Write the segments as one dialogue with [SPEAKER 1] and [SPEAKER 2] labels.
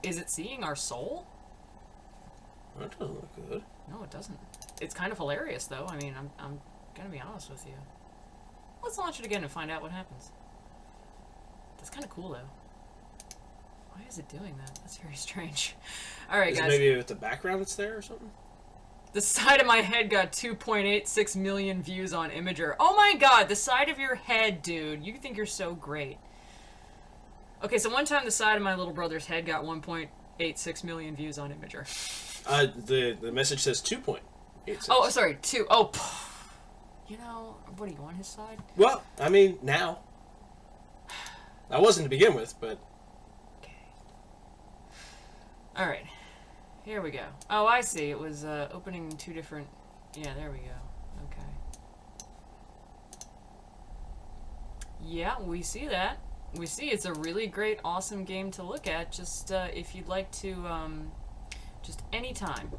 [SPEAKER 1] Is it seeing our soul?
[SPEAKER 2] That doesn't look good.
[SPEAKER 1] No, it doesn't. It's kind of hilarious, though. I mean, I'm gonna be honest with you. Let's launch it again and find out what happens. That's kind of cool, though. Why is it doing that? That's very strange. All right, guys.
[SPEAKER 2] Maybe with the background it's there or something?
[SPEAKER 1] The side of my head got 2.86 million views on Imager. Oh my god, the side of your head, dude. You think you're so great. Okay, so one time the side of my little brother's head got 1.86 million views on Imager.
[SPEAKER 2] The message says 2.86.
[SPEAKER 1] Oh, sorry, 2. Oh, you know, what do you want his side?
[SPEAKER 2] Well, I mean, now. I wasn't to begin with, but...
[SPEAKER 1] Okay. Alright. Here we go. Oh, I see. It was opening 2 different... Yeah, there we go. Okay. Yeah, we see that. We see it's a really great, awesome game to look at. Just if you'd like to... just any time.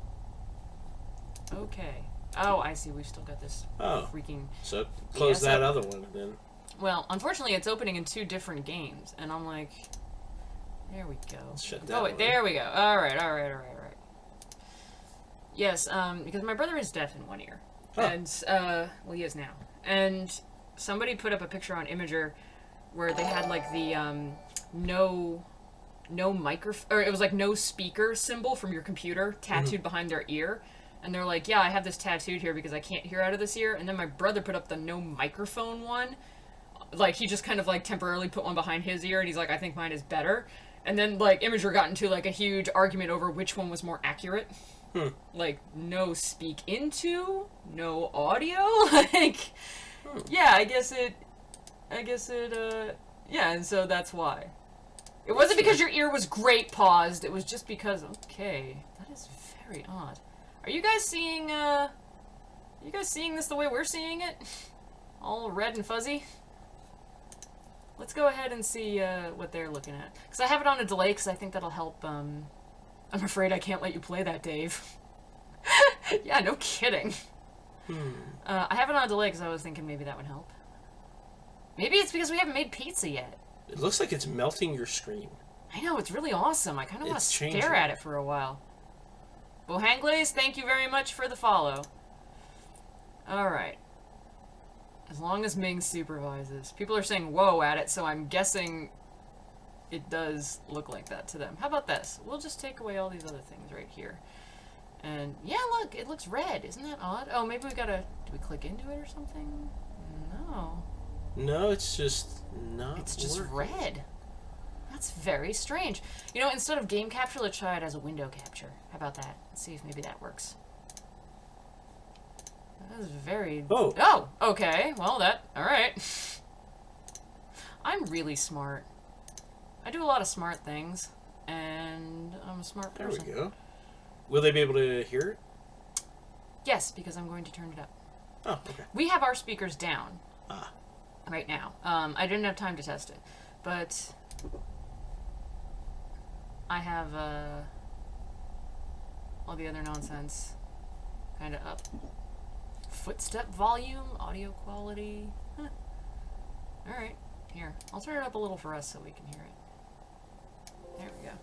[SPEAKER 1] Okay. Oh, I see. We've still got this freaking...
[SPEAKER 2] So, close that other one, then.
[SPEAKER 1] Well, unfortunately, it's opening in 2 different games. And I'm like... There we go.
[SPEAKER 2] Let's shut that one.
[SPEAKER 1] There we go. Alright. Yes, because my brother is deaf in one ear.
[SPEAKER 2] Oh.
[SPEAKER 1] And, well, he is now. And somebody put up a picture on Imager where they had, like, the, no microphone, or it was, like, no speaker symbol from your computer tattooed behind their ear. And they're like, yeah, I have this tattooed here because I can't hear out of this ear. And then my brother put up the no microphone one. Like, he just kind of, like, temporarily put one behind his ear, and he's like, I think mine is better. And then, like, Imager got into, like, a huge argument over which one was more accurate. Like, no speak into, no audio, like, yeah, I guess it, yeah, and so that's why. It wasn't because your ear was great paused, it was just because, okay, that is very odd. Are you guys seeing this the way we're seeing it? All red and fuzzy? Let's go ahead and see, what they're looking at. Because I have it on a delay, because I think that'll help, I'm afraid I can't let you play that, Dave. Yeah, no kidding. I have it on a delay because I was thinking maybe that would help. Maybe it's because we haven't made pizza yet.
[SPEAKER 2] It looks like it's melting your screen.
[SPEAKER 1] I know, it's really awesome. I kind of want to stare at it for a while. Bohanglaze, thank you very much for the follow. Alright. As long as Ming supervises. People are saying whoa at it, so I'm guessing it does look like that to them. How about this? We'll just take away all these other things right here. And, yeah, look, it looks red. Isn't that odd? Oh, maybe we gotta... Do we click into it or something? No.
[SPEAKER 2] No, it's just not
[SPEAKER 1] It's just
[SPEAKER 2] working.
[SPEAKER 1] red. That's very strange. You know, instead of game capture, let's try it as a window capture. How about that? Let's see if maybe that works. That is very... Oh, okay. Well, alright. I'm really smart. I do a lot of smart things, and I'm a smart person.
[SPEAKER 2] There we go. Will they be able to hear it?
[SPEAKER 1] Yes, because I'm going to turn it up.
[SPEAKER 2] Oh, okay.
[SPEAKER 1] We have our speakers down.
[SPEAKER 2] Ah.
[SPEAKER 1] Right now. I didn't have time to test it, but I have all the other nonsense kind of up. Footstep volume, audio quality. Huh. All right, here. I'll turn it up a little for us so we can hear it. There we go.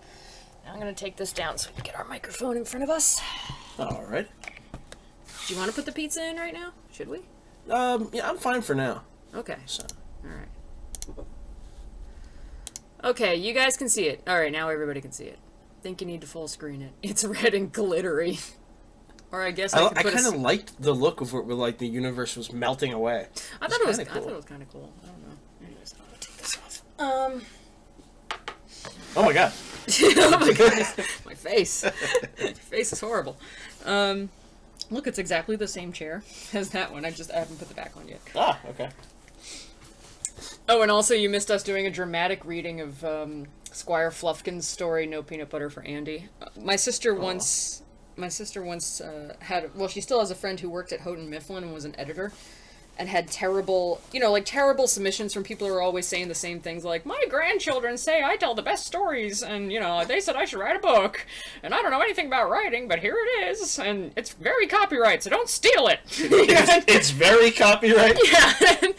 [SPEAKER 1] Now I'm going to take this down so we can get our microphone in front of us.
[SPEAKER 2] All right.
[SPEAKER 1] Do you want to put the pizza in right now? Should we?
[SPEAKER 2] Yeah, I'm fine for now.
[SPEAKER 1] Okay.
[SPEAKER 2] So.
[SPEAKER 1] All right. Okay, you guys can see it. All right, now everybody can see it. Think you need to full screen it. It's red and glittery. Or I guess I
[SPEAKER 2] kind of liked the look of it, where like the universe was melting away.
[SPEAKER 1] I thought it was kind of cool. I don't know. Anyways, I'm gonna take this off.
[SPEAKER 2] Oh my god.
[SPEAKER 1] Oh my god. My face. My face is horrible. Look, it's exactly the same chair as that one. I haven't put the back on yet.
[SPEAKER 2] Ah, okay.
[SPEAKER 1] Oh, and also you missed us doing a dramatic reading of Squire Fluffkin's story, No Peanut Butter for Andy. My sister once had, well, she still has a friend who worked at Houghton Mifflin and was an editor, and had terrible, terrible submissions from people who are always saying the same things, like, my grandchildren say I tell the best stories, and, they said I should write a book, and I don't know anything about writing, but here it is, and it's very copyright, so don't steal it.
[SPEAKER 2] It's very copyright?
[SPEAKER 1] Yeah,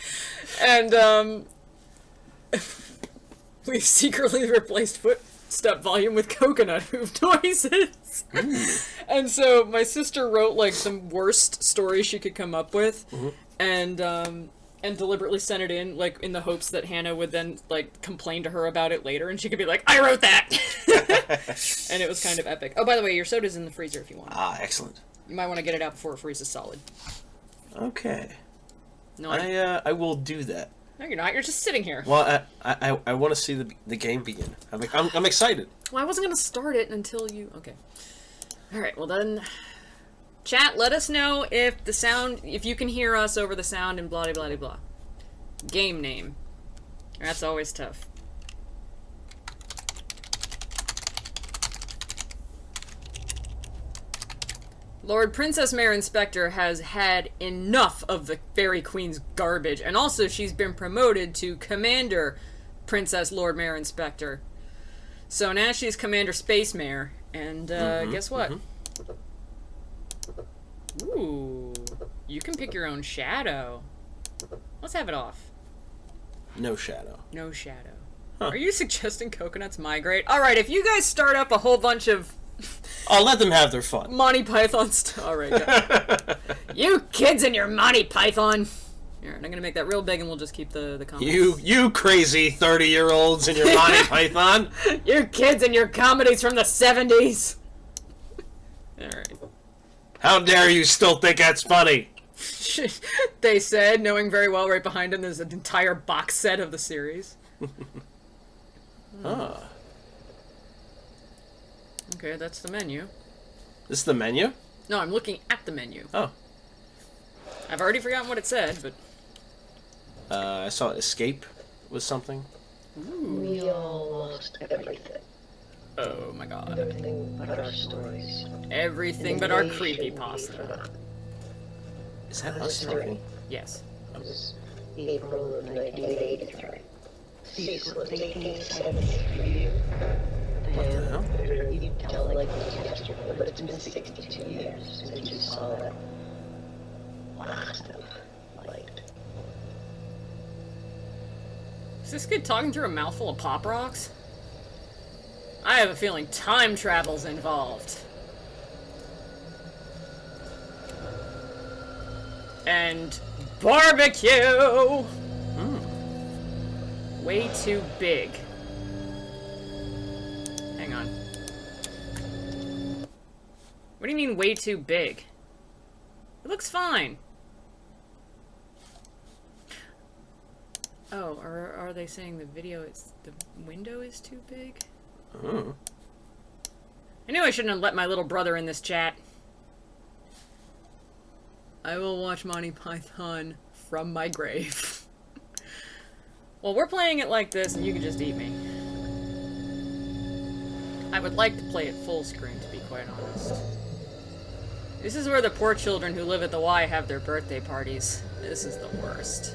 [SPEAKER 1] and we've secretly replaced step volume with coconut hoof noises. And so my sister wrote like the worst story she could come up with, and deliberately sent it in, like, in the hopes that Hannah would then, like, complain to her about it later, and she could be like, I wrote that! And it was kind of epic. Oh, by the way, your soda's in the freezer if you want.
[SPEAKER 2] Ah, excellent.
[SPEAKER 1] You might want to get it out before it freezes solid.
[SPEAKER 2] Okay.
[SPEAKER 1] No,
[SPEAKER 2] I will do that.
[SPEAKER 1] No, you're not. You're just sitting here.
[SPEAKER 2] Well, I want to see the game begin. I'm excited.
[SPEAKER 1] Well, I wasn't going to start it until you... Okay. Alright, well then... Chat, let us know if the sound... If you can hear us over the sound and blah blah blah blah. Game name. That's always tough. Lord Princess Mare Inspector has had enough of the Fairy Queen's garbage, and also she's been promoted to Commander Princess Lord Mare Inspector. So now she's Commander Space Mare, and guess what? Ooh, you can pick your own shadow. Let's have it off.
[SPEAKER 2] No shadow.
[SPEAKER 1] No shadow.
[SPEAKER 2] Huh.
[SPEAKER 1] Are you suggesting coconuts migrate? Alright, if you guys start up a whole bunch of...
[SPEAKER 2] I'll let them have their fun.
[SPEAKER 1] Monty Python Alright, go. You kids and your Monty Python! Alright, I'm gonna make that real big and we'll just keep the comments.
[SPEAKER 2] You crazy 30-year-olds and your Monty Python!
[SPEAKER 1] You kids and your comedies from the 70s! Alright.
[SPEAKER 2] How dare you still think that's funny?
[SPEAKER 1] They said, knowing very well right behind him there's an entire box set of the series.
[SPEAKER 2] Ah.
[SPEAKER 1] Okay, that's the menu.
[SPEAKER 2] This is the menu?
[SPEAKER 1] No, I'm looking at the menu.
[SPEAKER 2] Oh.
[SPEAKER 1] I've already forgotten what it said, but...
[SPEAKER 2] I saw escape was something.
[SPEAKER 1] Ooh.
[SPEAKER 3] We all lost everything.
[SPEAKER 1] Oh my god.
[SPEAKER 3] Everything but our stories.
[SPEAKER 1] Everything but our creepypasta.
[SPEAKER 2] Is that us talking?
[SPEAKER 1] Yes.
[SPEAKER 3] It was April of 1983. Cecil was 1873.
[SPEAKER 2] What the hell?
[SPEAKER 3] You tell it like it was yesterday, but it's been 62 years since you saw that last of light.
[SPEAKER 1] Is this kid talking through a mouthful of Pop Rocks? I have a feeling time travel's involved. And barbecue! Way too big. Hang on. What do you mean way too big? It looks fine. Oh, are they saying the window is too big?
[SPEAKER 2] Oh.
[SPEAKER 1] I knew I shouldn't have let my little brother in this chat. I will watch Monty Python from my grave. Well, we're playing it like this, and you can just eat me. I would like to play it full screen, to be quite honest. This is where the poor children who live at the Y have their birthday parties. This is the worst.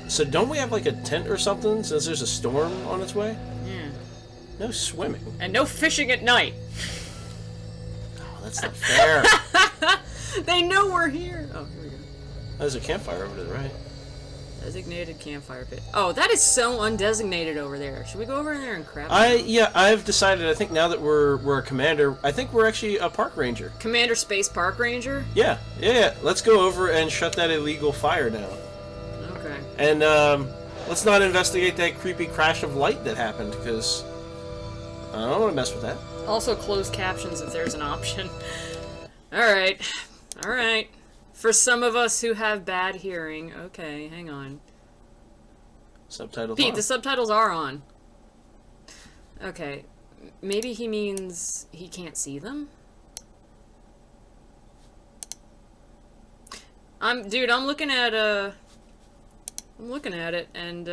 [SPEAKER 2] So don't we have like a tent or something since there's a storm on its way?
[SPEAKER 1] Yeah.
[SPEAKER 2] No swimming.
[SPEAKER 1] And no fishing at night.
[SPEAKER 2] Oh, that's not fair.
[SPEAKER 1] They know we're here. Oh, here we go.
[SPEAKER 2] There's a campfire over to the right.
[SPEAKER 1] Designated campfire pit. Oh, that is so undesignated over there. Should we go over there and crap?
[SPEAKER 2] I've decided. I think now that we're a commander, I think we're actually a park ranger.
[SPEAKER 1] Commander Space Park Ranger?
[SPEAKER 2] Yeah. Let's go over and shut that illegal fire down.
[SPEAKER 1] Okay.
[SPEAKER 2] And let's not investigate that creepy crash of light that happened, because I don't want to mess with that.
[SPEAKER 1] Also closed captions if there's an option. Alright. Alright. For some of us who have bad hearing. Okay, hang on.
[SPEAKER 2] Subtitles
[SPEAKER 1] Pete,
[SPEAKER 2] on.
[SPEAKER 1] the subtitles are on. Okay. Maybe he means he can't see them? Dude, I'm looking at it, and,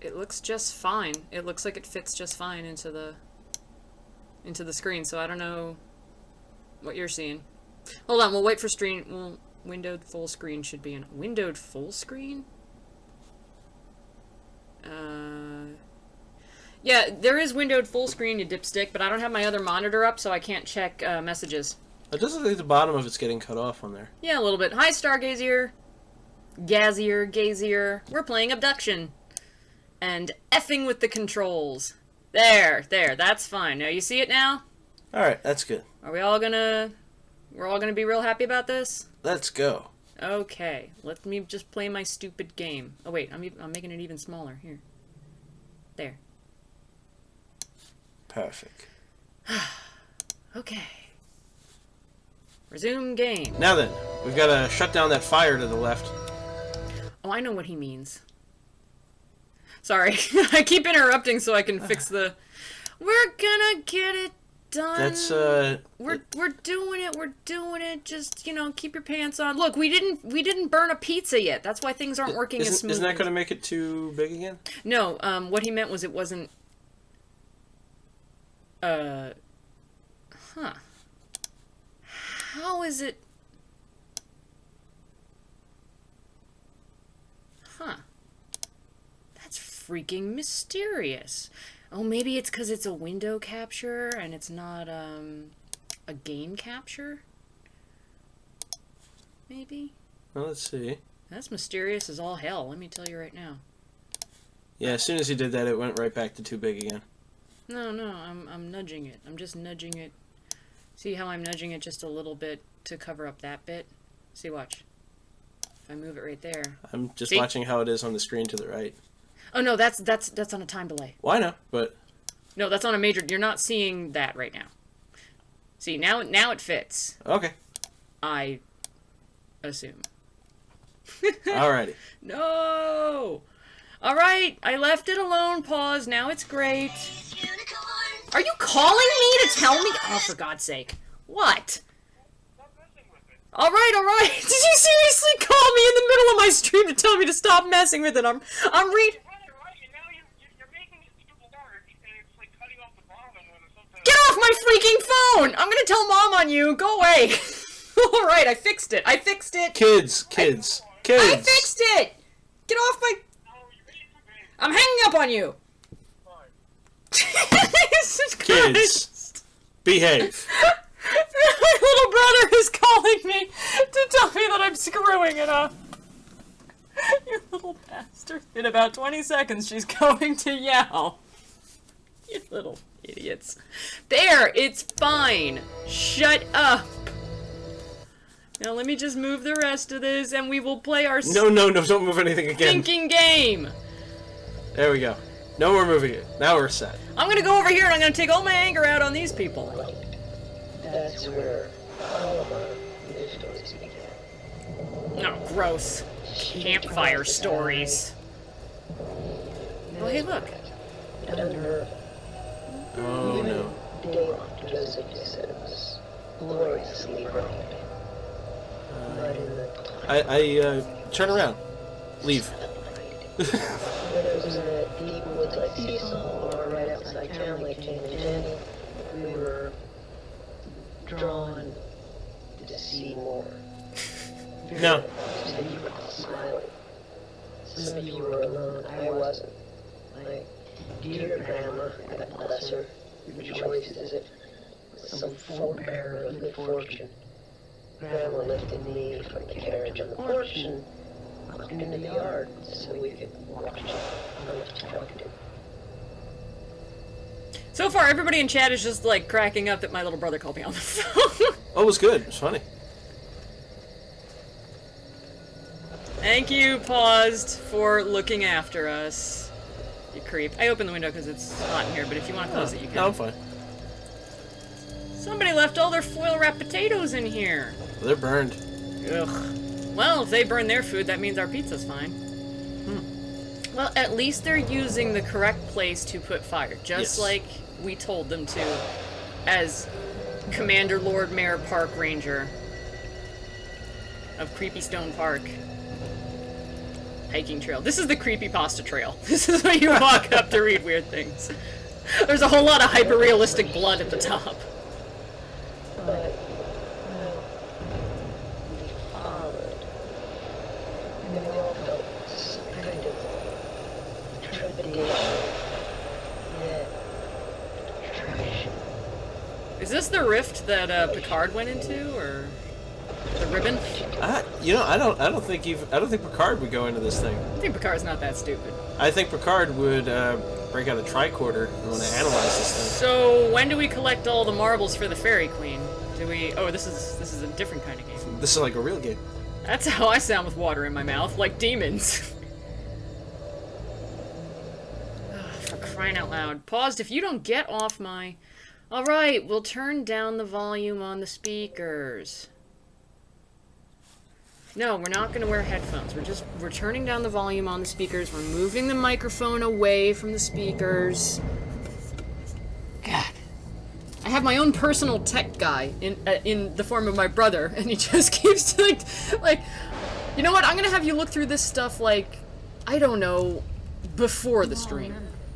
[SPEAKER 1] it looks just fine. It looks like it fits just fine into the screen, so I don't know what you're seeing. Hold on, we'll wait for stream. Well, windowed full screen should be in. Windowed full screen? Yeah, there is windowed full screen, you dipstick, but I don't have my other monitor up, so I can't check messages.
[SPEAKER 2] It doesn't look like the bottom of it's getting cut off on there.
[SPEAKER 1] Yeah, a little bit. Hi, Stargazer! Gazier, gazier. We're playing Obduction. And effing with the controls. There, that's fine. Now you see it now?
[SPEAKER 2] Alright, that's good.
[SPEAKER 1] Are we all gonna... We're all gonna be real happy about this?
[SPEAKER 2] Let's go.
[SPEAKER 1] Okay, let me just play my stupid game. Oh wait, I'm making it even smaller. Here. There.
[SPEAKER 2] Perfect.
[SPEAKER 1] Okay. Resume game.
[SPEAKER 2] Now then, we've got to shut down that fire to the left.
[SPEAKER 1] Oh, I know what he means. Sorry, I keep interrupting so I can fix the... We're gonna get it done.
[SPEAKER 2] That's,
[SPEAKER 1] We're doing it. Just, you know, keep your pants on. Look, we didn't burn a pizza yet. That's why things aren't working as smoothly.
[SPEAKER 2] Isn't that going to make it too big again?
[SPEAKER 1] No, what he meant was it wasn't... Huh. How is it... Huh. That's freaking mysterious. Oh, maybe it's because it's a window capture and it's not, a game capture? Maybe?
[SPEAKER 2] Well, let's see.
[SPEAKER 1] That's mysterious as all hell, let me tell you right now.
[SPEAKER 2] Yeah, as soon as he did that, it went right back to too big again.
[SPEAKER 1] No, I'm nudging it. I'm just nudging it. See how I'm nudging it just a little bit to cover up that bit? See, watch. If I move it right there.
[SPEAKER 2] I'm just
[SPEAKER 1] See?
[SPEAKER 2] watching how it is on the screen to the right.
[SPEAKER 1] Oh no, that's on a time delay.
[SPEAKER 2] Well, I know, but...
[SPEAKER 1] No, that's on a major... You're not seeing that right now. See, now it fits.
[SPEAKER 2] Okay.
[SPEAKER 1] I assume.
[SPEAKER 2] Alrighty.
[SPEAKER 1] No! Alright, I left it alone. Pause. Now it's great. Are you calling me to tell me? Oh, for God's sake. What? Alright. Did you seriously call me in the middle of my stream to tell me to stop messing with it? I'm Get off my freaking phone! I'm gonna tell Mom on you. Go away. Alright, I fixed it.
[SPEAKER 2] Kids.
[SPEAKER 1] I fixed it! Get off my... I'm hanging up on you! Jesus
[SPEAKER 2] Kids.
[SPEAKER 1] Christ.
[SPEAKER 2] Behave.
[SPEAKER 1] My little brother is calling me to tell me that I'm screwing it up. You little bastard. In about 20 seconds, she's going to yell. You little idiots. There, it's fine. Shut up. Now let me just move the rest of this and we will play our
[SPEAKER 2] No, don't move anything again.
[SPEAKER 1] thinking game.
[SPEAKER 2] There we go. No more moving it. Now we're set.
[SPEAKER 1] I'm gonna go over here and I'm gonna take all my anger out on these people.
[SPEAKER 3] That's where all of our new stories began.
[SPEAKER 1] Oh, gross. Campfire stories. Oh, hey, look.
[SPEAKER 3] Unnerving.
[SPEAKER 2] Oh, no.
[SPEAKER 3] Daylight, Joseph said it was gloriously bright. But in the
[SPEAKER 2] Turn around. Leave.
[SPEAKER 3] There was a deep woods like Cecil or right outside town like Jane and Jenny. We were drawn to see more.
[SPEAKER 2] No.
[SPEAKER 3] So you were all smiling. Some of you were alone. I wasn't. My dear grandma, God bless her, rejoiced as if some forebearer of good fortune. Grandma lifted me from the carriage on the porch and walked into the yard so we could watch how much talk to do.
[SPEAKER 1] So far, everybody in chat is just like cracking up that my little brother called me on the phone.
[SPEAKER 2] Oh, it was good. It was funny.
[SPEAKER 1] Thank you, Paused, for looking after us. You creep. I opened the window because it's hot in here, but if you want to close it, you can.
[SPEAKER 2] No, I'm fine.
[SPEAKER 1] Somebody left all their foil-wrapped potatoes in here.
[SPEAKER 2] They're burned.
[SPEAKER 1] Ugh. Well, if they burn their food, that means our pizza's fine. Well, at least they're using the correct place to put fire, just
[SPEAKER 2] Yes.
[SPEAKER 1] like we told them to, as Commander Lord Mayor Park Ranger of Creepy Stone Park. Hiking trail. This is the creepypasta trail. This is where you walk up to read weird things. There's a whole lot of hyper-realistic blood at the top.
[SPEAKER 3] But, well, we followed. And we all felt some kind of trepidation. Yet, attraction.
[SPEAKER 1] Is this the rift that Picard went into, or the ribbon?
[SPEAKER 2] I don't think Picard would go into this thing.
[SPEAKER 1] I think Picard's not that stupid.
[SPEAKER 2] I think Picard would break out a tricorder and want to analyze this thing.
[SPEAKER 1] So when do we collect all the marbles for the Fairy Queen? Do we? Oh, this is a different kind of game.
[SPEAKER 2] This is like a real game.
[SPEAKER 1] That's how I sound with water in my mouth, like demons. For crying out loud. Paused if you don't get off my... Alright, we'll turn down the volume on the speakers. No, we're not going to wear headphones. We're turning down the volume on the speakers. We're moving the microphone away from the speakers. God. I have my own personal tech guy in the form of my brother, and he just keeps like, you know what? I'm gonna have you look through this stuff like, I don't know, before the stream.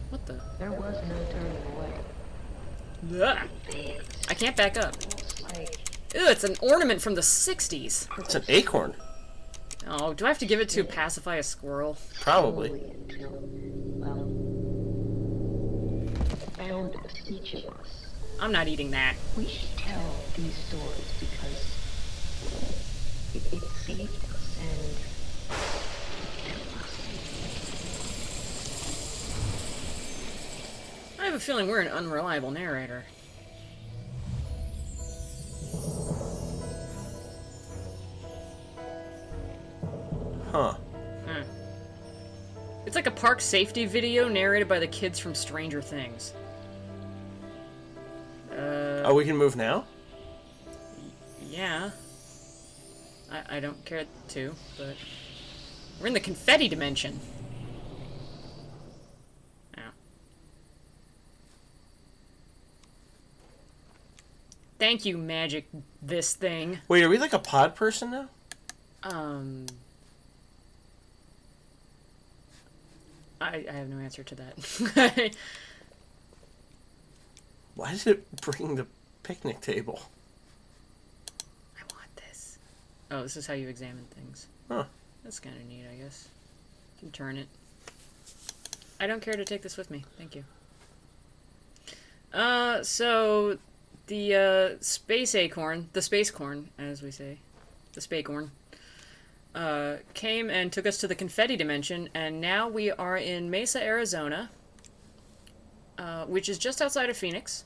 [SPEAKER 1] What the?
[SPEAKER 3] There was no turning away.
[SPEAKER 1] Ugh. I can't back up. Ew, it's an ornament from the 60s.
[SPEAKER 2] It's an acorn.
[SPEAKER 1] Oh, do I have to give it to pacify a squirrel?
[SPEAKER 2] Probably.
[SPEAKER 3] Well, found each of us.
[SPEAKER 1] I'm not eating that.
[SPEAKER 3] We should tell these stories because it saved us and helped us.
[SPEAKER 1] I have a feeling we're an unreliable narrator.
[SPEAKER 2] Huh.
[SPEAKER 1] It's like a park safety video narrated by the kids from Stranger Things.
[SPEAKER 2] Oh, we can move now?
[SPEAKER 1] Yeah. I don't care to, but... We're in the confetti dimension. Yeah. Thank you, magic this thing.
[SPEAKER 2] Wait, are we like a pod person now?
[SPEAKER 1] I have no answer to that.
[SPEAKER 2] Why did it bring the picnic table?
[SPEAKER 1] I want this. Oh, this is how you examine things.
[SPEAKER 2] Huh.
[SPEAKER 1] That's kind of neat, I guess. You can turn it. I don't care to take this with me. Thank you. So... The, space acorn, the space corn, as we say, the spacorn, came and took us to the confetti dimension, and now we are in Mesa, Arizona, which is just outside of Phoenix.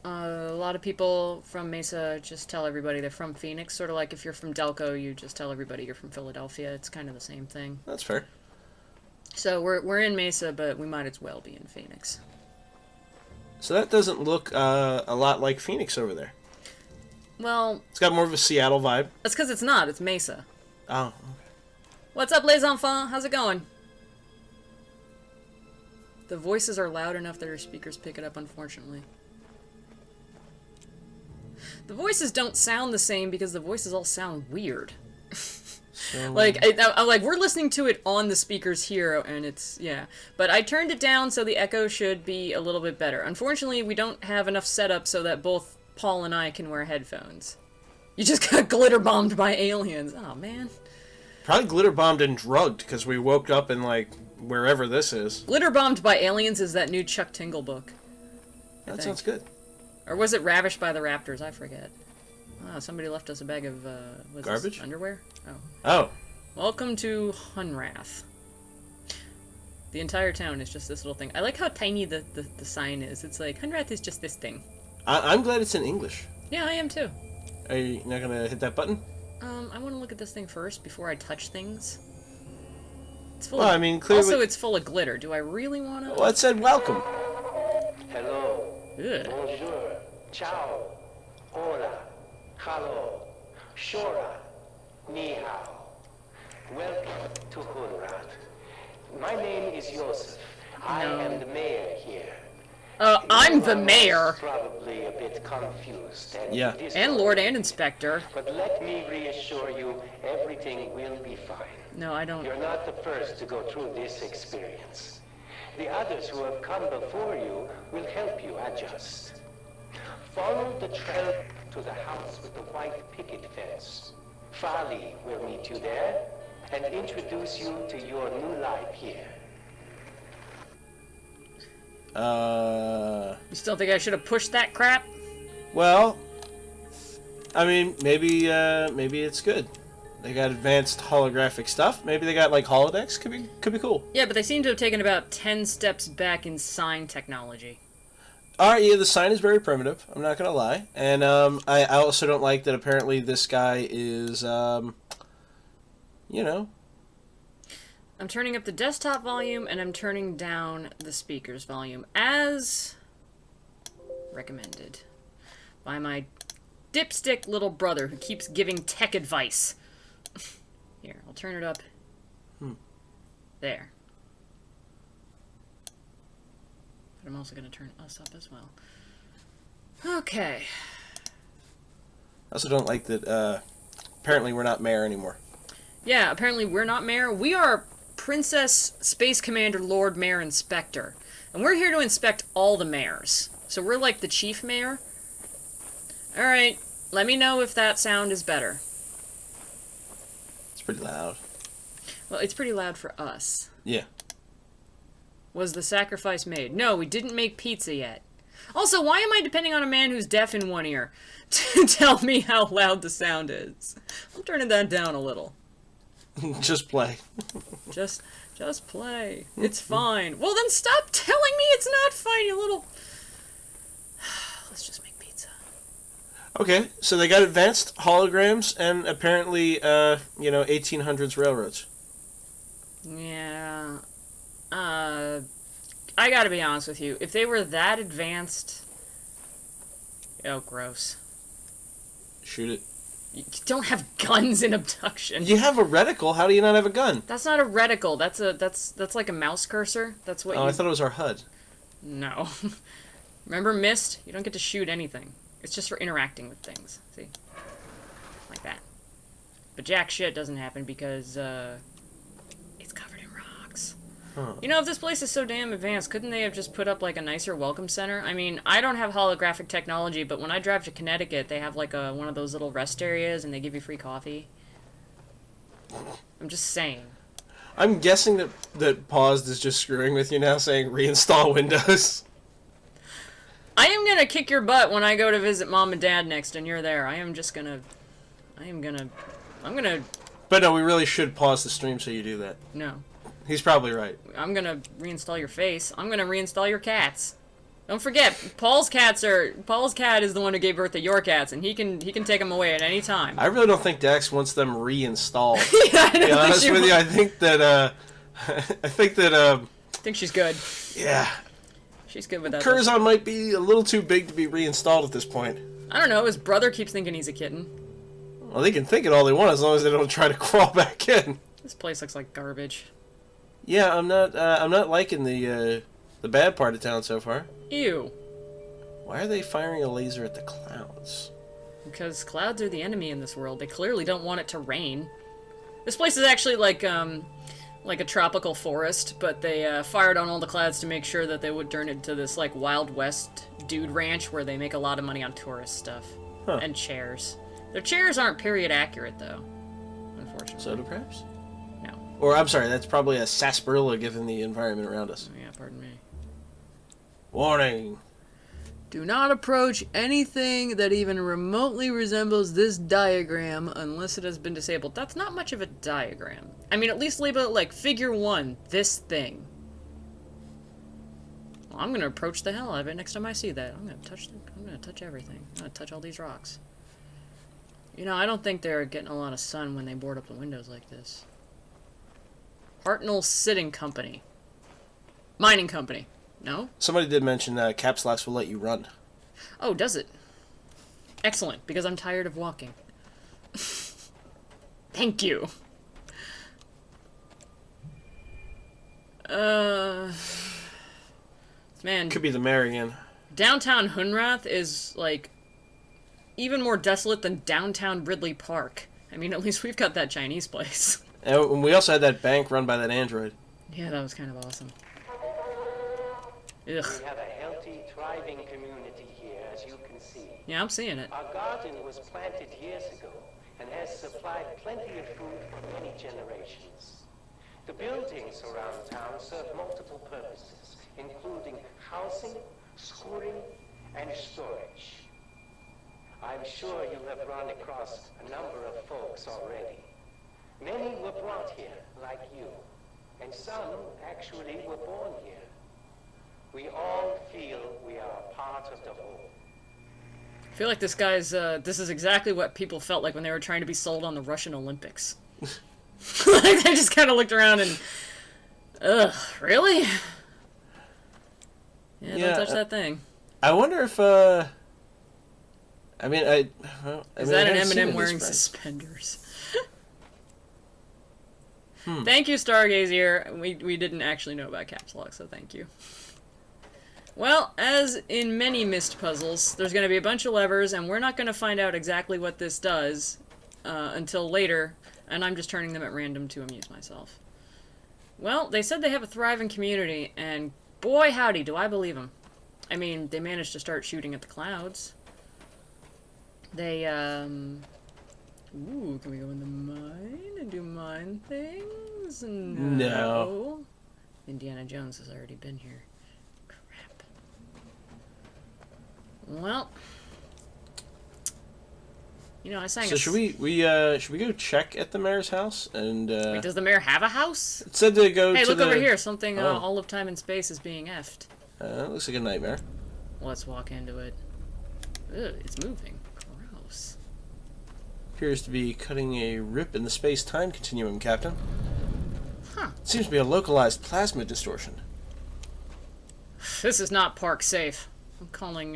[SPEAKER 1] A lot of people from Mesa just tell everybody they're from Phoenix, sort of like if you're from Delco, you just tell everybody you're from Philadelphia. It's kind of the same thing.
[SPEAKER 2] That's fair.
[SPEAKER 1] So we're in Mesa, but we might as well be in Phoenix.
[SPEAKER 2] So that doesn't look a lot like Phoenix over there.
[SPEAKER 1] Well...
[SPEAKER 2] It's got more of a Seattle vibe.
[SPEAKER 1] That's because it's not. It's Mesa.
[SPEAKER 2] Oh, okay.
[SPEAKER 1] What's up, les enfants? How's it going? The voices are loud enough that our speakers pick it up, unfortunately. The voices don't sound the same because the voices all sound weird.
[SPEAKER 2] So...
[SPEAKER 1] Like, I'm like, we're listening to it on the speakers here, and it's, yeah. But I turned it down so the echo should be a little bit better. Unfortunately, we don't have enough setup so that both Paul and I can wear headphones. You just got glitter bombed by aliens. Oh, man.
[SPEAKER 2] Probably glitter bombed and drugged, because we woke up in, like, wherever this is.
[SPEAKER 1] Glitter bombed by aliens is that new Chuck Tingle book.
[SPEAKER 2] That sounds good.
[SPEAKER 1] Or was it Ravished by the Raptors? I forget. Oh, somebody left us a bag of,
[SPEAKER 2] garbage?
[SPEAKER 1] Underwear? Oh.
[SPEAKER 2] Oh.
[SPEAKER 1] Welcome to Hunrath. The entire town is just this little thing. I like how tiny the sign is. It's like, Hunrath is just this thing.
[SPEAKER 2] I'm glad it's in English.
[SPEAKER 1] Yeah, I am too.
[SPEAKER 2] Are you not gonna hit that button?
[SPEAKER 1] I want to look at this thing first before I touch things. It's full
[SPEAKER 2] Well,
[SPEAKER 1] of,
[SPEAKER 2] I mean, clearly...
[SPEAKER 1] Also, it's full of glitter. Do I really want to...
[SPEAKER 2] Well, it said welcome.
[SPEAKER 4] Hello.
[SPEAKER 1] Ugh.
[SPEAKER 4] Bonjour. Ciao. Hola. Hello. Shora. Ni hao. Welcome to Hunrath. My name is Joseph. I am the mayor here.
[SPEAKER 1] I'm the mayor.
[SPEAKER 4] Probably a bit confused.
[SPEAKER 2] Yeah.
[SPEAKER 1] And Lord and Inspector.
[SPEAKER 4] But let me reassure you, everything will be fine.
[SPEAKER 1] No, I don't...
[SPEAKER 4] You're not the first to go through this experience. The others who have come before you will help you adjust. Follow the trail to the house with the white picket fence. Fali will meet you there and introduce you to your new life here.
[SPEAKER 1] You still think I should have pushed that crap?
[SPEAKER 2] Well, I mean, maybe it's good. They got advanced holographic stuff. Maybe they got like holodecks. Could be cool.
[SPEAKER 1] Yeah, but they seem to have taken about 10 steps back in sign technology.
[SPEAKER 2] All right, yeah, the sign is very primitive. I'm not gonna lie, and I also don't like that. Apparently, this guy is, you know,
[SPEAKER 1] I'm turning up the desktop volume and I'm turning down the speaker's volume as recommended by my dipstick little brother who keeps giving tech advice. Here, I'll turn it up. There. But I'm also going to turn us up as well. Okay.
[SPEAKER 2] I also don't like that. Apparently, we're not mayor anymore.
[SPEAKER 1] Yeah, apparently we're not mayor. We are Princess Space Commander Lord Mayor Inspector. And we're here to inspect all the mayors. So we're like the chief mayor. Alright, let me know if that sound is better.
[SPEAKER 2] It's pretty loud.
[SPEAKER 1] Well, it's pretty loud for us.
[SPEAKER 2] Yeah.
[SPEAKER 1] Was the sacrifice made? No, we didn't make pizza yet. Also, why am I depending on a man who's deaf in one ear to tell me how loud the sound is? I'm turning that down a little.
[SPEAKER 2] Just play.
[SPEAKER 1] Just play. It's fine. Well, then stop telling me it's not fine, you little... Let's just make pizza.
[SPEAKER 2] Okay, so they got advanced holograms and apparently, 1800s railroads.
[SPEAKER 1] Yeah. I gotta be honest with you. If they were that advanced... Oh, gross.
[SPEAKER 2] Shoot it.
[SPEAKER 1] You don't have guns in Obduction.
[SPEAKER 2] You have a reticle. How do you not have a gun?
[SPEAKER 1] That's not a reticle. That's like a mouse cursor. That's what.
[SPEAKER 2] Oh, I thought it was our HUD.
[SPEAKER 1] No. Remember Myst? You don't get to shoot anything. It's just for interacting with things. See? Like that. But jack shit doesn't happen because it's covered in rocks.
[SPEAKER 2] Huh.
[SPEAKER 1] You know, if this place is so damn advanced, couldn't they have just put up like a nicer welcome center? I mean, I don't have holographic technology, but when I drive to Connecticut, they have like one of those little rest areas and they give you free coffee. I'm just saying.
[SPEAKER 2] I'm guessing that Paused is just screwing with you now, saying reinstall Windows.
[SPEAKER 1] I am gonna kick your butt when I go to visit Mom and Dad next and you're there. I'm gonna...
[SPEAKER 2] But no, we really should pause the stream so you do that.
[SPEAKER 1] No.
[SPEAKER 2] He's probably right.
[SPEAKER 1] I'm gonna reinstall your face. I'm gonna reinstall your cats. Don't forget, Paul's cat is the one who gave birth to your cats, and he can take them away at any time.
[SPEAKER 2] I really don't think Dax wants them reinstalled.
[SPEAKER 1] Yeah,
[SPEAKER 2] to be honest with you, I think that
[SPEAKER 1] I think she's good.
[SPEAKER 2] Yeah.
[SPEAKER 1] She's good with that.
[SPEAKER 2] Curzon might be a little too big to be reinstalled at this point.
[SPEAKER 1] I don't know. His brother keeps thinking he's a kitten.
[SPEAKER 2] Well, they can think it all they want as long as they don't try to crawl back in.
[SPEAKER 1] This place looks like garbage.
[SPEAKER 2] Yeah, I'm not liking the bad part of town so far.
[SPEAKER 1] Ew.
[SPEAKER 2] Why are they firing a laser at the clouds?
[SPEAKER 1] Because clouds are the enemy in this world. They clearly don't want it to rain. This place is actually like a tropical forest, but they fired on all the clouds to make sure that they would turn it into this like Wild West dude ranch where they make a lot of money on tourist stuff.
[SPEAKER 2] Huh.
[SPEAKER 1] And chairs. Their chairs aren't period accurate though, unfortunately.
[SPEAKER 2] Soda perhaps?
[SPEAKER 1] No.
[SPEAKER 2] Or I'm sorry, that's probably a sarsaparilla given the environment around us.
[SPEAKER 1] Oh, yeah, pardon me.
[SPEAKER 2] Warning.
[SPEAKER 1] Do not approach anything that even remotely resembles this diagram unless it has been disabled. That's not much of a diagram. I mean, at least label it like figure 1, this thing. Well, I'm gonna approach the hell out of it next time I see that. I'm gonna touch everything. I'm gonna touch all these rocks. You know, I don't think they're getting a lot of sun when they board up the windows like this. Hartnell Sitting Company. Mining Company. No?
[SPEAKER 2] Somebody did mention caps locks will let you run.
[SPEAKER 1] Oh, does it? Excellent, because I'm tired of walking. Thank you. Man.
[SPEAKER 2] Could be the mayor again.
[SPEAKER 1] Downtown Hunrath is, like, even more desolate than downtown Ridley Park. I mean, at least we've got that Chinese place.
[SPEAKER 2] And we also had that bank run by that android.
[SPEAKER 1] Yeah, that was kind of awesome. Ugh.
[SPEAKER 4] We have a healthy, thriving community here, as you can see.
[SPEAKER 1] Yeah, I'm seeing it.
[SPEAKER 4] Our garden was planted years ago and has supplied plenty of food for many generations. The buildings around town serve multiple purposes, including housing, schooling, and storage. I'm sure you have run across a number of folks already. Many were brought here, like you, and some actually were born here. We all feel we are a part of the whole.
[SPEAKER 1] I feel like this guy's, this is exactly what people felt like when they were trying to be sold on the Russian Olympics. Like, they just kind of looked around and, ugh, really? Yeah, don't touch that thing.
[SPEAKER 2] I wonder if, I mean,
[SPEAKER 1] Is that an Eminem wearing suspenders? Thank you, Stargazer. We didn't actually know about caps lock, so thank you. Well, as in many Myst puzzles, there's going to be a bunch of levers, and we're not going to find out exactly what this does until later, and I'm just turning them at random to amuse myself. Well, they said they have a thriving community, and boy howdy, do I believe them. I mean, they managed to start shooting at the clouds. They, ooh, can we go in the mine and do mine things? No. Indiana Jones has already been here. Crap. Well, you know, I sang.
[SPEAKER 2] So should we go check at the mayor's house and?
[SPEAKER 1] Wait, does the mayor have a house?
[SPEAKER 2] It said to go.
[SPEAKER 1] Hey,
[SPEAKER 2] to
[SPEAKER 1] look
[SPEAKER 2] the...
[SPEAKER 1] over here. Something.
[SPEAKER 2] Oh.
[SPEAKER 1] All of time and space is being effed.
[SPEAKER 2] Looks like a nightmare.
[SPEAKER 1] Let's walk into it. Ugh, it's moving. Gross.
[SPEAKER 2] Appears to be cutting a rip in the space-time continuum, Captain.
[SPEAKER 1] Huh.
[SPEAKER 2] Seems to be a localized plasma distortion.
[SPEAKER 1] This is not park safe. I'm calling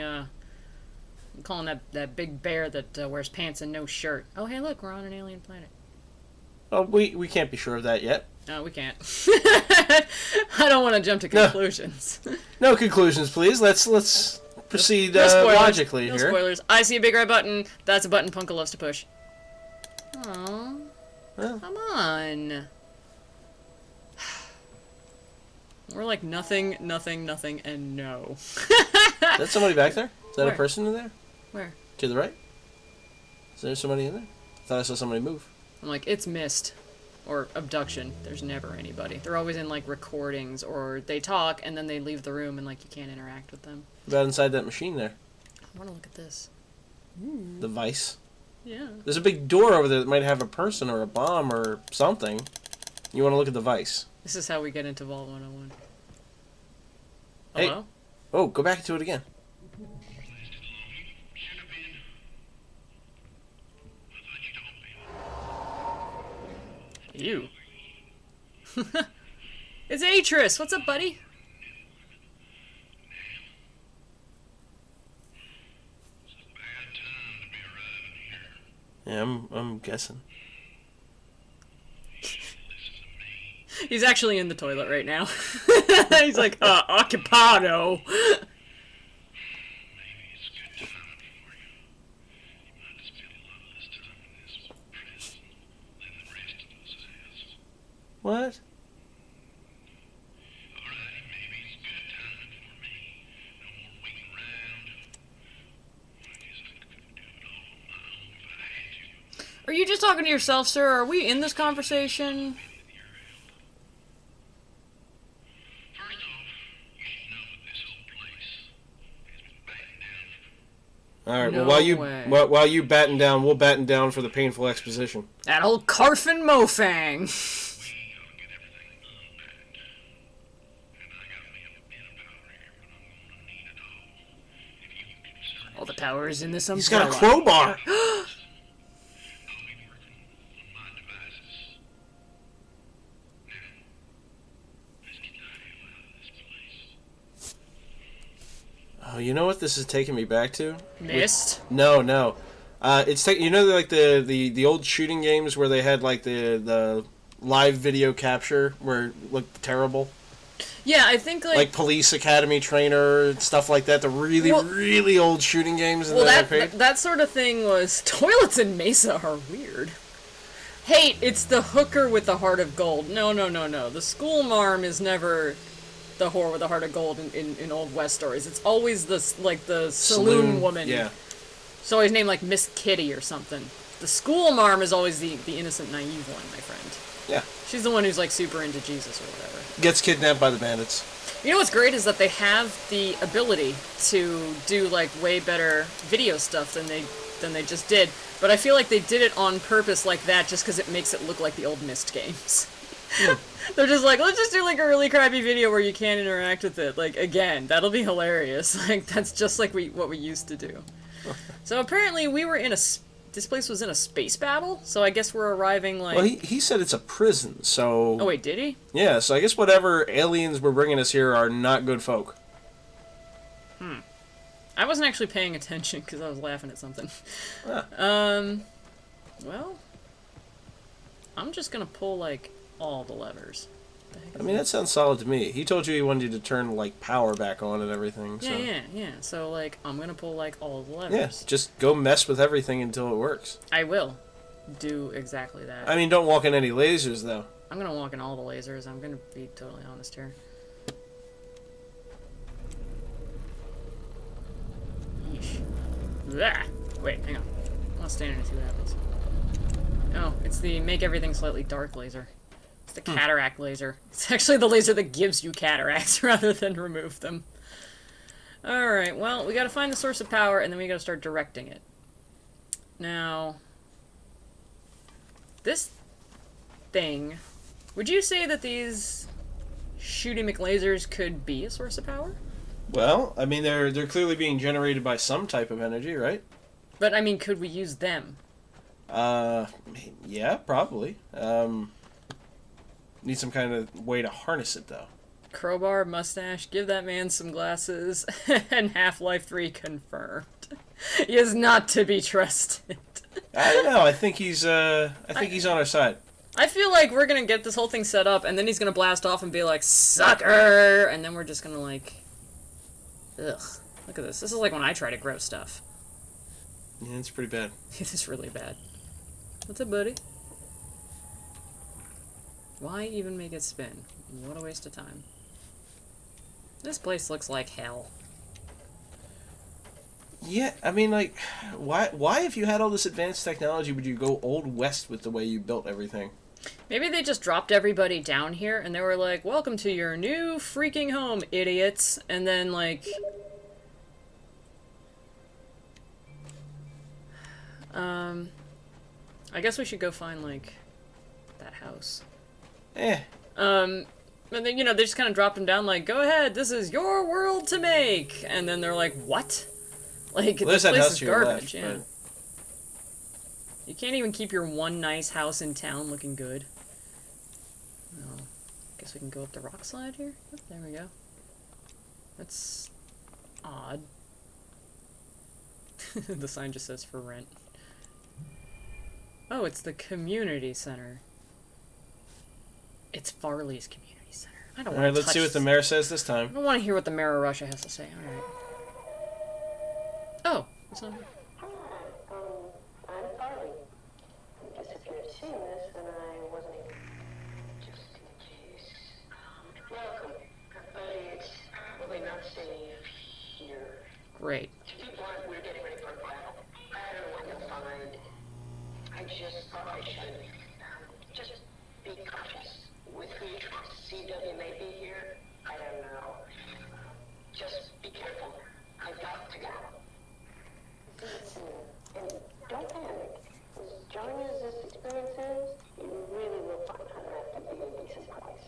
[SPEAKER 1] that big bear that wears pants and no shirt. Oh, hey, look, we're on an alien planet.
[SPEAKER 2] Oh, we can't be sure of that yet.
[SPEAKER 1] No, we can't. I don't want to jump to conclusions.
[SPEAKER 2] No conclusions, please. Let's proceed
[SPEAKER 1] spoilers.
[SPEAKER 2] logically
[SPEAKER 1] No
[SPEAKER 2] here.
[SPEAKER 1] spoilers. I see a big red button. That's a button Punko loves to push. Aww.
[SPEAKER 2] Well.
[SPEAKER 1] Come on. We're like nothing, nothing, nothing, and no.
[SPEAKER 2] Is that somebody back there? Is that
[SPEAKER 1] Where?
[SPEAKER 2] a person in there?
[SPEAKER 1] Where?
[SPEAKER 2] To the right? Is there somebody in there? I thought I saw somebody move.
[SPEAKER 1] I'm like, it's Myst. Or Obduction. There's never anybody. They're always in, like, recordings, or they talk, and then they leave the room, and, like, you can't interact with them.
[SPEAKER 2] What about inside that machine there?
[SPEAKER 1] I want to look at this.
[SPEAKER 2] The vice.
[SPEAKER 1] Yeah.
[SPEAKER 2] There's a big door over there that might have a person or a bomb or something. You want to look at the vice.
[SPEAKER 1] This is how we get into Vault 101.
[SPEAKER 2] Hey.
[SPEAKER 1] Hello?
[SPEAKER 2] Oh, go back to it again.
[SPEAKER 1] You. It's Atris. What's up, buddy?
[SPEAKER 2] Yeah, I'm guessing.
[SPEAKER 1] He's actually in the toilet right now. He's like, occupado.
[SPEAKER 2] What?
[SPEAKER 1] Are you just talking to yourself, sir? Are we in this conversation?
[SPEAKER 2] All right.
[SPEAKER 1] No
[SPEAKER 2] well, while you batten down, we'll batten down for the painful exposition.
[SPEAKER 1] That old Carfin Mofang. All the power is in this umbrella.
[SPEAKER 2] He's got a crowbar. Oh, you know what this is taking me back to?
[SPEAKER 1] Myst?
[SPEAKER 2] No. It's you know, like the old shooting games where they had like the live video capture where it looked terrible.
[SPEAKER 1] Yeah, I think
[SPEAKER 2] Like Police Academy Trainer, stuff like that. The really old shooting games.
[SPEAKER 1] Well, that sort of thing was... Toilets in Mesa are weird. Hey, it's the hooker with the heart of gold. No. The school marm is never the whore with the heart of gold in Old West stories. It's always the saloon woman.
[SPEAKER 2] Yeah.
[SPEAKER 1] It's always named like Miss Kitty or something. The school marm is always the innocent, naive one, my friend.
[SPEAKER 2] Yeah.
[SPEAKER 1] She's the one who's like super into Jesus or whatever.
[SPEAKER 2] Gets kidnapped by the bandits.
[SPEAKER 1] You know what's great is that they have the ability to do like way better video stuff than than they just did. But I feel like they did it on purpose like that just because it makes it look like the old Myst games. They're just like, let's just do like a really crappy video where you can't interact with it. Like, again, that'll be hilarious. Like, that's just like what we used to do. So apparently we were in this place was in a space battle, so I guess we're arriving like...
[SPEAKER 2] Well, he said it's a prison, so...
[SPEAKER 1] Oh, wait, did he?
[SPEAKER 2] Yeah, so I guess whatever aliens were bringing us here are not good folk.
[SPEAKER 1] I wasn't actually paying attention because I was laughing at something.
[SPEAKER 2] Ah.
[SPEAKER 1] Well, I'm just gonna pull, like, all the levers.
[SPEAKER 2] I mean, that sounds solid to me. He told you he wanted you to turn, like, power back on and everything, so...
[SPEAKER 1] Yeah. So, like, I'm gonna pull, like, all the levers.
[SPEAKER 2] Yeah, just go mess with everything until it works.
[SPEAKER 1] I will do exactly that.
[SPEAKER 2] I mean, don't walk in any lasers, though.
[SPEAKER 1] I'm gonna walk in all the lasers. I'm gonna be totally honest here. Yeesh. Blah. Wait, hang on. I'll stand in and see what happens. Oh, it's the make everything slightly dark laser. It's the cataract laser. It's actually the laser that gives you cataracts rather than remove them. Alright, well, we gotta find the source of power and then we gotta start directing it. Now, this thing, would you say that these shooting McLasers could be a source of power?
[SPEAKER 2] Well, I mean, they're clearly being generated by some type of energy, right?
[SPEAKER 1] But, I mean, could we use them?
[SPEAKER 2] Yeah, probably. Need some kind of way to harness it, though.
[SPEAKER 1] Crowbar, mustache, give that man some glasses, and Half-Life 3 confirmed. He is not to be trusted.
[SPEAKER 2] I don't know. I think he's on our side.
[SPEAKER 1] I feel like we're gonna get this whole thing set up, and then he's gonna blast off and be like, sucker! And then we're just gonna, like... Ugh. Look at this. This is like when I try to grow stuff.
[SPEAKER 2] Yeah, it's pretty bad.
[SPEAKER 1] It is really bad. What's up, buddy? Why even make it spin? What a waste of time. This place looks like hell.
[SPEAKER 2] Yeah, I mean, like, why if you had all this advanced technology would you go Old West with the way you built everything?
[SPEAKER 1] Maybe they just dropped everybody down here and they were like, welcome to your new freaking home, idiots. And then, like... I guess we should go find, like, that house. And then, you know, they just kind of dropped them down like, go ahead, this is your world to make! And then they're like, what? Like,
[SPEAKER 2] Well,
[SPEAKER 1] this
[SPEAKER 2] there's that
[SPEAKER 1] place
[SPEAKER 2] house
[SPEAKER 1] is
[SPEAKER 2] to your
[SPEAKER 1] garbage,
[SPEAKER 2] left,
[SPEAKER 1] yeah.
[SPEAKER 2] but-
[SPEAKER 1] You can't even keep your one nice house in town looking good. Oh, guess we can go up the rock slide here? Oh, there we go. That's... odd. The sign just says for rent. Oh, it's the community center. It's Farley's community center. I don't want to
[SPEAKER 2] Alright, let's see what the mayor says this
[SPEAKER 1] I
[SPEAKER 2] time.
[SPEAKER 1] don't want to hear what the mayor of Russia has to say. Alright. Oh, it's not here.
[SPEAKER 3] I'm Farley. I guess if you're seeing this, then I wasn't even... Just in case. Welcome. But it's probably not safe here.
[SPEAKER 1] Great.
[SPEAKER 3] To be blunt, we're getting ready for a battle. I don't know what you'll find. I just thought I should. Just be cautious. With who you trust. CW may be here. I don't know. Just be careful. I've got to go. See you soon. And don't panic. As jarring as this experience is, you really will find Hunter to be a decent place.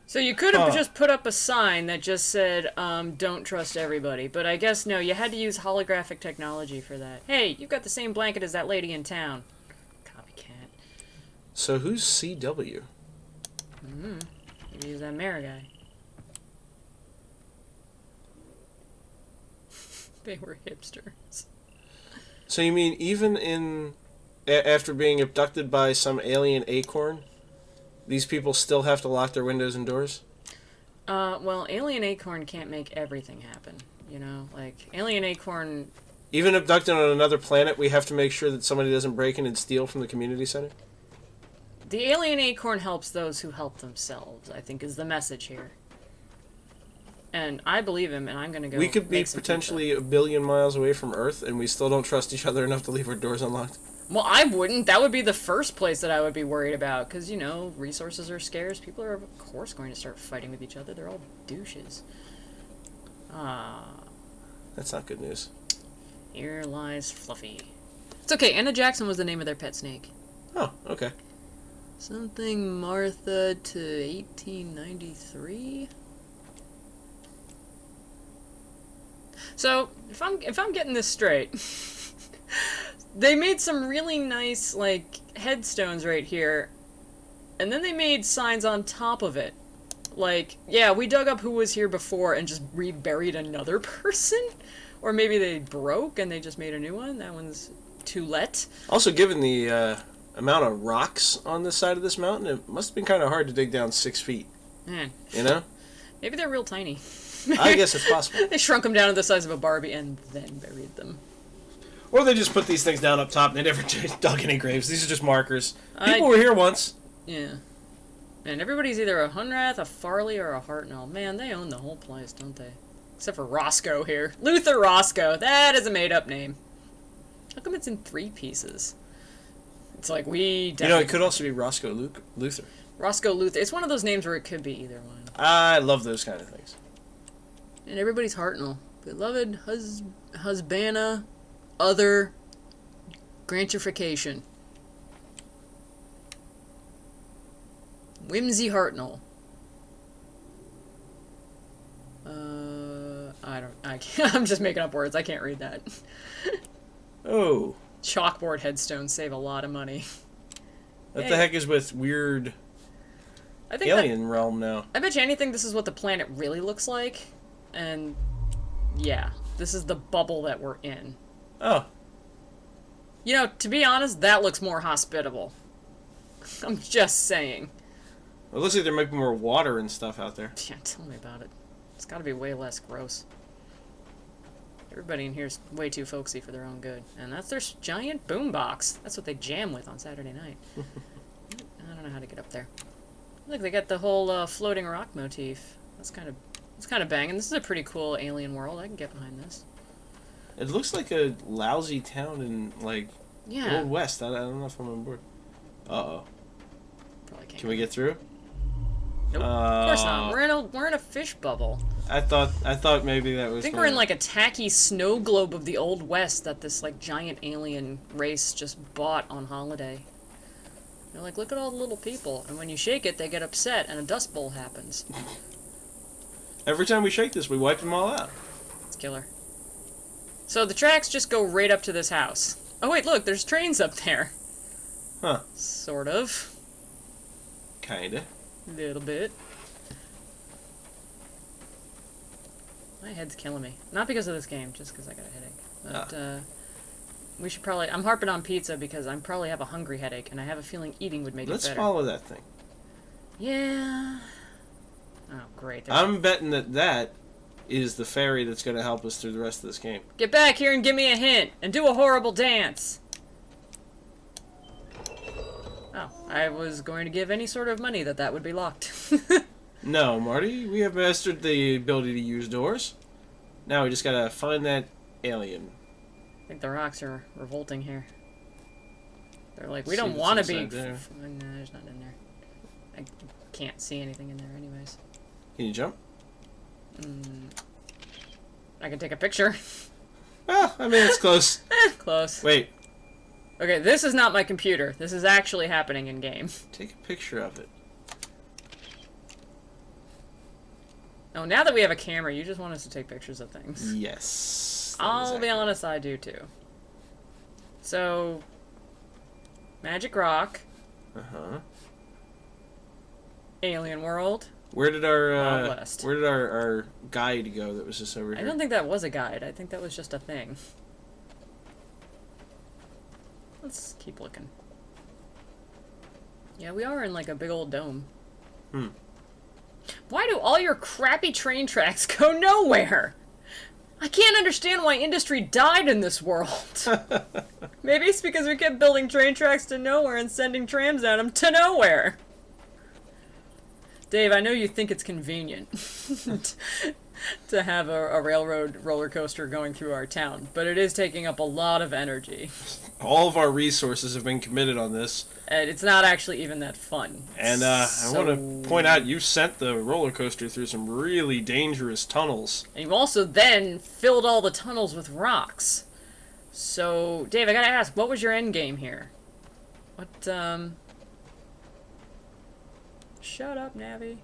[SPEAKER 1] So you could have just put up a sign that just said, don't trust everybody. But I guess, no, you had to use holographic technology for that. Hey, you've got the same blanket as that lady in town. Copycat.
[SPEAKER 2] So who's CW?
[SPEAKER 1] Maybe he's that mayor guy. They were hipsters.
[SPEAKER 2] So you mean even in... after being abducted by some alien acorn, these people still have to lock their windows and doors?
[SPEAKER 1] Well, Alien Acorn can't make everything happen, you know? Like, Alien Acorn...
[SPEAKER 2] Even abducted on another planet, we have to make sure that somebody doesn't break in and steal from the community center?
[SPEAKER 1] The Alien Acorn helps those who help themselves, I think is the message here. And I believe him, and I'm gonna go
[SPEAKER 2] We could be
[SPEAKER 1] make some
[SPEAKER 2] potentially a billion miles away from Earth, and we still don't trust each other enough to leave our doors unlocked.
[SPEAKER 1] Well, I wouldn't. That would be the first place that I would be worried about. Because, you know, resources are scarce. People are, of course, going to start fighting with each other. They're all douches.
[SPEAKER 2] That's not good news.
[SPEAKER 1] Here lies Fluffy. It's okay, Anna Jackson was the name of their pet snake.
[SPEAKER 2] Oh, okay.
[SPEAKER 1] Something Martha to 1893? So, if I'm getting this straight, they made some really nice, like, headstones right here, and then they made signs on top of it. Like, yeah, we dug up who was here before and just reburied another person? Or maybe they broke and they just made a new one? That one's to let.
[SPEAKER 2] Also, given the amount of rocks on this side of this mountain, it must have been kind of hard to dig down 6 feet.
[SPEAKER 1] Man.
[SPEAKER 2] You know?
[SPEAKER 1] Maybe they're real tiny.
[SPEAKER 2] I guess it's possible.
[SPEAKER 1] They shrunk them down to the size of a Barbie and then buried them.
[SPEAKER 2] Or they just put these things down up top and they never dug any graves. These are just markers. People were here once.
[SPEAKER 1] Yeah. And everybody's either a Hunrath, a Farley, or a Hartnell. Man, they own the whole place, don't they? Except for Roscoe here. Luther Roscoe. That is a made-up name. How come it's in 3 pieces? It's like, we definitely...
[SPEAKER 2] You know, it could also be Roscoe Luther.
[SPEAKER 1] Roscoe Luther. It's one of those names where it could be either one.
[SPEAKER 2] I love those kind of things.
[SPEAKER 1] And everybody's Hartnell. Beloved husbana, other, grantification. Whimsy Hartnell. I'm just making up words. I can't read that.
[SPEAKER 2] Oh.
[SPEAKER 1] Chalkboard headstones save a lot of money.
[SPEAKER 2] What the heck is with weird alien realm now?
[SPEAKER 1] I bet you anything this is what the planet really looks like. And, yeah. This is the bubble that we're in.
[SPEAKER 2] Oh.
[SPEAKER 1] You know, to be honest, that looks more hospitable. I'm just saying.
[SPEAKER 2] It looks like there might be more water and stuff out there.
[SPEAKER 1] Yeah, tell me about it. It's gotta be way less gross. Everybody in here is way too folksy for their own good. And that's their giant boombox. That's what they jam with on Saturday night. I don't know how to get up there. Look, they got the whole floating rock motif. It's kind of banging. This is a pretty cool alien world. I can get behind this.
[SPEAKER 2] It looks like a lousy town in, like,
[SPEAKER 1] Yeah.
[SPEAKER 2] Old West. I don't know if I'm on board. Uh-oh.
[SPEAKER 1] Probably can't.
[SPEAKER 2] Can we get through?
[SPEAKER 1] Nope. Of course not. We're in a fish bubble.
[SPEAKER 2] I thought maybe that was...
[SPEAKER 1] I think we're in like a tacky snow globe of the Old West that this like giant alien race just bought on holiday. They're like, look at all the little people, and when you shake it, they get upset, and a dust bowl happens.
[SPEAKER 2] Every time we shake this, we wipe them all out.
[SPEAKER 1] It's killer. So the tracks just go right up to this house. Oh wait, look, there's trains up there.
[SPEAKER 2] Huh.
[SPEAKER 1] Sort of.
[SPEAKER 2] Kinda.
[SPEAKER 1] Little bit. My head's killing me. Not because of this game, just because I got a headache. But, we should probably... I'm harping on pizza because I probably have a hungry headache, and I have a feeling eating would make it better.
[SPEAKER 2] Let's follow that thing.
[SPEAKER 1] Yeah. Oh, great.
[SPEAKER 2] I'm betting that is the fairy that's going to help us through the rest of this game.
[SPEAKER 1] Get back here and give me a hint, and do a horrible dance. Oh, I was going to give any sort of money that would be locked.
[SPEAKER 2] No, Marty, we have mastered the ability to use doors. Now we just gotta find that alien.
[SPEAKER 1] I think the rocks are revolting here. They're like, we
[SPEAKER 2] See
[SPEAKER 1] don't
[SPEAKER 2] what's
[SPEAKER 1] want to be...
[SPEAKER 2] inside there.
[SPEAKER 1] No, there's nothing in there. I can't see anything in there anyways.
[SPEAKER 2] Can you jump?
[SPEAKER 1] I can take a picture.
[SPEAKER 2] Well, I mean, it's close.
[SPEAKER 1] Close.
[SPEAKER 2] Wait,
[SPEAKER 1] Okay, this is not my computer. This is actually happening in game.
[SPEAKER 2] take a picture of it.
[SPEAKER 1] Oh, now that we have a camera, you just want us to take pictures of things.
[SPEAKER 2] Yes.
[SPEAKER 1] I'll be honest, I do too. So, Magic Rock,
[SPEAKER 2] Uh-huh.
[SPEAKER 1] Alien World.
[SPEAKER 2] Where did
[SPEAKER 1] Wild West.
[SPEAKER 2] our guide go that was just over here?
[SPEAKER 1] I don't think that was a guide. I think that was just a thing. Let's keep looking. Yeah, we are in like a big old dome.
[SPEAKER 2] Hmm.
[SPEAKER 1] Why do all your crappy train tracks go nowhere? I can't understand why industry died in this world. Maybe it's because we kept building train tracks to nowhere and sending trams at them to nowhere. Dave, I know you think it's convenient to have a railroad roller coaster going through our town, but it is taking up a lot of energy.
[SPEAKER 2] All of our resources have been committed on this.
[SPEAKER 1] And it's not actually even that fun.
[SPEAKER 2] And I want to point out, you sent the roller coaster through some really dangerous tunnels.
[SPEAKER 1] And you also then filled all the tunnels with rocks. So, Dave, I gotta ask, what was your end game here? What, Shut up, Navi.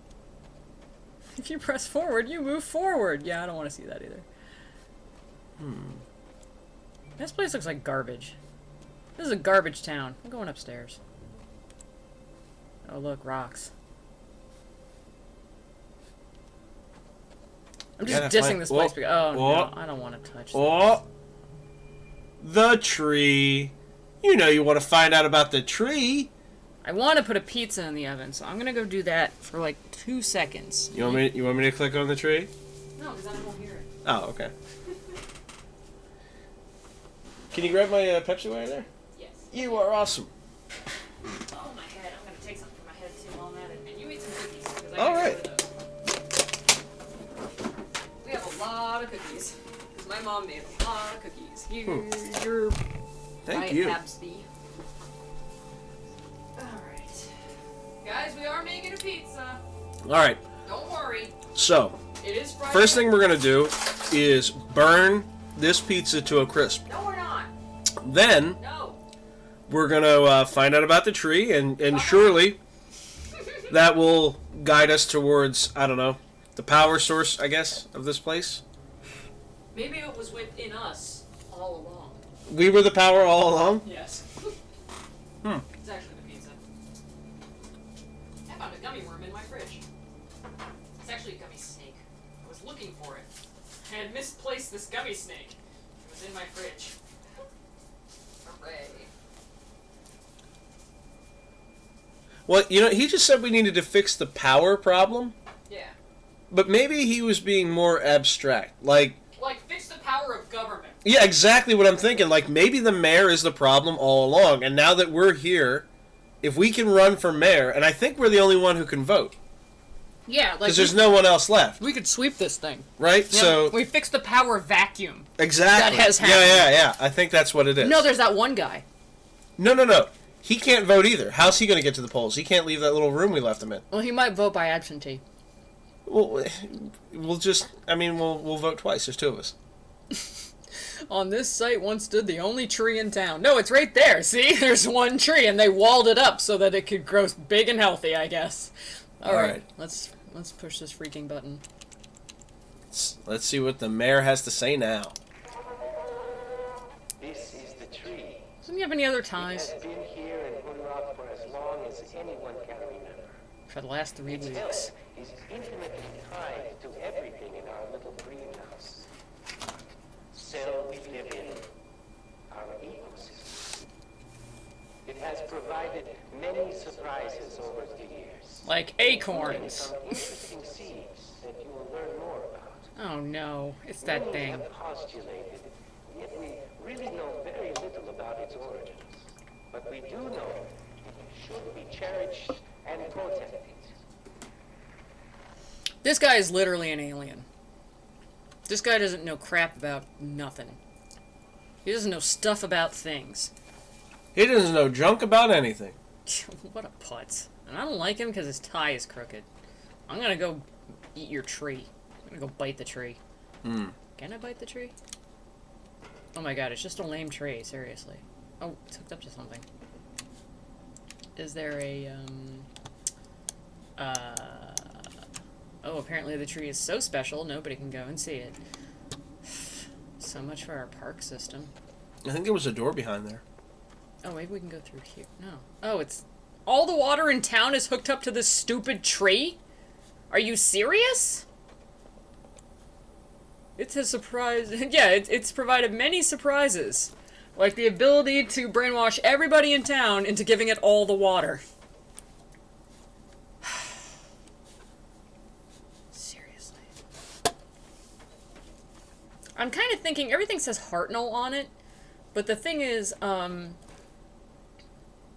[SPEAKER 1] If you press forward, you move forward. Yeah, I don't want to see that either. This place looks like garbage. This is a garbage town. I'm going upstairs. Oh, look, rocks. I'm just dissing this place because... Oh, no, I don't want to touch this.
[SPEAKER 2] The tree. You know you want to find out about the tree.
[SPEAKER 1] I want to put a pizza in the oven, so I'm gonna go do that for like 2 seconds.
[SPEAKER 2] You want me to click on the tree?
[SPEAKER 1] No, because I won't hear it.
[SPEAKER 2] Oh, okay. Can you grab my Pepsi while you're there?
[SPEAKER 1] Yes.
[SPEAKER 2] You are awesome.
[SPEAKER 1] Oh, my head. I'm gonna take something for my head too while I'm at it. And you eat some cookies. 'Cause I
[SPEAKER 2] All
[SPEAKER 1] can't
[SPEAKER 2] right.
[SPEAKER 1] get rid of those. We have a lot of cookies. Because my mom made a lot of cookies. Here's your
[SPEAKER 2] Thank you.
[SPEAKER 1] Pabsty. Guys, we are making a pizza.
[SPEAKER 2] Alright,
[SPEAKER 1] Don't worry.
[SPEAKER 2] so,
[SPEAKER 1] It is Friday.
[SPEAKER 2] first thing we're going to do is burn this pizza to a crisp.
[SPEAKER 1] No, we're not.
[SPEAKER 2] Then,
[SPEAKER 1] No.
[SPEAKER 2] we're going to find out about the tree, and surely that will guide us towards, I don't know, the power source, I guess, of this place.
[SPEAKER 1] Maybe it was within us all along.
[SPEAKER 2] We were the power all along?
[SPEAKER 1] Yes. It's actually the pizza. I found a gummy worm in my fridge. It's actually a gummy snake. I was looking for it. I had misplaced this gummy snake. It was in my fridge. Hooray.
[SPEAKER 2] Well, you know, he just said we needed to fix the power problem,
[SPEAKER 1] Yeah.
[SPEAKER 2] but maybe he was being more abstract. Like,
[SPEAKER 1] fix the power of government.
[SPEAKER 2] yeah, exactly what I'm thinking. Like, maybe the mayor is the problem all along, and now that we're here, if we can run for mayor, and I think we're the only one who can vote,
[SPEAKER 1] Yeah,
[SPEAKER 2] because there's no one else left,
[SPEAKER 1] we could sweep this thing.
[SPEAKER 2] right?
[SPEAKER 1] Yeah,
[SPEAKER 2] So
[SPEAKER 1] we fixed the power vacuum.
[SPEAKER 2] exactly,
[SPEAKER 1] that has happened.
[SPEAKER 2] Yeah. I think that's what it is.
[SPEAKER 1] No, there's that one guy.
[SPEAKER 2] No. He can't vote either. How's he going to get to the polls? He can't leave that little room we left him in.
[SPEAKER 1] Well, he might vote by absentee.
[SPEAKER 2] Well, we'll vote twice. There's two of us.
[SPEAKER 1] On this site once stood the only tree in town. No, it's right there. See? There's one tree, and they walled it up so that it could grow big and healthy, I guess. All right. Let's push this freaking button.
[SPEAKER 2] Let's see what the mayor has to say now.
[SPEAKER 4] This is the tree.
[SPEAKER 1] Doesn't he have any other
[SPEAKER 4] It
[SPEAKER 1] ties?
[SPEAKER 4] has been here in Hunrod for as long as anyone can remember.
[SPEAKER 1] For the last 3
[SPEAKER 4] Its
[SPEAKER 1] weeks.
[SPEAKER 4] health is intimately tied to everything in our little greenhouse. Cell we live in, our ecosystem. It has provided many surprises over the years.
[SPEAKER 1] Like
[SPEAKER 4] including
[SPEAKER 1] acorns.
[SPEAKER 4] some interesting seeds that you will learn more about.
[SPEAKER 1] Oh no, it's that
[SPEAKER 4] Many
[SPEAKER 1] thing.
[SPEAKER 4] have postulated, yet we really know very little about its origins. But we do know it should be cherished and protected.
[SPEAKER 1] This guy is literally an alien. This guy doesn't know crap about nothing. He doesn't know stuff about things.
[SPEAKER 2] He doesn't know junk about anything.
[SPEAKER 1] What a putz. And I don't like him because his tie is crooked. I'm gonna go eat your tree. I'm gonna go bite the tree. Can I bite the tree? Oh my god, it's just a lame tree, seriously. Oh, it's hooked up to something. Is there a, Oh, apparently the tree is so special, nobody can go and see it. So much for our park system.
[SPEAKER 2] I think there was a door behind there.
[SPEAKER 1] Oh, maybe we can go through here. No. Oh, it's... All the water in town is hooked up to this stupid tree? Are you serious? It's a surprise. Yeah, it's provided many surprises. Like the ability to brainwash everybody in town into giving it all the water. Seriously. I'm kind of thinking, everything says Hartnell on it, but the thing is,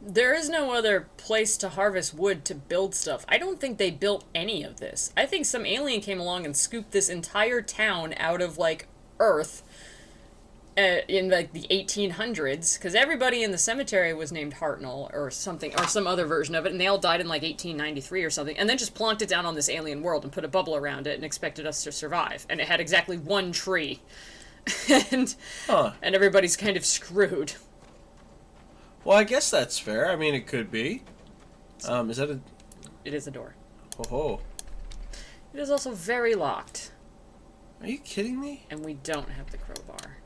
[SPEAKER 1] there is no other place to harvest wood to build stuff. I don't think they built any of this. I think some alien came along and scooped this entire town out of, like, Earth in, like, the 1800s, because everybody in the cemetery was named Hartnell or something, or some other version of it, and they all died in, like, 1893 or something, and then just plonked it down on this alien world and put a bubble around it and expected us to survive. And it had exactly one tree. and
[SPEAKER 2] Huh.
[SPEAKER 1] and everybody's kind of screwed.
[SPEAKER 2] Well, I guess that's fair. I mean, it could be. Is that a...
[SPEAKER 1] It is a door.
[SPEAKER 2] Oh, ho.
[SPEAKER 1] It is also very locked,
[SPEAKER 2] Are you kidding me?
[SPEAKER 1] and we don't have the crowbar.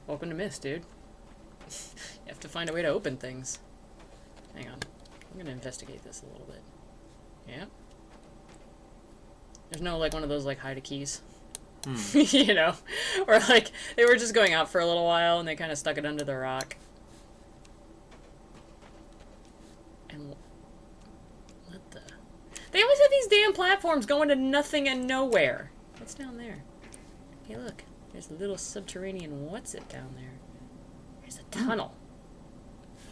[SPEAKER 1] Welcome to Mist, dude. You have to find a way to open things. Hang on. I'm gonna investigate this a little bit. Yeah. There's no, like, one of those, like, hide a keys. You know? Or, like, they were just going out for a little while, and they kind of stuck it under the rock. And... what the... They always have these damn platforms going to nothing and nowhere. What's down there? Hey, look. There's a little subterranean what's-it down there. There's a tunnel.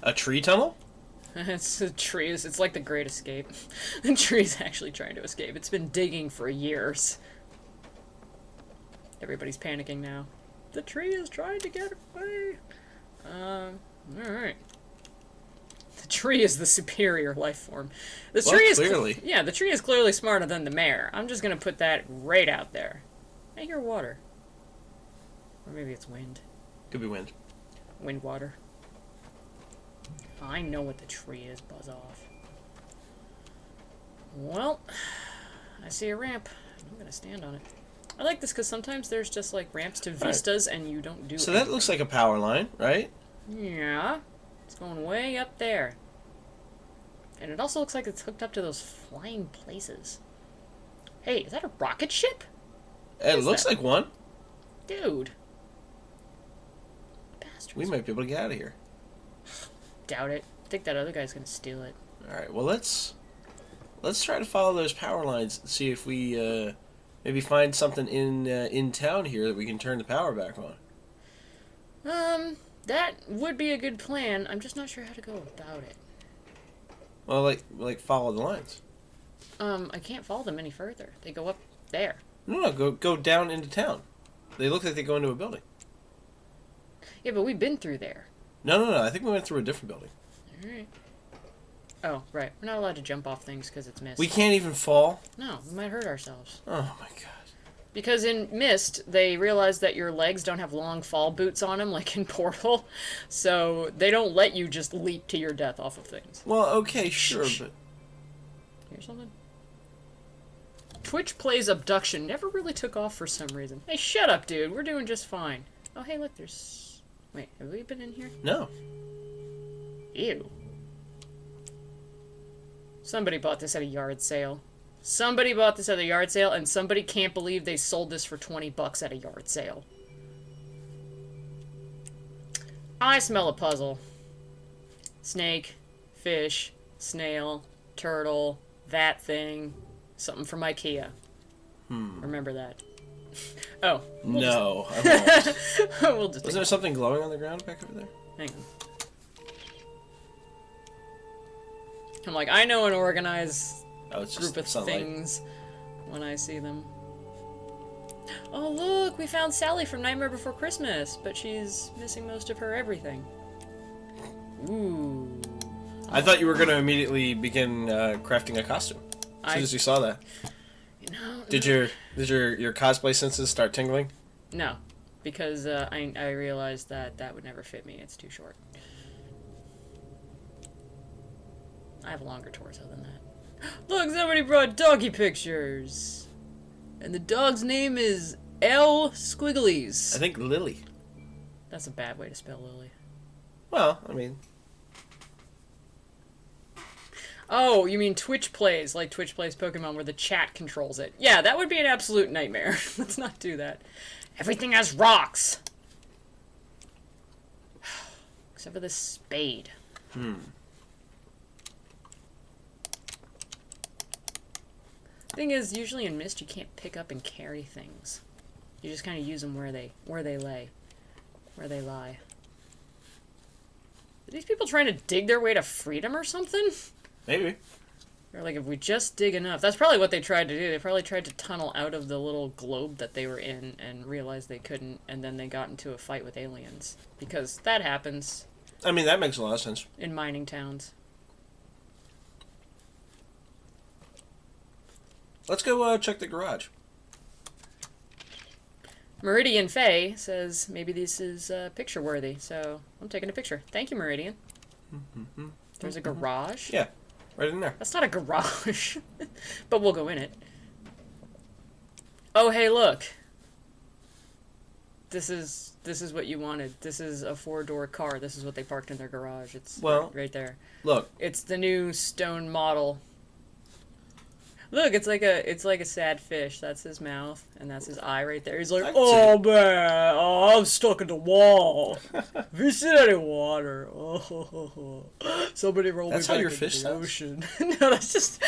[SPEAKER 2] A tree tunnel?
[SPEAKER 1] It's a tree. It's like the Great Escape. The tree's actually trying to escape. It's been digging for years. Everybody's panicking now. The tree is trying to get away. Alright. The tree is the superior life form. The
[SPEAKER 2] Well,
[SPEAKER 1] tree is
[SPEAKER 2] clearly.
[SPEAKER 1] Yeah, the tree is clearly smarter than the mayor. I'm just gonna put that right out there. I hear water. Or maybe it's wind.
[SPEAKER 2] Could be wind.
[SPEAKER 1] Wind water. I know what the tree is, buzz off. Well, I see a ramp. I'm gonna stand on it. I like this because sometimes there's just like ramps to vistas and you don't do
[SPEAKER 2] So
[SPEAKER 1] anything.
[SPEAKER 2] that looks like a power line, right?
[SPEAKER 1] Yeah. It's going way up there. And it also looks like it's hooked up to those flying places. Hey, is that a rocket ship?
[SPEAKER 2] It
[SPEAKER 1] is
[SPEAKER 2] looks
[SPEAKER 1] that?
[SPEAKER 2] like one.
[SPEAKER 1] Dude. Bastards.
[SPEAKER 2] We might be able to get out of here.
[SPEAKER 1] Doubt it. I think that other guy's gonna steal it.
[SPEAKER 2] Alright, well, let's try to follow those power lines and see if we maybe find something in town here that we can turn the power back on.
[SPEAKER 1] That would be a good plan. I'm just not sure how to go about it.
[SPEAKER 2] Well, like follow the lines.
[SPEAKER 1] I can't follow them any further. They go up there.
[SPEAKER 2] No, go down into town. They look like they go into a building.
[SPEAKER 1] Yeah, but we've been through there.
[SPEAKER 2] No. I think we went through a different building.
[SPEAKER 1] Alright. Oh, right. We're not allowed to jump off things because it's Mist.
[SPEAKER 2] We can't even fall.
[SPEAKER 1] No, we might hurt ourselves.
[SPEAKER 2] Oh my god.
[SPEAKER 1] Because in Mist, they realize that your legs don't have long fall boots on them, like in Portal. So they don't let you just leap to your death off of things.
[SPEAKER 2] Well, okay, sure, but
[SPEAKER 1] Here's something. Twitch plays Obduction. Never really took off for some reason. Hey, shut up, dude. We're doing just fine. Oh, hey, look, there's... Wait, have we been in here?
[SPEAKER 2] no.
[SPEAKER 1] Ew. Somebody bought this at a yard sale. Somebody bought this at a yard sale, and somebody can't believe they sold this for 20 bucks at a yard sale. I smell a puzzle. Snake, fish, snail, turtle, that thing. Something from IKEA. Remember that. Oh.
[SPEAKER 2] No. I'm lost.
[SPEAKER 1] We'll just
[SPEAKER 2] Was there something glowing on the ground back over there?
[SPEAKER 1] hang on. I'm like, I know an organized
[SPEAKER 2] Oh, it's
[SPEAKER 1] group
[SPEAKER 2] just
[SPEAKER 1] of
[SPEAKER 2] sunlight.
[SPEAKER 1] things when I see them. Oh, look, we found Sally from Nightmare Before Christmas, but she's missing most of her everything. Ooh.
[SPEAKER 2] I thought you were going to immediately begin crafting a costume. As soon as you saw that.
[SPEAKER 1] You know,
[SPEAKER 2] Did your cosplay senses start tingling?
[SPEAKER 1] No, because I realized that would never fit me. It's too short. I have a longer torso than that. Look, somebody brought doggy pictures. And the dog's name is L. Squigglies.
[SPEAKER 2] I think Lily.
[SPEAKER 1] That's a bad way to spell Lily.
[SPEAKER 2] Well, I mean,
[SPEAKER 1] Oh, you mean Twitch plays, like Twitch plays Pokemon where the chat controls it. Yeah, that would be an absolute nightmare. Let's not do that. Everything has rocks! Except for this spade. Thing is, usually in Mist you can't pick up and carry things. You just kind of use them where they lie. Are these people trying to dig their way to freedom or something?
[SPEAKER 2] maybe.
[SPEAKER 1] Or like, if we just dig enough. That's probably what they tried to do. They probably tried to tunnel out of the little globe that they were in and realized they couldn't, and then they got into a fight with aliens. Because that happens
[SPEAKER 2] I mean, that makes a lot of sense.
[SPEAKER 1] in mining towns.
[SPEAKER 2] Let's go check the garage.
[SPEAKER 1] Meridian Faye says maybe this is picture worthy, so I'm taking a picture. Thank you, Meridian. There's a garage?
[SPEAKER 2] Yeah, right in there.
[SPEAKER 1] That's not a garage, but we'll go in it. Oh, hey, look. This is what you wanted. This is a 4-door car. This is what they parked in their garage. It's right there.
[SPEAKER 2] Look.
[SPEAKER 1] It's the new stone model. Look, it's like a sad fish. That's his mouth, and that's his eye right there. He's like, oh man, oh, I'm stuck in the wall. Have you seen any water? Oh, somebody roll me back
[SPEAKER 2] your
[SPEAKER 1] into
[SPEAKER 2] fish
[SPEAKER 1] the
[SPEAKER 2] sounds?
[SPEAKER 1] ocean. No, that's just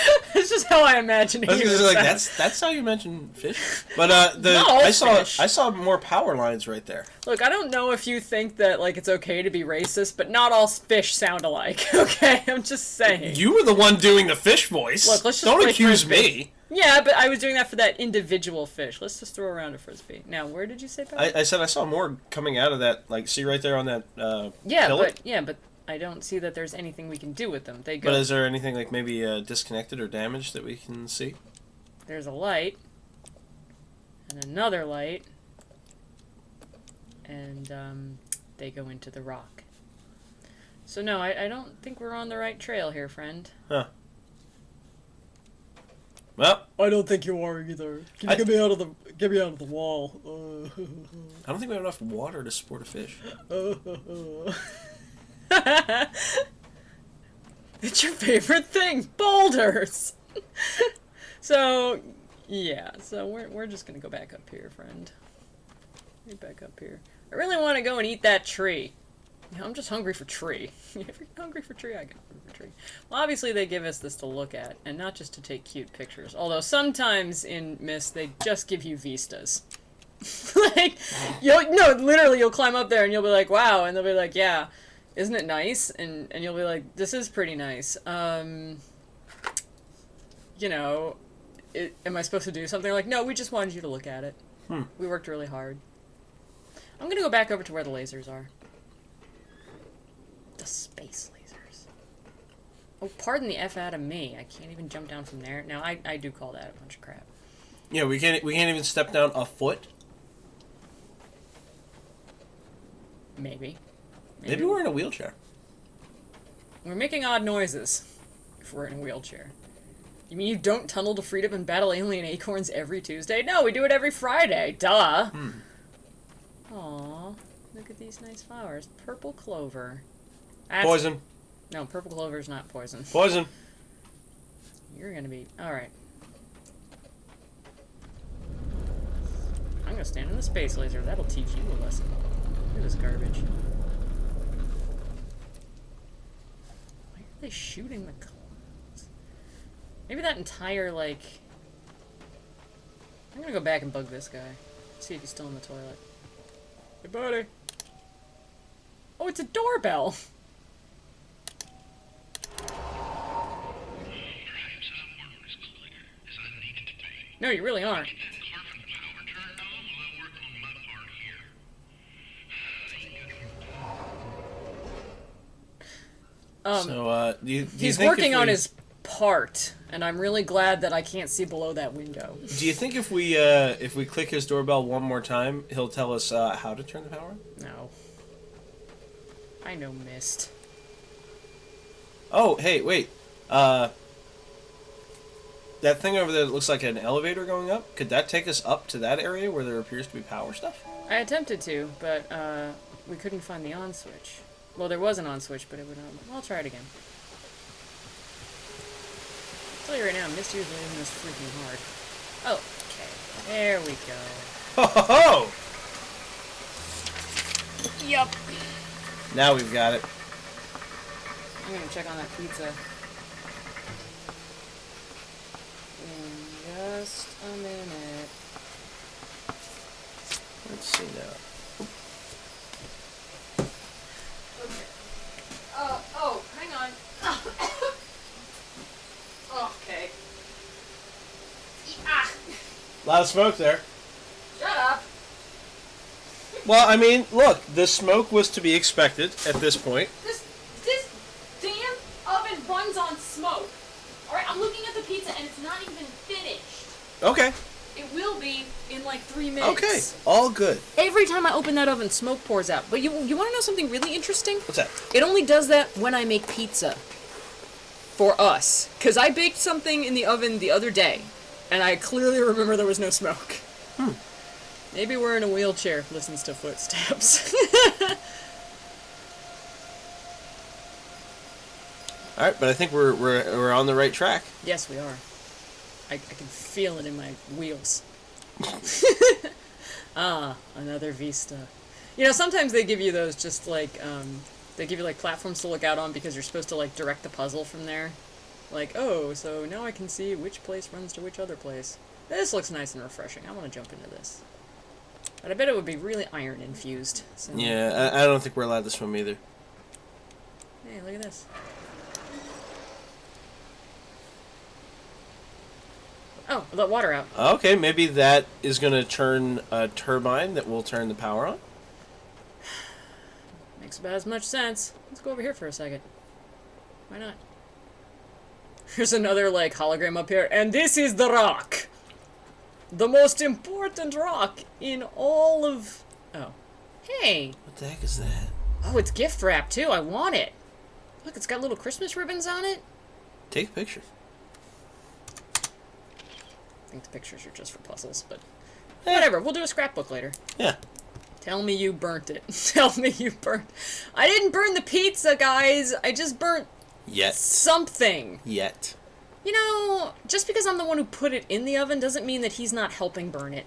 [SPEAKER 1] how I imagine.
[SPEAKER 2] I was gonna say, like, that's how you mention fish. But I saw more power lines right there.
[SPEAKER 1] Look, I don't know if you think that like it's okay to be racist, but not all fish sound alike. Okay, I'm just saying.
[SPEAKER 2] You were the one doing the fish voice.
[SPEAKER 1] Look, let's just
[SPEAKER 2] don't
[SPEAKER 1] play
[SPEAKER 2] accuse
[SPEAKER 1] Frisbee.
[SPEAKER 2] me.
[SPEAKER 1] Yeah, but I was doing that for that individual fish. Let's just throw around a frisbee. Now, where did you say, Pat?
[SPEAKER 2] I said I saw more coming out of that. Like, see right there on that.
[SPEAKER 1] But I don't see that there's anything we can do with them. They go.
[SPEAKER 2] But is there anything like maybe disconnected or damaged that we can see?
[SPEAKER 1] There's a light, and another light, and they go into the rock. So no, I don't think we're on the right trail here, friend.
[SPEAKER 2] Huh. Well,
[SPEAKER 1] I don't think you are either. Can you get me out of the wall?
[SPEAKER 2] I don't think we have enough water to support a fish.
[SPEAKER 1] It's your favorite thing, boulders. So, yeah. So we're just gonna go back up here, friend. Get back up here. I really want to go and eat that tree. I'm just hungry for tree. If you're hungry for tree, I get hungry for tree. Well, obviously they give us this to look at, and not just to take cute pictures. Although sometimes in Myst, they just give you vistas. Like, literally you'll climb up there and you'll be like, wow, and they'll be like, yeah, isn't it nice? And you'll be like, this is pretty nice. Am I supposed to do something? Like, no, we just wanted you to look at it. We worked really hard. I'm gonna go back over to where the lasers are. The space lasers. Oh, pardon the F out of me. I can't even jump down from there. Now, I do call that a bunch of crap.
[SPEAKER 2] Yeah, we can't even step down a foot.
[SPEAKER 1] Maybe.
[SPEAKER 2] Maybe we're in a wheelchair.
[SPEAKER 1] We're making odd noises if we're in a wheelchair. You mean you don't tunnel to freedom and battle alien acorns every Tuesday? No, we do it every Friday. Duh. Aww. Look at these nice flowers. Purple clover.
[SPEAKER 2] Poison.
[SPEAKER 1] No, purple clover is not poison.
[SPEAKER 2] Poison.
[SPEAKER 1] You're gonna be... Alright. I'm gonna stand in the space laser. That'll teach you a lesson. Look at this garbage. Why are they shooting the clouds? Maybe that entire, like... I'm gonna go back and bug this guy. See if he's still in the toilet. Hey, buddy. Oh, it's a doorbell! No, you really aren't.
[SPEAKER 2] He's
[SPEAKER 1] working on his part, and I'm really glad that I can't see below that window.
[SPEAKER 2] Do you think if we click his doorbell one more time, he'll tell us how to turn the power on?
[SPEAKER 1] No. I know Myst.
[SPEAKER 2] Oh, hey, wait. That thing over there that looks like an elevator going up, could that take us up to that area where there appears to be power stuff?
[SPEAKER 1] I attempted to, but we couldn't find the on switch. Well, there was an on switch, but it would not. I'll try it again. I'll tell you right now, Myst usually isn't this freaking hard. Oh, okay. There we go.
[SPEAKER 2] Ho ho ho!
[SPEAKER 1] Yup.
[SPEAKER 2] Now we've got it.
[SPEAKER 1] I'm gonna check on that pizza. In just a minute.
[SPEAKER 2] Let's see now.
[SPEAKER 1] Okay. Hang on. Okay.
[SPEAKER 2] A lot of smoke there.
[SPEAKER 1] Shut up.
[SPEAKER 2] Well, I mean, look, the smoke was to be expected at this point.
[SPEAKER 1] This damn oven runs on smoke. Alright, I'm looking at the pizza and it's not even finished.
[SPEAKER 2] Okay.
[SPEAKER 1] It will be in like 3 minutes.
[SPEAKER 2] Okay, all good.
[SPEAKER 1] Every time I open that oven, smoke pours out. But you want to know something really interesting?
[SPEAKER 2] What's that?
[SPEAKER 1] It only does that when I make pizza. For us. Because I baked something in the oven the other day, and I clearly remember there was no smoke. Maybe we're in a wheelchair listens to footsteps.
[SPEAKER 2] Alright, but I think we're on the right track.
[SPEAKER 1] Yes, we are. I can feel it in my wheels. Another Vista. You know, sometimes they give you those just like, they give you like platforms to look out on because you're supposed to like direct the puzzle from there. Like, oh, so now I can see which place runs to which other place. This looks nice and refreshing. I want to jump into this. But I bet it would be really iron infused. So.
[SPEAKER 2] Yeah, I don't think we're allowed to swim either.
[SPEAKER 1] Hey, look at this. Oh, let water out.
[SPEAKER 2] Okay, maybe that is going to turn a turbine that will turn the power on.
[SPEAKER 1] Makes about as much sense. Let's go over here for a second. Why not? There's another, like, hologram up here. And this is the rock! The most important rock in all of... Oh. Hey!
[SPEAKER 2] What the heck is that?
[SPEAKER 1] Oh, it's gift wrap, too. I want it. Look, it's got little Christmas ribbons on it.
[SPEAKER 2] Take a picture.
[SPEAKER 1] I think the pictures are just for puzzles, but... Whatever, we'll do a scrapbook later.
[SPEAKER 2] Yeah.
[SPEAKER 1] Tell me you burnt it. Tell me you burnt... I didn't burn the pizza, guys! I just burnt...
[SPEAKER 2] Yet.
[SPEAKER 1] something!
[SPEAKER 2] Yet.
[SPEAKER 1] You know, just because I'm the one who put it in the oven doesn't mean that he's not helping burn it.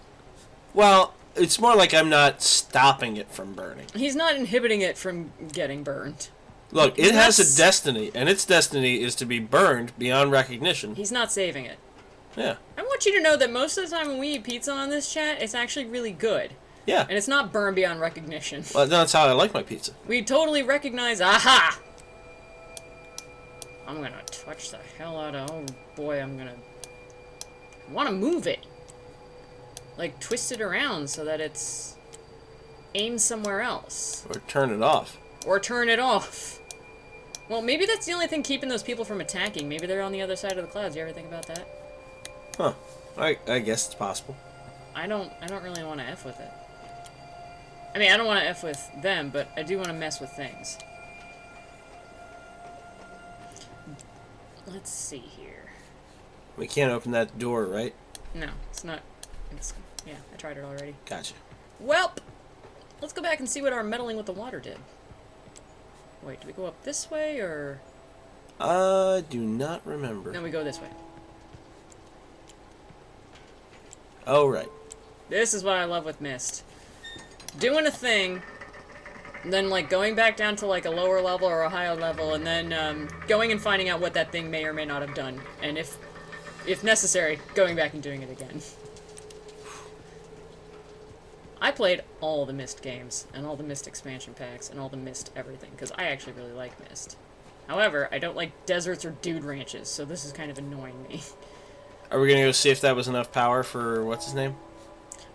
[SPEAKER 2] Well, it's more like I'm not stopping it from burning.
[SPEAKER 1] He's not inhibiting it from getting burned.
[SPEAKER 2] Look, it has a destiny, and its destiny is to be burned beyond recognition.
[SPEAKER 1] He's not saving it.
[SPEAKER 2] Yeah.
[SPEAKER 1] I want you to know that most of the time when we eat pizza on this chat, it's actually really good.
[SPEAKER 2] Yeah.
[SPEAKER 1] And it's not burned beyond recognition.
[SPEAKER 2] Well, that's how I like my pizza.
[SPEAKER 1] We totally recognize, aha! I'm gonna touch the hell out of, oh boy, I wanna move it. Like, twist it around so that it's aimed somewhere else.
[SPEAKER 2] Or turn it off.
[SPEAKER 1] Or turn it off. Well, maybe that's the only thing keeping those people from attacking. Maybe they're on the other side of the clouds. You ever think about that?
[SPEAKER 2] Huh. I guess it's possible.
[SPEAKER 1] I don't really want to F with it. I mean, I don't want to F with them, but I do want to mess with things. Let's see here.
[SPEAKER 2] We can't open that door, right?
[SPEAKER 1] No, it's not. Yeah, I tried it already.
[SPEAKER 2] Gotcha.
[SPEAKER 1] Welp! Let's go back and see what our meddling with the water did. Wait, do we go up this way, or...
[SPEAKER 2] Do not remember.
[SPEAKER 1] No, we go this way.
[SPEAKER 2] Oh, right.
[SPEAKER 1] This is what I love with Myst. Doing a thing, then, like, going back down to, like, a lower level or a higher level, and then, going and finding out what that thing may or may not have done. And if necessary, going back and doing it again. I played all the Myst games, and all the Myst expansion packs, and all the Myst everything, because I actually really like Myst. However, I don't like deserts or dude ranches, so this is kind of annoying me.
[SPEAKER 2] Are we gonna go see if that was enough power for what's his name?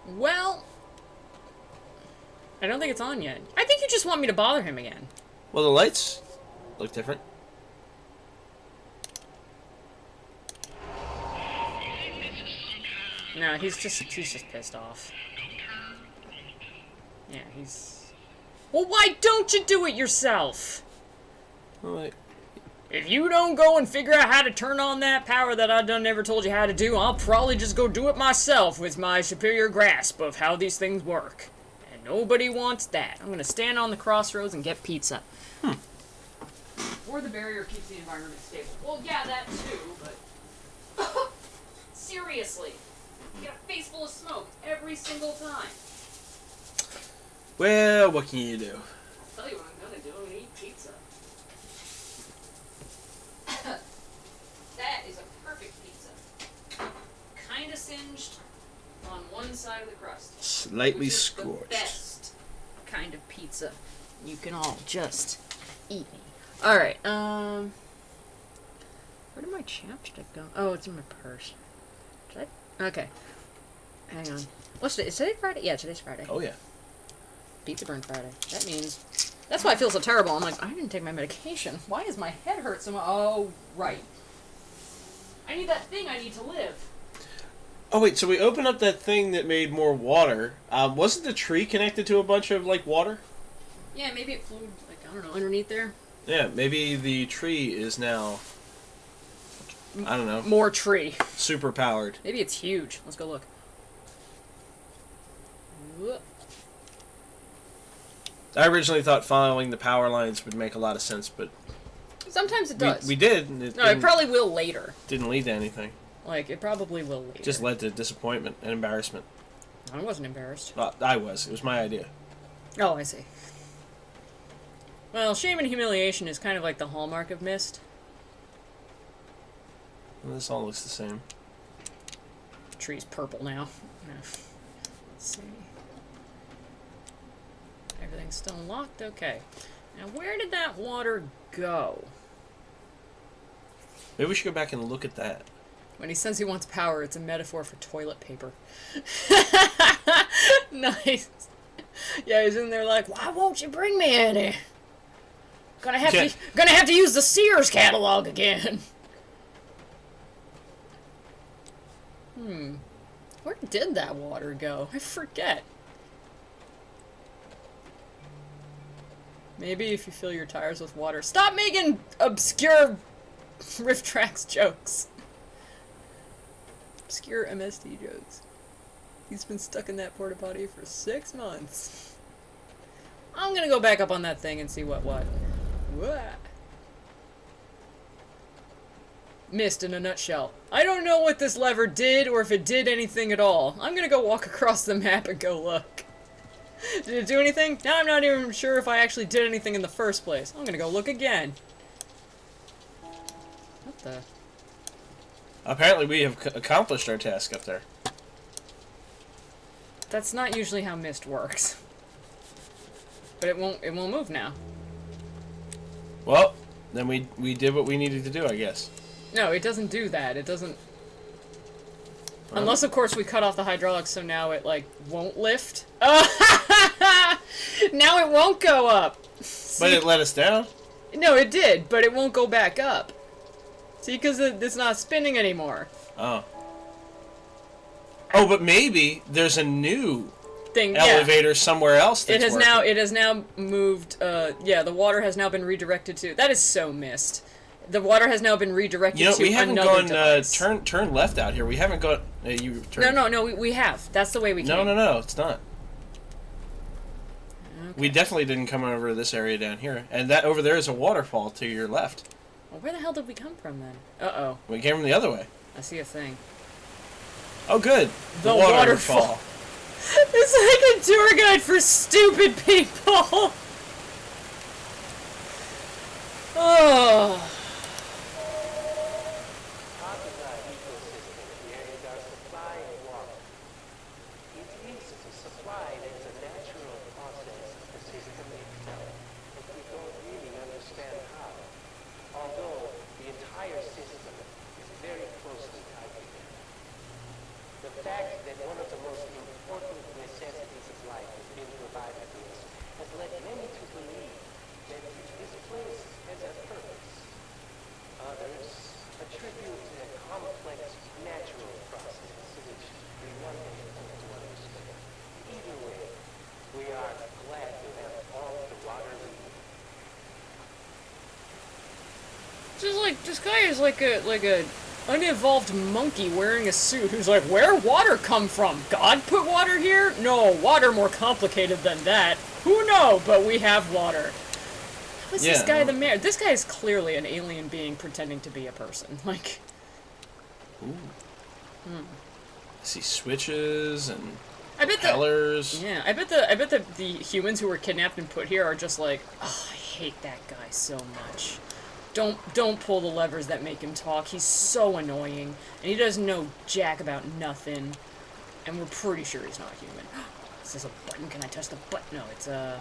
[SPEAKER 1] Well... I don't think it's on yet. I think you just want me to bother him again.
[SPEAKER 2] Well, the lights look different.
[SPEAKER 1] No, he's just pissed off. Yeah, he's... Well, why don't you do it yourself?
[SPEAKER 2] Oh, wait.
[SPEAKER 1] If you don't go and figure out how to turn on that power that I done never told you how to do, I'll probably just go do it myself with my superior grasp of how these things work. And nobody wants that. I'm gonna stand on the crossroads and get pizza. Or the barrier keeps the environment stable. Well, yeah, that too, but... Seriously. You get a face full of smoke every single time.
[SPEAKER 2] Well, what can you do?
[SPEAKER 1] I'll tell you what I'm gonna do. I'm gonna eat pizza. That is a perfect pizza. Kinda singed on one side of the crust.
[SPEAKER 2] Slightly
[SPEAKER 1] which is
[SPEAKER 2] scorched.
[SPEAKER 1] The best kind of pizza. You can all just eat me. Alright, where did my chapstick go? Oh, it's in my purse. Did I? Okay. Hang on. What's today? Is today Friday? Yeah, today's Friday.
[SPEAKER 2] Oh, yeah.
[SPEAKER 1] Pizza Burn Friday. That means... That's why I feel so terrible. I'm like, I didn't take my medication. Why does my head hurt so much? Oh, right. I need that thing I need to live.
[SPEAKER 2] Oh wait, so we opened up that thing that made more water. Wasn't the tree connected to a bunch of like water?
[SPEAKER 1] Yeah, maybe it flowed, like, I don't know, underneath there.
[SPEAKER 2] Yeah, maybe the tree is now, I don't know,
[SPEAKER 1] More tree.
[SPEAKER 2] super powered.
[SPEAKER 1] Maybe it's huge. Let's go look. Whoop.
[SPEAKER 2] I originally thought following the power lines would make a lot of sense, but
[SPEAKER 1] Sometimes it does.
[SPEAKER 2] we did. And it
[SPEAKER 1] No, it probably will later.
[SPEAKER 2] didn't lead to anything.
[SPEAKER 1] Like, it probably will later.
[SPEAKER 2] Just led to disappointment and embarrassment.
[SPEAKER 1] I wasn't embarrassed.
[SPEAKER 2] Well, I was. It was my idea.
[SPEAKER 1] Oh, I see. Well, shame and humiliation is kind of like the hallmark of Myst.
[SPEAKER 2] Well, this all looks the same.
[SPEAKER 1] The tree's purple now. Yeah. Let's see. Everything's still locked? Okay. Now, where did that water go?
[SPEAKER 2] Maybe we should go back and look at that.
[SPEAKER 1] When he says he wants power, it's a metaphor for toilet paper. Nice. Yeah, he's in there like, why won't you bring me any? Gonna have to use the Sears catalog again. Where did that water go? I forget. Maybe if you fill your tires with water. Stop making obscure Rift Tracks jokes. Obscure MSD jokes. He's been stuck in that porta potty for 6 months. I'm gonna go back up on that thing and see what. What? Myst in a nutshell. I don't know what this lever did or if it did anything at all. I'm gonna go walk across the map and go look. Did it do anything? Now I'm not even sure if I actually did anything in the first place. I'm gonna go look again. What the?
[SPEAKER 2] Apparently we have accomplished our task up there.
[SPEAKER 1] That's not usually how Myst works. But it won't move now.
[SPEAKER 2] Well, then we did what we needed to do, I guess.
[SPEAKER 1] No, it doesn't do that. It doesn't...
[SPEAKER 2] Well,
[SPEAKER 1] Unless, of course, we cut off the hydraulics so now it, like, won't lift. Now it won't go up. See?
[SPEAKER 2] But it let us down.
[SPEAKER 1] No, it did, but it won't go back up. See, because it's not spinning anymore.
[SPEAKER 2] Oh. Oh, but maybe there's a new
[SPEAKER 1] Thing,
[SPEAKER 2] elevator somewhere else that's
[SPEAKER 1] It has now moved, yeah, the water has now been redirected to... That is so Myst. The water has now been redirected to
[SPEAKER 2] we haven't
[SPEAKER 1] another
[SPEAKER 2] gone,
[SPEAKER 1] device.
[SPEAKER 2] turn left out here. We haven't gone... you turn...
[SPEAKER 1] No, we have. That's the way we came.
[SPEAKER 2] No, it's not.
[SPEAKER 1] Okay.
[SPEAKER 2] We definitely didn't come over this area down here. And that over there is a waterfall to your left.
[SPEAKER 1] Well, where the hell did we come from, then? Uh-oh.
[SPEAKER 2] We came from the other way.
[SPEAKER 1] I see a thing.
[SPEAKER 2] Oh, good.
[SPEAKER 1] The waterfall. It's like a tour guide for stupid people! Oh.
[SPEAKER 4] Part of our ecosystem here is our supply of water. It is supplied as a natural process of the system itself, but we don't really understand how. Although the entire system is very closely tied together. The fact that one of the most important necessities of life has been provided to us has led many to believe that this place has a purpose. Others attribute a complex natural process which we one day come to understand. Either way, we are glad to have all the water we need.
[SPEAKER 1] This guy is like a unevolved monkey wearing a suit who's like, where water come from? God put water here? No, water more complicated than that. Who know? But we have water. How is this guy the mayor? This guy is clearly an alien being pretending to be a person. Like,
[SPEAKER 2] Ooh. I see switches and
[SPEAKER 1] I bet
[SPEAKER 2] pillars.
[SPEAKER 1] Yeah, I bet the humans who were kidnapped and put here are just like, oh, I hate that guy so much. Don't pull the levers that make him talk. He's so annoying, and he doesn't know jack about nothing. And we're pretty sure he's not human. Is this a button? Can I touch the button? No, it's you're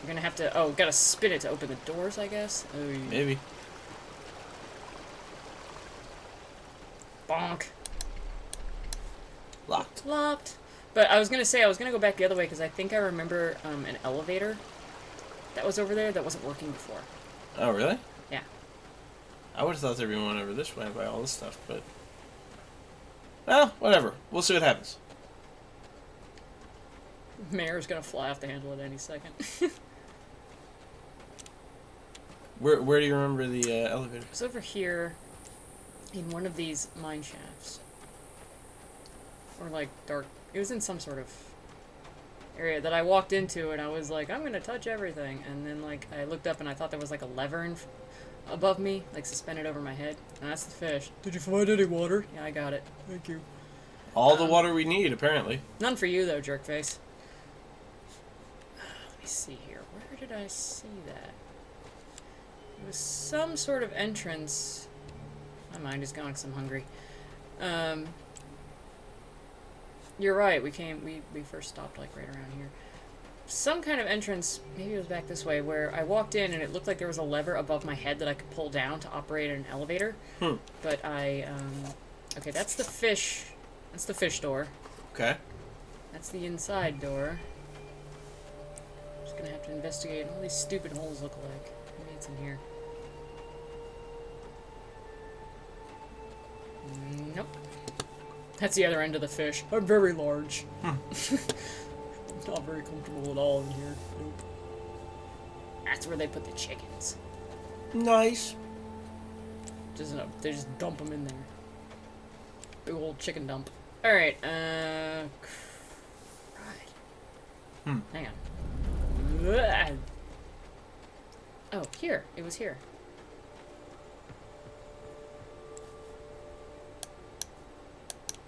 [SPEAKER 1] gonna have to. Oh, gotta spin it to open the doors, I guess. Oh,
[SPEAKER 2] Maybe.
[SPEAKER 1] Bonk.
[SPEAKER 2] Locked.
[SPEAKER 1] Locked. But I was gonna say I was gonna go back the other way because I think I remember an elevator that was over there that wasn't working before.
[SPEAKER 2] Oh, really?
[SPEAKER 1] Yeah.
[SPEAKER 2] I would have thought there'd be one over this way by all this stuff, but... Well, whatever. We'll see what happens.
[SPEAKER 1] Mayor's gonna fly off the handle at any second.
[SPEAKER 2] Where do you remember the elevator?
[SPEAKER 1] It's over here in one of these mine shafts. Or like dark. It was in some sort of area that I walked into and I was like, I'm gonna touch everything. And then like I looked up and I thought there was like a lever above me, like suspended over my head. And that's the fish. Did you find any water? Yeah, I got it. Thank you.
[SPEAKER 2] All the water we need, apparently.
[SPEAKER 1] None for you though, jerkface. Let me see here. Where did I see that? It was some sort of entrance. My mind is going because I'm hungry. You're right. We first stopped like right around here. Some kind of entrance. Maybe it was back this way where I walked in and it looked like there was a lever above my head that I could pull down to operate an elevator. But okay, that's the fish. That's the fish door.
[SPEAKER 2] Okay.
[SPEAKER 1] That's the inside door. Just gonna have to investigate what all these stupid holes look like. Maybe it's in here. Nope. That's the other end of the fish. I'm very large. Not very comfortable at all in here. Nope. That's where they put the chickens.
[SPEAKER 2] Nice.
[SPEAKER 1] They just dump them in there. Big old chicken dump. Alright, right. Hang on. Oh, here. It was here.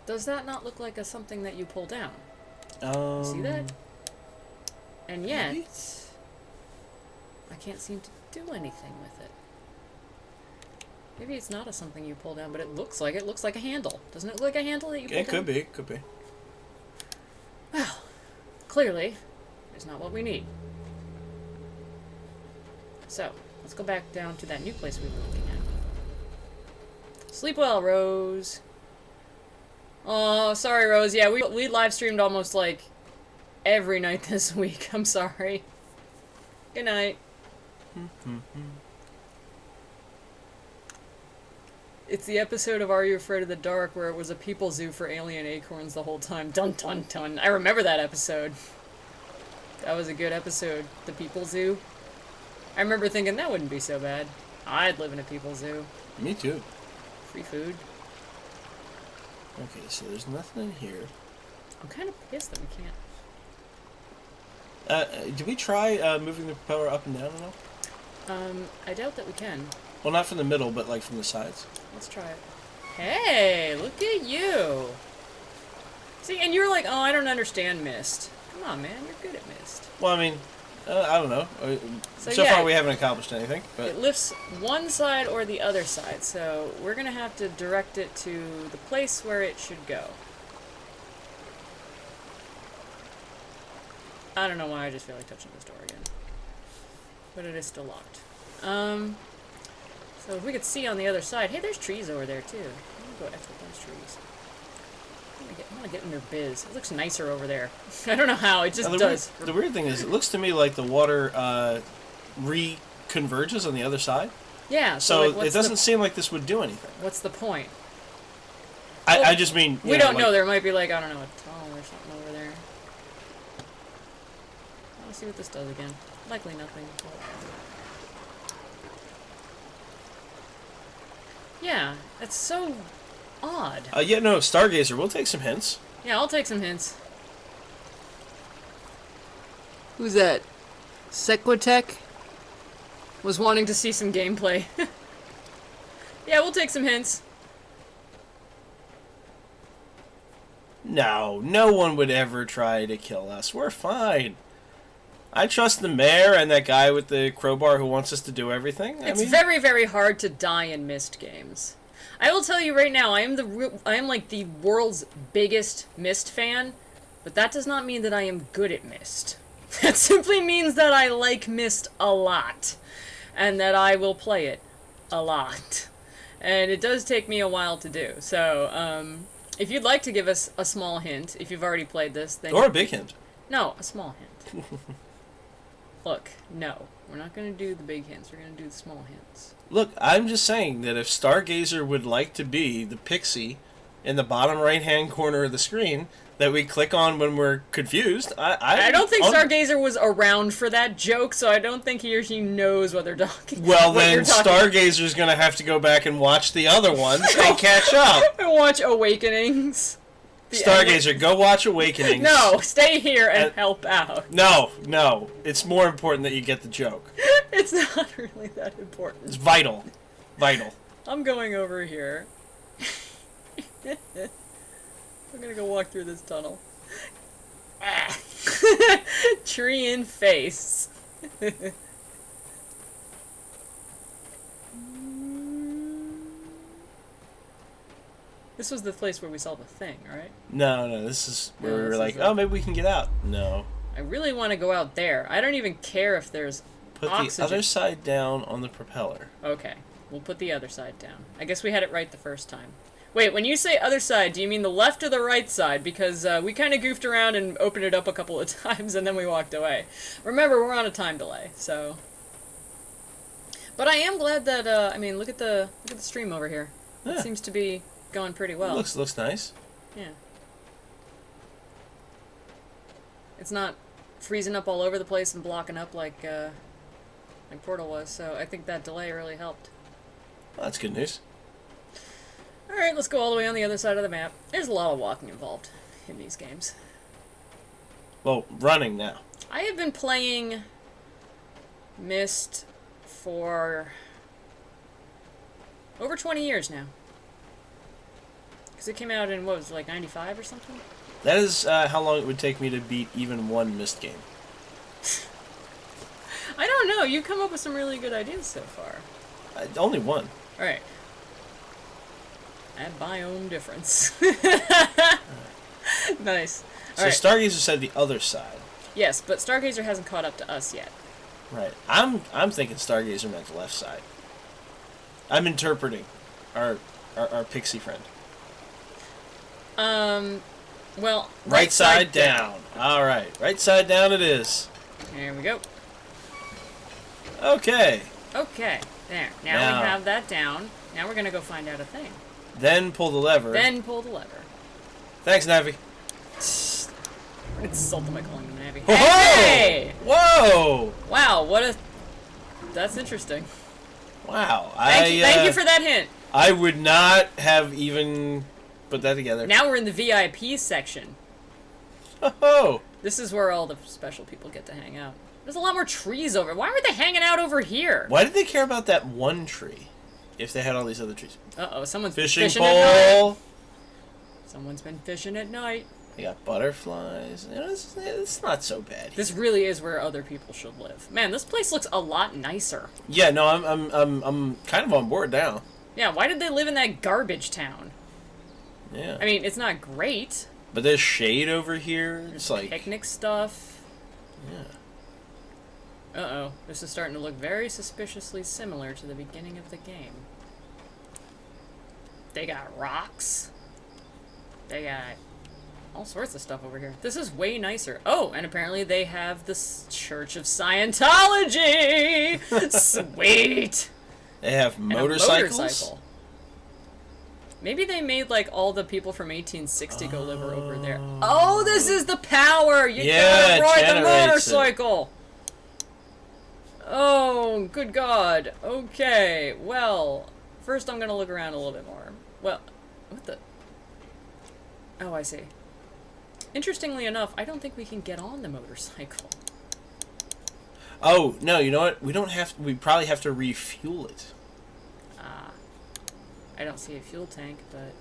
[SPEAKER 1] Does that not look like something that you pull down? See that? And yet,
[SPEAKER 2] maybe?
[SPEAKER 1] I can't seem to do anything with it. Maybe it's not something you pull down, but it looks like it. Looks like a handle. Doesn't it look like a handle that you pull down?
[SPEAKER 2] It could be. Could be.
[SPEAKER 1] Well, clearly, it's not what we need. So, let's go back down to that new place we were looking at. Sleep well, Rose. Oh, sorry, Rose. Yeah, we live streamed almost like every night this week. I'm sorry. Good night. It's the episode of Are You Afraid of the Dark where it was a people zoo for alien acorns the whole time. Dun dun dun. I remember that episode. That was a good episode. The people zoo. I remember thinking that wouldn't be so bad. I'd live in a people zoo.
[SPEAKER 2] Me too.
[SPEAKER 1] Free food.
[SPEAKER 2] Okay, so there's nothing in here.
[SPEAKER 1] I'm kind of pissed that we can't.
[SPEAKER 2] Did we try moving the propeller up and down at all?
[SPEAKER 1] I doubt that we can.
[SPEAKER 2] Well, not from the middle, but like from the sides.
[SPEAKER 1] Let's try it. Hey, look at you. See, and you're like, oh, I don't understand Mist. Come on, man, you're good at Mist.
[SPEAKER 2] Well, I mean, I don't know. So
[SPEAKER 1] yeah,
[SPEAKER 2] far, we haven't accomplished anything. But
[SPEAKER 1] it lifts one side or the other side, so we're gonna have to direct it to the place where it should go. I don't know why I just feel like touching this door again. But it is still locked. So if we could see on the other side, hey, there's trees over there too. I'm gonna go F with those trees. I want to get in their biz. It looks nicer over there. I don't know how, it just does.
[SPEAKER 2] The weird thing is, it looks to me like the water reconverges on the other side.
[SPEAKER 1] Yeah.
[SPEAKER 2] So
[SPEAKER 1] like,
[SPEAKER 2] it doesn't seem like this would do anything.
[SPEAKER 1] What's the point?
[SPEAKER 2] I just mean...
[SPEAKER 1] We don't know. There might be like, I don't know, a tunnel or something over there. Let's see what this does again. Likely nothing. Yeah, that's so odd.
[SPEAKER 2] Yeah, no, Stargazer. We'll take some hints.
[SPEAKER 1] Yeah, I'll take some hints. Who's that? Sequitech? Was wanting to see some gameplay. Yeah, we'll take some hints.
[SPEAKER 2] No, no one would ever try to kill us. We're fine. I trust the mayor and that guy with the crowbar who wants us to do everything.
[SPEAKER 1] It's very, very hard to die in Myst games. I will tell you right now, I am like the world's biggest Myst fan, but that does not mean that I am good at Myst. That simply means that I like Myst a lot, and that I will play it a lot. And it does take me a while to do. So, if you'd like to give us a small hint, if you've already played this, then
[SPEAKER 2] or a big hint.
[SPEAKER 1] No, a small hint. Look, no. We're not going to do the big hints. We're going to do the small hints.
[SPEAKER 2] Look, I'm just saying that if Stargazer would like to be the pixie in the bottom right-hand corner of the screen that we click on when we're confused.
[SPEAKER 1] I don't think Stargazer was around for that joke, so I don't think he or she knows what they're talking.
[SPEAKER 2] Well,
[SPEAKER 1] what
[SPEAKER 2] then
[SPEAKER 1] you're talking
[SPEAKER 2] Stargazer's gonna have to go back and watch the other ones and catch up.
[SPEAKER 1] and watch Awakenings.
[SPEAKER 2] Stargazer, go watch Awakenings.
[SPEAKER 1] No, stay here and help out.
[SPEAKER 2] No, it's more important that you get the joke.
[SPEAKER 1] It's not really that important.
[SPEAKER 2] It's vital.
[SPEAKER 1] I'm going over here. I'm gonna go walk through this tunnel. Tree in face. This was the place where we saw the thing, right?
[SPEAKER 2] No, this is where we were
[SPEAKER 1] this
[SPEAKER 2] like,
[SPEAKER 1] is
[SPEAKER 2] oh, maybe we can get out. No.
[SPEAKER 1] I really want to go out there. I don't even care if there's
[SPEAKER 2] Put
[SPEAKER 1] oxygen.
[SPEAKER 2] the other side down on the propeller.
[SPEAKER 1] Okay, we'll put the other side down. I guess we had it right the first time. Wait, when you say other side, do you mean the left or the right side? Because we kind of goofed around and opened it up a couple of times and then we walked away. Remember, we're on a time delay, so... But I am glad that, I mean, look at the stream over here.
[SPEAKER 2] Yeah.
[SPEAKER 1] It seems to be going pretty well.
[SPEAKER 2] Looks nice.
[SPEAKER 1] Yeah. It's not freezing up all over the place and blocking up like Portal was, so I think that delay really helped.
[SPEAKER 2] Well, that's good news.
[SPEAKER 1] Alright, let's go all the way on the other side of the map. There's a lot of walking involved in these games.
[SPEAKER 2] Well, running now.
[SPEAKER 1] I have been playing Myst for over 20 years now. Because it came out in, what was it, like 95 or something?
[SPEAKER 2] That is how long it would take me to beat even one Myst game.
[SPEAKER 1] I don't know, you've come up with some really good ideas so far.
[SPEAKER 2] Only one.
[SPEAKER 1] Alright. At biome difference. Nice.
[SPEAKER 2] So
[SPEAKER 1] Alright.
[SPEAKER 2] Stargazer said the other side.
[SPEAKER 1] Yes, but Stargazer hasn't caught up to us yet.
[SPEAKER 2] Right. I'm thinking Stargazer meant the left side. I'm interpreting our pixie friend.
[SPEAKER 1] Well,
[SPEAKER 2] Right side down. All right. Right side down it is.
[SPEAKER 1] There we go.
[SPEAKER 2] Okay.
[SPEAKER 1] Okay. There. Now we have that down. Now we're gonna go find out a thing.
[SPEAKER 2] Then pull the lever.
[SPEAKER 1] Then pull the lever.
[SPEAKER 2] Thanks, Navi.
[SPEAKER 1] Insult them by calling them Navi.
[SPEAKER 2] Whoa!
[SPEAKER 1] Hey!
[SPEAKER 2] Whoa!
[SPEAKER 1] Wow, what a... That's interesting.
[SPEAKER 2] Wow.
[SPEAKER 1] Thank you for that hint.
[SPEAKER 2] I would not have even put that together.
[SPEAKER 1] Now we're in the VIP section.
[SPEAKER 2] Oh!
[SPEAKER 1] This is where all the special people get to hang out. There's a lot more trees over. Why were they hanging out over here?
[SPEAKER 2] Why did they care about that one tree if they had all these other trees?
[SPEAKER 1] Uh-oh, someone's
[SPEAKER 2] Fishing
[SPEAKER 1] fishing at night.
[SPEAKER 2] pole.
[SPEAKER 1] Someone's been fishing at night.
[SPEAKER 2] They got butterflies. You know, it's not so bad.
[SPEAKER 1] This really is where other people should live. Man, this place looks a lot nicer.
[SPEAKER 2] Yeah, no, I'm kind of on board now.
[SPEAKER 1] Yeah, why did they live in that garbage town?
[SPEAKER 2] Yeah.
[SPEAKER 1] I mean, it's not great.
[SPEAKER 2] But there's shade over here. It's like
[SPEAKER 1] Picnic stuff.
[SPEAKER 2] yeah.
[SPEAKER 1] Uh-oh. This is starting to look very suspiciously similar to the beginning of the game. They got rocks. They got all sorts of stuff over here. This is way nicer. Oh, and apparently they have the Church of Scientology! Sweet!
[SPEAKER 2] They have
[SPEAKER 1] And a
[SPEAKER 2] motorcycles.
[SPEAKER 1] motorcycle. Maybe they made, like, all the people from 1860 go live over there. Oh, this is the power! You
[SPEAKER 2] Yeah,
[SPEAKER 1] gotta ride the
[SPEAKER 2] generates it.
[SPEAKER 1] motorcycle! Oh, good God. Okay, well, first I'm gonna look around a little bit more. Well, what the... Oh, I see. Interestingly enough, I don't think we can get on the motorcycle.
[SPEAKER 2] Oh no, you know what? We don't have. We probably have to refuel it.
[SPEAKER 1] Ah. I don't see a fuel tank, but...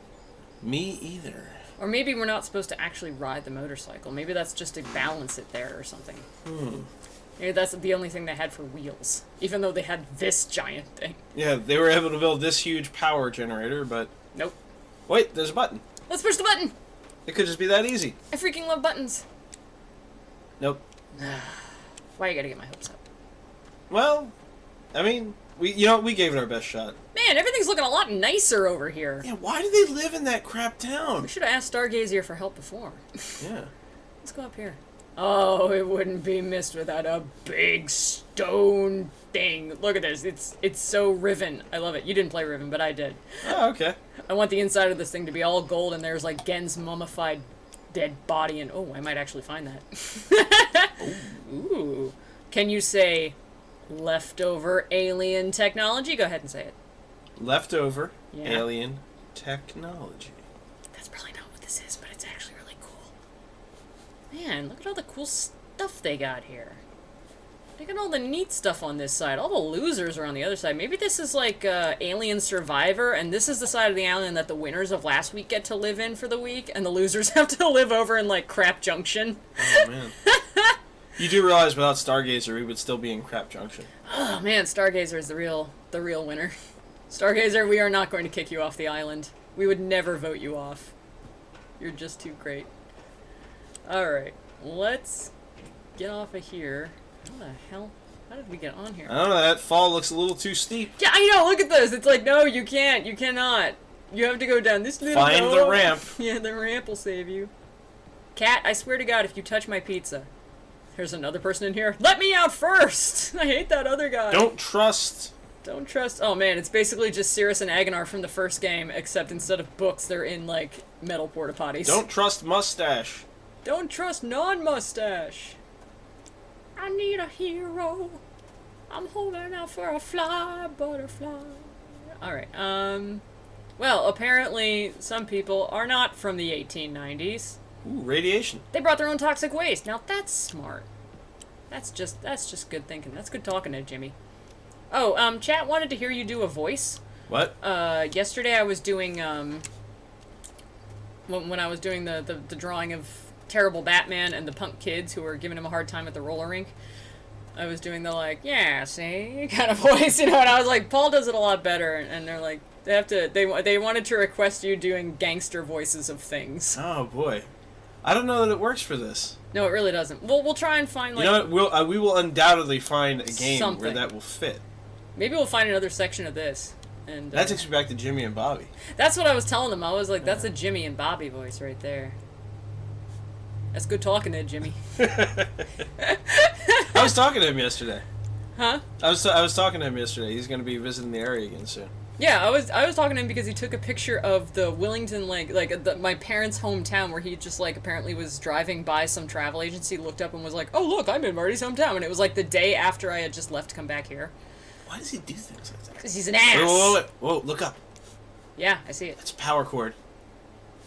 [SPEAKER 2] Me either.
[SPEAKER 1] Or maybe we're not supposed to actually ride the motorcycle. Maybe that's just to balance it there or something. Maybe that's the only thing they had for wheels. Even though they had this giant thing.
[SPEAKER 2] Yeah, they were able to build this huge power generator, but
[SPEAKER 1] Nope.
[SPEAKER 2] wait, there's a button.
[SPEAKER 1] Let's push the button!
[SPEAKER 2] It could just be that easy.
[SPEAKER 1] I freaking love buttons.
[SPEAKER 2] Nope.
[SPEAKER 1] Why you gotta get my hopes up?
[SPEAKER 2] Well, I mean, we gave it our best shot.
[SPEAKER 1] Man, everything's looking a lot nicer over here.
[SPEAKER 2] Yeah, why do they live in that crap town?
[SPEAKER 1] We should have asked Stargazer for help before.
[SPEAKER 2] Yeah.
[SPEAKER 1] Let's go up here. Oh, it wouldn't be missed without a big stone thing. Look at this. It's so Riven. I love it. You didn't play Riven, but I did.
[SPEAKER 2] Oh, okay.
[SPEAKER 1] I want the inside of this thing to be all gold, and there's like Gen's mummified dead body, and oh, I might actually find that. Ooh. Can you say leftover alien technology? Go ahead and say it.
[SPEAKER 2] Leftover
[SPEAKER 1] Yeah.
[SPEAKER 2] alien technology.
[SPEAKER 1] That's probably not what this is, but it's actually really cool. Man, look at all the cool stuff they got here. They got all the neat stuff on this side. All the losers are on the other side. Maybe this is like Alien Survivor, and this is the side of the island that the winners of last week get to live in for the week, and the losers have to live over in like Crap Junction.
[SPEAKER 2] Oh, man. You do realize without Stargazer, we would still be in Crap Junction.
[SPEAKER 1] Oh man, Stargazer is the real winner. Stargazer, we are not going to kick you off the island. We would never vote you off. You're just too great. Alright, let's get off of here. How the hell? How did we get on here?
[SPEAKER 2] I don't know, that fall looks a little too steep.
[SPEAKER 1] Yeah, I know, look at this. It's like, no, you can't. You cannot. You have to go down this little
[SPEAKER 2] Find
[SPEAKER 1] road.
[SPEAKER 2] the ramp.
[SPEAKER 1] Yeah, the ramp will save you. Cat, I swear to God, if you touch my pizza. There's another person in here. Let me out first! I hate that other guy.
[SPEAKER 2] Don't trust.
[SPEAKER 1] Don't trust. Oh man, it's basically just Cirrus and Agonar from the first game, except instead of books, they're in like metal porta potties.
[SPEAKER 2] Don't trust Mustache.
[SPEAKER 1] Don't trust non-mustache. I need a hero. I'm holding out for a fly, butterfly. Alright, well, apparently some people are not from the 1890s.
[SPEAKER 2] Ooh, radiation.
[SPEAKER 1] They brought their own toxic waste. Now that's smart. That's just good thinking. That's good talking there, Jimmy. Oh, chat wanted to hear you do a voice.
[SPEAKER 2] What?
[SPEAKER 1] Yesterday I was doing, when I was doing the drawing of terrible Batman and the punk kids who were giving him a hard time at the roller rink, I was doing the like, yeah, see, kind of voice, you know, and I was like, Paul does it a lot better, and they're like, they wanted to request you doing gangster voices of things.
[SPEAKER 2] Oh, boy. I don't know that it works for this.
[SPEAKER 1] No, it really doesn't. We'll try and find, like...
[SPEAKER 2] You know what? We will undoubtedly find a game
[SPEAKER 1] something
[SPEAKER 2] where that will fit.
[SPEAKER 1] Maybe we'll find another section of this. And
[SPEAKER 2] That takes me back to Jimmy and Bobby.
[SPEAKER 1] that's what I was telling them. I was like, that's a Jimmy and Bobby voice right there. That's good talking there, Jimmy.
[SPEAKER 2] I was talking to him yesterday.
[SPEAKER 1] Huh?
[SPEAKER 2] I was talking to him yesterday. He's going to be visiting the area again soon.
[SPEAKER 1] Yeah, I was talking to him because he took a picture of the Willington, my parents' hometown, where he just, like, apparently was driving by some travel agency, looked up and was like, oh, look, I'm in Marty's hometown. And it was, like, the day after I had just left to come back here.
[SPEAKER 2] Why does he do things like that?
[SPEAKER 1] Because he's an ass.
[SPEAKER 2] Whoa, look up.
[SPEAKER 1] Yeah, I see it.
[SPEAKER 2] It's a power cord.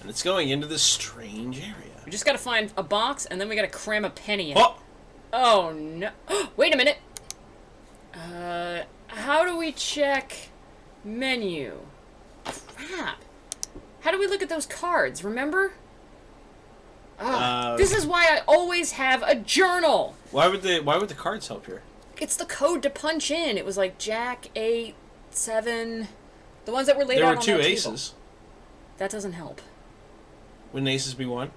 [SPEAKER 2] And it's going into this strange area.
[SPEAKER 1] We just gotta find a box, and then we gotta cram a penny in.
[SPEAKER 2] Oh!
[SPEAKER 1] Oh, no. Wait a minute. How do we check menu? Crap. How do we look at those cards, remember? This is why I always have a journal.
[SPEAKER 2] Why would the cards help here?
[SPEAKER 1] It's the code to punch in. It was like Jack, 8, 7. The ones that were laid
[SPEAKER 2] There
[SPEAKER 1] out
[SPEAKER 2] were
[SPEAKER 1] on
[SPEAKER 2] two
[SPEAKER 1] that
[SPEAKER 2] aces.
[SPEAKER 1] table. That doesn't help.
[SPEAKER 2] Wouldn't aces be one?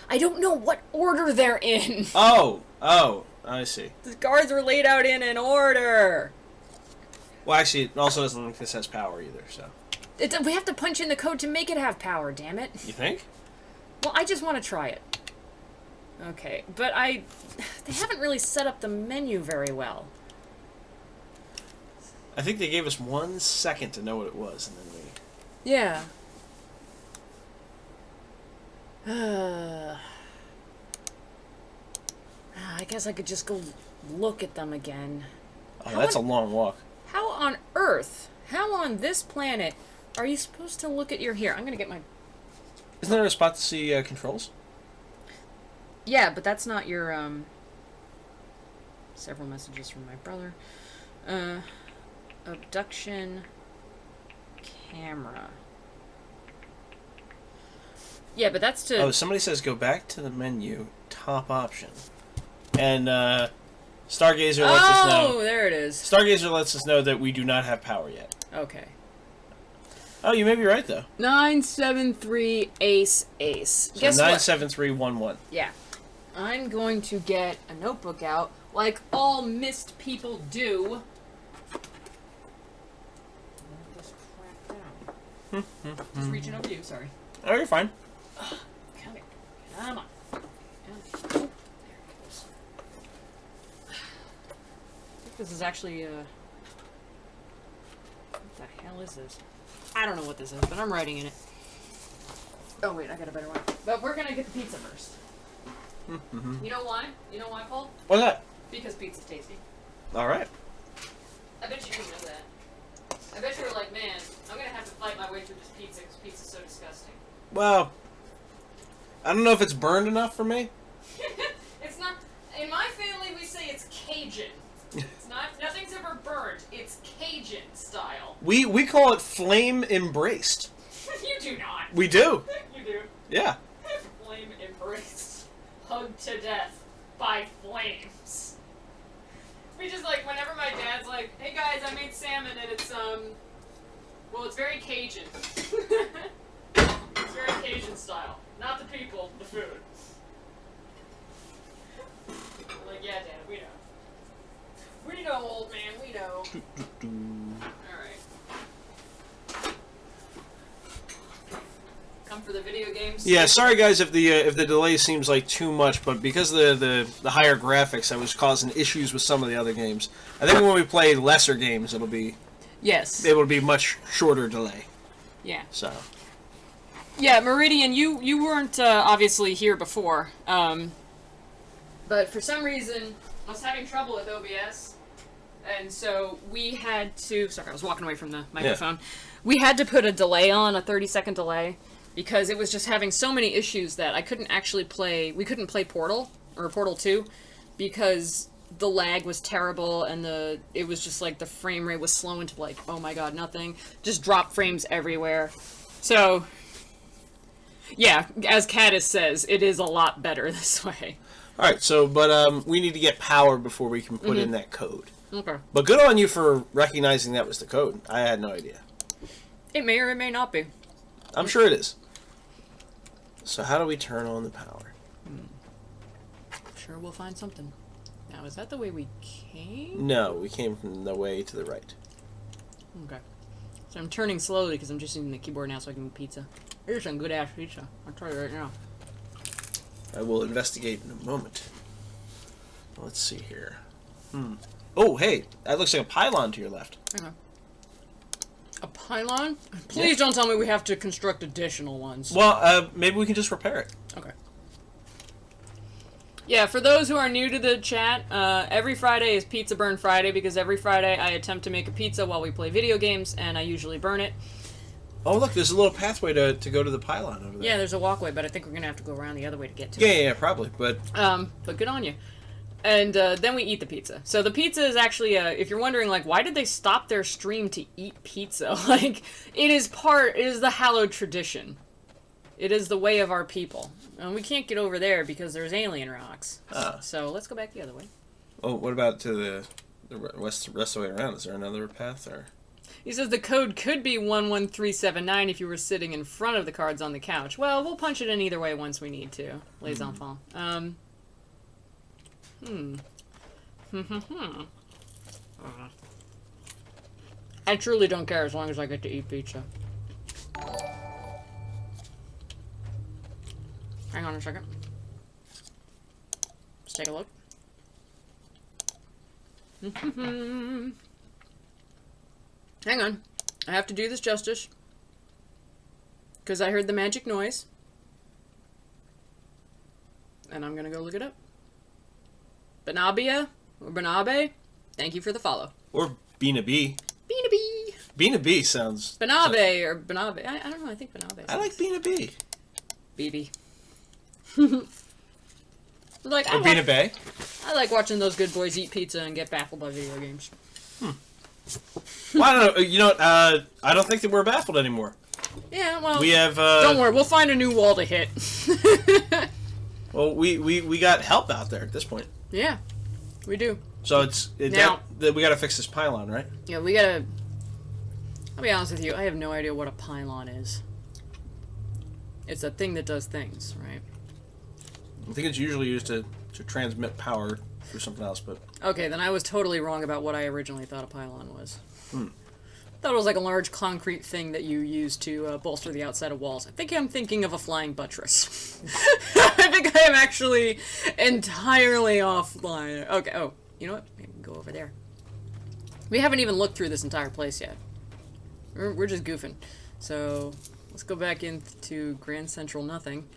[SPEAKER 1] I don't know what order they're in.
[SPEAKER 2] Oh, I see.
[SPEAKER 1] The cards were laid out in an order.
[SPEAKER 2] Well, actually, it also doesn't look like this has power either, so.
[SPEAKER 1] We have to punch in the code to make it have power, damn it.
[SPEAKER 2] You think?
[SPEAKER 1] Well, I just want to try it. Okay, but they haven't really set up the menu very well.
[SPEAKER 2] I think they gave us 1 second to know what it was, and then we...
[SPEAKER 1] Yeah. I guess I could just go look at them again.
[SPEAKER 2] Oh, that's a long walk.
[SPEAKER 1] How on earth, how on this planet are you supposed to look at your... Here, I'm gonna get my...
[SPEAKER 2] Isn't there a spot to see controls?
[SPEAKER 1] Yeah, but that's not your, Several messages from my brother. Obduction... camera. Yeah, but that's to...
[SPEAKER 2] Oh, somebody says go back to the menu, top option. And, Stargazer lets us know...
[SPEAKER 1] Oh, there it is.
[SPEAKER 2] Stargazer lets us know that we do not have power yet.
[SPEAKER 1] Okay.
[SPEAKER 2] Oh, you may be right, though.
[SPEAKER 1] 973 ace.
[SPEAKER 2] So
[SPEAKER 1] Guess what?
[SPEAKER 2] 97311.
[SPEAKER 1] Yeah. I'm going to get a notebook out, like all mist people do. Just reaching over you, sorry.
[SPEAKER 2] Oh, you're fine.
[SPEAKER 1] Come here. Come on. This is actually, what the hell is this? I don't know what this is, but I'm writing in it. Oh wait, I got a better one. But we're gonna get the pizza first. You know why? You know why, Paul?
[SPEAKER 2] What's that?
[SPEAKER 1] Because pizza's tasty.
[SPEAKER 2] All right.
[SPEAKER 1] I bet you didn't know that. I bet you were like, man, I'm gonna have to fight my way through this pizza because pizza's so disgusting.
[SPEAKER 2] Well, I don't know if it's burned enough for me.
[SPEAKER 1] It's not. In my family, we say it's Cajun. It's not. Nothing's ever burned. It's Cajun style.
[SPEAKER 2] We call it flame embraced.
[SPEAKER 1] You do not.
[SPEAKER 2] We do.
[SPEAKER 1] You do.
[SPEAKER 2] Yeah.
[SPEAKER 1] Flame embraced. Hugged to death by flames. We just like, whenever my dad's like, hey guys, I made salmon and it's, well, it's very Cajun. It's very Cajun style. Not the people, the food. I'm like, yeah, Dad, we know. We know, old man, we know. Alright. Come for the video games?
[SPEAKER 2] Yeah, sorry guys if the delay seems like too much, but because of the higher graphics, I was causing issues with some of the other games. I think when we play lesser games, it'll be much shorter delay.
[SPEAKER 1] Yeah.
[SPEAKER 2] So.
[SPEAKER 1] Yeah, Meridian, you weren't obviously here before, but for some reason I was having trouble with OBS, and so we had to. Sorry, I was walking away from the microphone. Yeah. We had to put a delay on, a 30-second delay, because it was just having so many issues that I couldn't actually play. We couldn't play Portal or Portal 2 because the lag was terrible and it was just like the frame rate was slow into like, oh my god, nothing. Just drop frames everywhere. So. Yeah, as Caddis says, it is a lot better this way.
[SPEAKER 2] All right, so but we need to get power before we can put in that code.
[SPEAKER 1] Okay.
[SPEAKER 2] But good on you for recognizing that was the code. I had no idea.
[SPEAKER 1] It may or it may not be.
[SPEAKER 2] I'm sure it is. So how do we turn on the power?
[SPEAKER 1] Sure, we'll find something. Now, is that the way we came?
[SPEAKER 2] No, we came from the way to the right.
[SPEAKER 1] Okay. So I'm turning slowly because I'm just using the keyboard now so I can eat pizza. Here's some good-ass pizza. I'll tell you right now.
[SPEAKER 2] I will investigate in a moment. Let's see here. Oh, hey, that looks like a pylon to your left.
[SPEAKER 1] Okay. A pylon? Please don't tell me we have to construct additional ones.
[SPEAKER 2] Well, maybe we can just repair it.
[SPEAKER 1] Okay. Yeah, for those who are new to the chat, every Friday is Pizza Burn Friday because every Friday I attempt to make a pizza while we play video games, and I usually burn it.
[SPEAKER 2] Oh, look, there's a little pathway to go to the pylon over there.
[SPEAKER 1] Yeah, there's a walkway, but I think we're going to have to go around the other way to get to it.
[SPEAKER 2] Yeah, probably, but
[SPEAKER 1] good on you. And then we eat the pizza. So the pizza is actually, if you're wondering, like, why did they stop their stream to eat pizza? Like, it is the hallowed tradition. It is the way of our people. And we can't get over there because there's alien rocks. So let's go back the other way.
[SPEAKER 2] Oh, what about to the rest of the way around? Is there another path, or...?
[SPEAKER 1] He says the code could be 11379 if you were sitting in front of the cards on the couch. Well, we'll punch it in either way once we need to. Les enfants. I truly don't care as long as I get to eat pizza. Hang on a second. Let's take a look. Hang on. I have to do this justice. Because I heard the magic noise. And I'm going to go look it up. Banabia, or Banabe, thank you for the follow.
[SPEAKER 2] Or Bina B.
[SPEAKER 1] Bina B.
[SPEAKER 2] Bina B sounds...
[SPEAKER 1] Banabe, or Banabe. I don't know, I think Banabe.
[SPEAKER 2] I like Bina B.
[SPEAKER 1] BB. Like,
[SPEAKER 2] or Bina Bay.
[SPEAKER 1] I like watching those good boys eat pizza and get baffled by video games.
[SPEAKER 2] Well, I don't know. You know what? I don't think that we're baffled anymore.
[SPEAKER 1] Yeah, well...
[SPEAKER 2] We have...
[SPEAKER 1] don't worry, we'll find a new wall to hit.
[SPEAKER 2] Well, we got help out there at this point.
[SPEAKER 1] Yeah, we do.
[SPEAKER 2] So we got to fix this pylon, right?
[SPEAKER 1] Yeah, we gotta... I'll be honest with you, I have no idea what a pylon is. It's a thing that does things, right?
[SPEAKER 2] I think it's usually used to transmit power through something else, but...
[SPEAKER 1] Okay, then I was totally wrong about what I originally thought a pylon was. I thought it was like a large concrete thing that you use to bolster the outside of walls. I think I'm thinking of a flying buttress. I think I am actually entirely offline. Okay, oh, you know what? Maybe we can go over there. We haven't even looked through this entire place yet. We're just goofing. So, let's go back into Grand Central Nothing.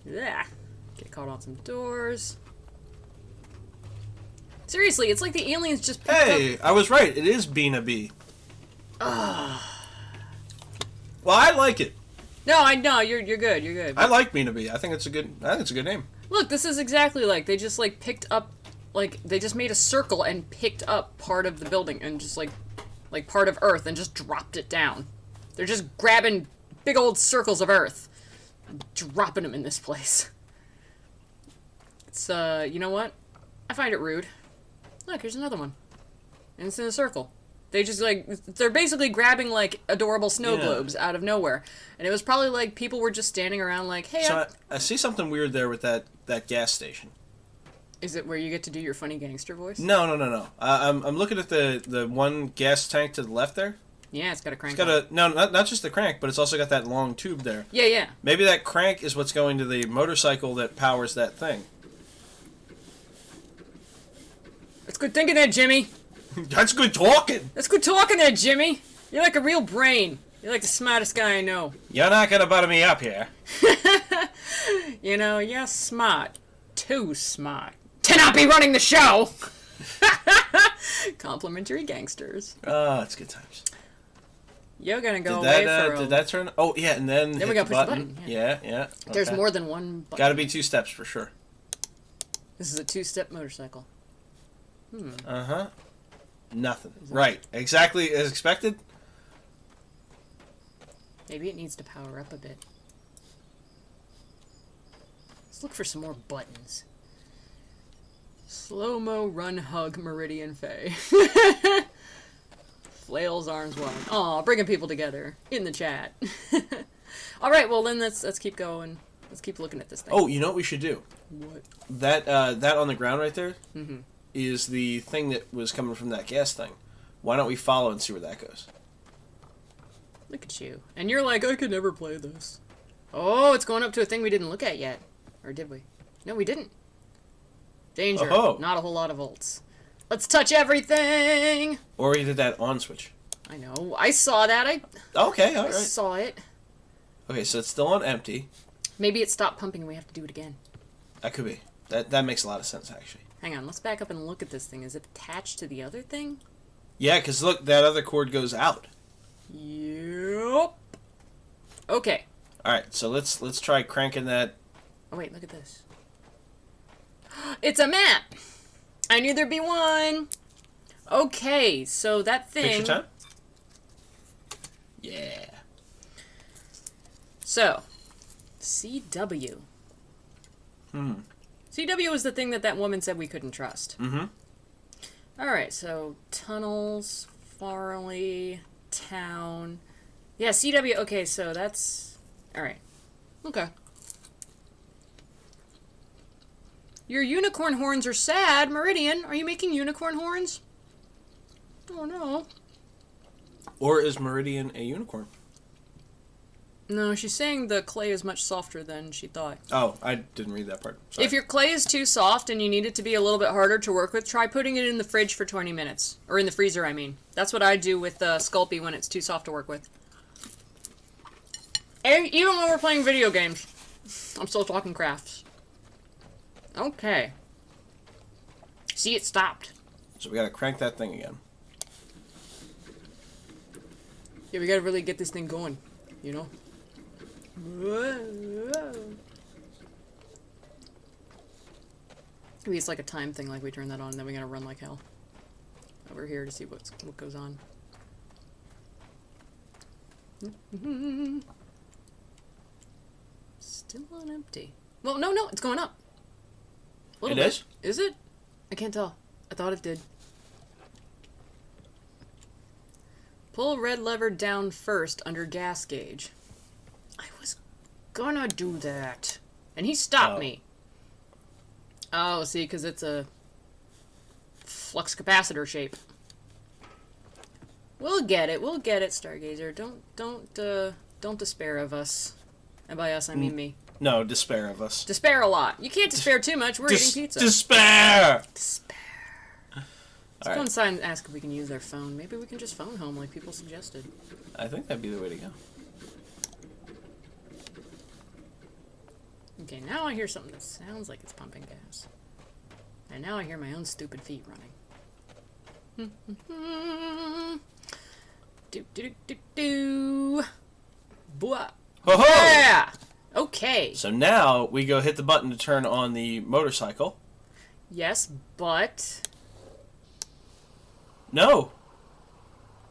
[SPEAKER 1] Yeah. Get caught on some doors. Seriously, it's like the aliens just picked
[SPEAKER 2] Hey, I was right. It is Bina B. Well, I like it.
[SPEAKER 1] No, I know you're good. You're good.
[SPEAKER 2] I like Bina B. I think it's a good name.
[SPEAKER 1] Look, this is exactly like they just like picked up, like they just made a circle and picked up part of the building and just like part of Earth and just dropped it down. They're just grabbing big old circles of Earth, dropping them in this place. It's you know what? I find it rude. Look, here's another one, and it's in a circle. They just, like, they're basically grabbing, like, adorable snow globes out of nowhere. And it was probably, like, people were just standing around like, hey,
[SPEAKER 2] so I see something weird there with that gas station.
[SPEAKER 1] Is it where you get to do your funny gangster voice?
[SPEAKER 2] No. I'm looking at the one gas tank to the left there.
[SPEAKER 1] Yeah, it's got a crank.
[SPEAKER 2] It's got not just the crank, but it's also got that long tube there.
[SPEAKER 1] Yeah.
[SPEAKER 2] Maybe that crank is what's going to the motorcycle that powers that thing.
[SPEAKER 1] That's good thinking there, Jimmy.
[SPEAKER 2] That's good talking.
[SPEAKER 1] That's good talking there, Jimmy. You're like a real brain. You're like the smartest guy I know.
[SPEAKER 2] You're not gonna butter me up here.
[SPEAKER 1] You know, you're smart. Too smart. To not be running the show! Complimentary gangsters.
[SPEAKER 2] It's good times.
[SPEAKER 1] You're gonna go away for
[SPEAKER 2] Did that turn? Oh, yeah, and then
[SPEAKER 1] we gotta push the button.
[SPEAKER 2] Yeah. Okay.
[SPEAKER 1] There's more than one button.
[SPEAKER 2] Gotta be 2 steps for sure.
[SPEAKER 1] This is a 2-step motorcycle.
[SPEAKER 2] Uh-huh. Nothing. Right. Exactly as expected.
[SPEAKER 1] Maybe it needs to power up a bit. Let's look for some more buttons. Slow-mo, run, hug, Meridian Faye. Flails arms wide. Aw, bringing people together in the chat. Alright, well then let's keep going. Let's keep looking at this thing.
[SPEAKER 2] Oh, you know what we should do?
[SPEAKER 1] What?
[SPEAKER 2] That on the ground right there is the thing that was coming from that gas thing. Why don't we follow and see where that goes?
[SPEAKER 1] Look at you. And you're like, I could never play this. Oh, it's going up to a thing we didn't look at yet. Or did we? No, we didn't. Danger.
[SPEAKER 2] Oh.
[SPEAKER 1] Not a whole lot of volts. Let's touch everything!
[SPEAKER 2] Or we did that on switch.
[SPEAKER 1] I know. I saw that.
[SPEAKER 2] Okay,
[SPEAKER 1] I
[SPEAKER 2] alright.
[SPEAKER 1] saw it.
[SPEAKER 2] Okay, so it's still on empty.
[SPEAKER 1] Maybe it stopped pumping and we have to do it again.
[SPEAKER 2] That could be. That makes a lot of sense, actually.
[SPEAKER 1] Hang on, let's back up and look at this thing. Is it attached to the other thing?
[SPEAKER 2] Yeah, because look, that other cord goes out.
[SPEAKER 1] Yep. Okay.
[SPEAKER 2] Alright, so let's try cranking that.
[SPEAKER 1] Oh, wait, look at this. It's a map! I knew there'd be one! Okay, so that thing...
[SPEAKER 2] Picture time? Yeah.
[SPEAKER 1] So, CW. CW is the thing that woman said we couldn't trust. Alright, so tunnels, Farley, town. Yeah, CW. Okay, so that's... Alright. Okay. Your unicorn horns are sad. Meridian, are you making unicorn horns? Oh, no.
[SPEAKER 2] Or is Meridian a unicorn?
[SPEAKER 1] No, she's saying the clay is much softer than she thought.
[SPEAKER 2] Oh, I didn't read that part. Sorry.
[SPEAKER 1] If your clay is too soft and you need it to be a little bit harder to work with, try putting it in the fridge for 20 minutes. Or in the freezer, I mean. That's what I do with Sculpey when it's too soft to work with. And even when we're playing video games, I'm still talking crafts. Okay. See, it stopped.
[SPEAKER 2] So we gotta crank that thing again.
[SPEAKER 1] Yeah, we gotta really get this thing going, you know? Maybe it's like a time thing, like we turn that on and then we gotta run like hell. Over here to see what goes on. Still on empty. Well, no, it's going up.
[SPEAKER 2] It is?
[SPEAKER 1] Is it? I can't tell. I thought it did. Pull red lever down first under gas gauge. I was gonna do that. And he stopped me. Oh, see, because it's a flux capacitor shape. We'll get it, Stargazer. Don't despair of us. And by us, I mean me.
[SPEAKER 2] No, despair of us.
[SPEAKER 1] Despair a lot. You can't despair too much. We're eating pizza.
[SPEAKER 2] Despair!
[SPEAKER 1] Despair. Let's go inside and ask if we can use their phone. Maybe we can just phone home like people suggested.
[SPEAKER 2] I think that'd be the way to go.
[SPEAKER 1] Okay, now I hear something that sounds like it's pumping gas. And now I hear my own stupid feet running. Do do do do. Blah.
[SPEAKER 2] Ho ho!
[SPEAKER 1] Yeah! Okay.
[SPEAKER 2] So now we go hit the button to turn on the motorcycle.
[SPEAKER 1] Yes, but...
[SPEAKER 2] No.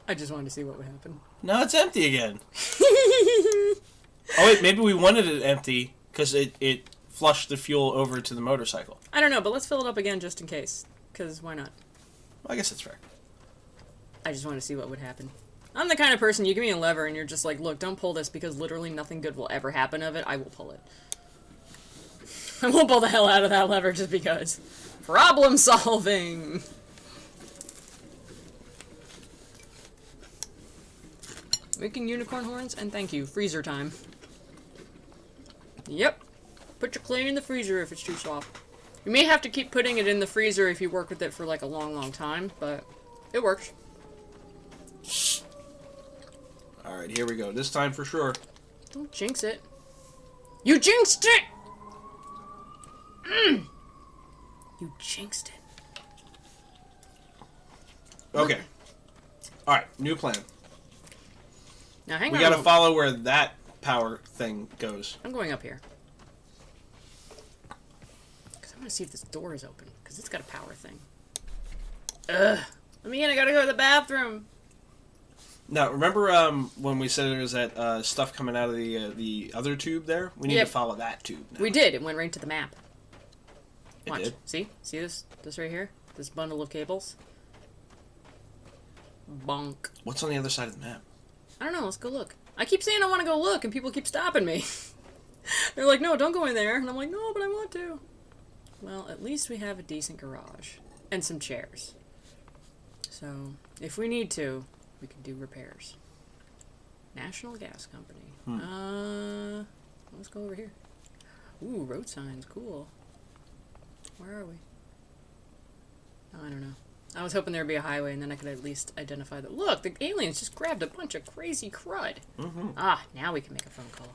[SPEAKER 1] I just wanted to see what would happen.
[SPEAKER 2] Now it's empty again. Oh wait, maybe we wanted it empty because it flushed the fuel over to the motorcycle.
[SPEAKER 1] I don't know, but let's fill it up again just in case. Because why not?
[SPEAKER 2] Well, I guess that's fair.
[SPEAKER 1] I just wanted to see what would happen. I'm the kind of person, you give me a lever and you're just like, look, don't pull this because literally nothing good will ever happen of it. I will pull it. I won't pull the hell out of that lever just because. Problem solving! Making unicorn horns, and thank you. Freezer time. Yep. Put your clay in the freezer if it's too soft. You may have to keep putting it in the freezer if you work with it for like a long, long time, but it works.
[SPEAKER 2] Alright, here we go. This time for sure.
[SPEAKER 1] Don't jinx it. You jinxed it! You jinxed it.
[SPEAKER 2] Okay. Alright, new plan.
[SPEAKER 1] Now hang on.
[SPEAKER 2] We gotta follow where that power thing goes.
[SPEAKER 1] I'm going up here. Because I want to see if this door is open. Because it's got a power thing. Ugh. I mean, I gotta go to the bathroom.
[SPEAKER 2] Now, remember when we said there was that stuff coming out of the other tube there? We need to follow that tube now.
[SPEAKER 1] We did. It went right to the map.
[SPEAKER 2] It
[SPEAKER 1] Watch.
[SPEAKER 2] did?
[SPEAKER 1] See? See this? This right here? This bundle of cables? Bonk.
[SPEAKER 2] What's on the other side of the map?
[SPEAKER 1] I don't know. Let's go look. I keep saying I want to go look, and people keep stopping me. They're like, no, don't go in there. And I'm like, no, but I want to. Well, at least we have a decent garage. And some chairs. So, if we need to, we can do repairs. National Gas Company. Let's go over here. Ooh, road signs. Cool. Where are we? Oh, I don't know. I was hoping there'd be a highway, and then I could at least identify that. Look, the aliens just grabbed a bunch of crazy crud.
[SPEAKER 2] Mm-hmm.
[SPEAKER 1] Ah, now we can make a phone call.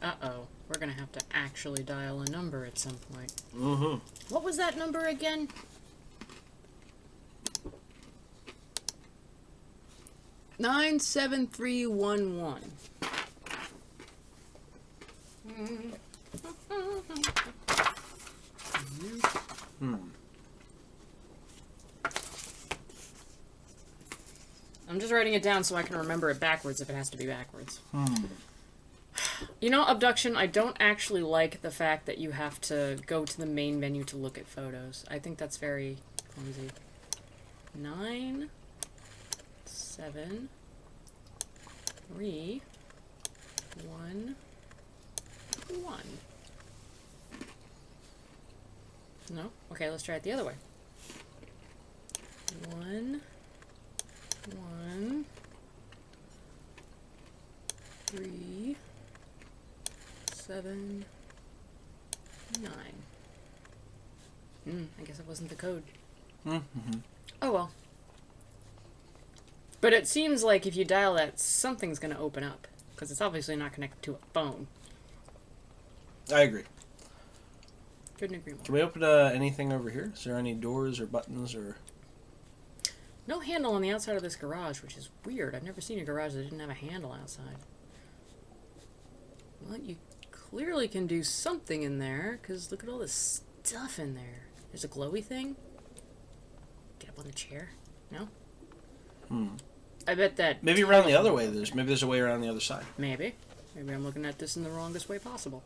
[SPEAKER 1] Uh-oh. We're gonna have to actually dial a number at some point.
[SPEAKER 2] Mm-hmm.
[SPEAKER 1] What was that number again? Nine 7-3-1-1. I'm just writing it down so I can remember it backwards if it has to be backwards. You know, Obduction, I don't actually like the fact that you have to go to the main menu to look at photos. I think that's very clumsy. 9, 7, 3, 1, 1. No? Okay, let's try it the other way. 1, 1, 3, 7, 9. I guess it wasn't the code.
[SPEAKER 2] Mm-hmm.
[SPEAKER 1] Oh well. But it seems like if you dial that, something's going to open up. Because it's obviously not connected to a phone.
[SPEAKER 2] I agree.
[SPEAKER 1] Couldn't agree more.
[SPEAKER 2] Can we open anything over here? Is there any doors or buttons or...
[SPEAKER 1] No handle on the outside of this garage, which is weird. I've never seen a garage that didn't have a handle outside. Well, you clearly can do something in there, because look at all this stuff in there. There's a glowy thing. Get up on the chair. No? I bet that...
[SPEAKER 2] Maybe around the other way. Maybe there's a way around the other side.
[SPEAKER 1] Maybe. Maybe I'm looking at this in the wrongest way possible.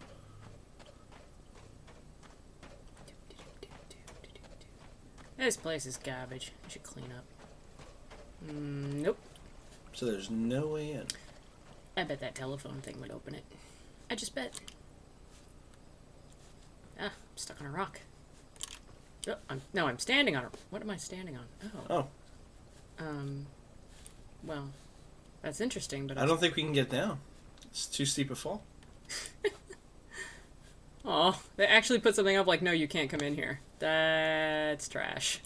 [SPEAKER 1] This place is garbage. I should clean up. Nope.
[SPEAKER 2] So there's no way in.
[SPEAKER 1] I bet that telephone thing would open it. I just bet. Ah, I'm stuck on a rock. Oh, I'm standing on a... What am I standing on? Oh.
[SPEAKER 2] Oh.
[SPEAKER 1] Well, that's interesting, but...
[SPEAKER 2] I don't think we can get down. It's too steep a fall.
[SPEAKER 1] Oh, they actually put something up like, no, you can't come in here. That's trash.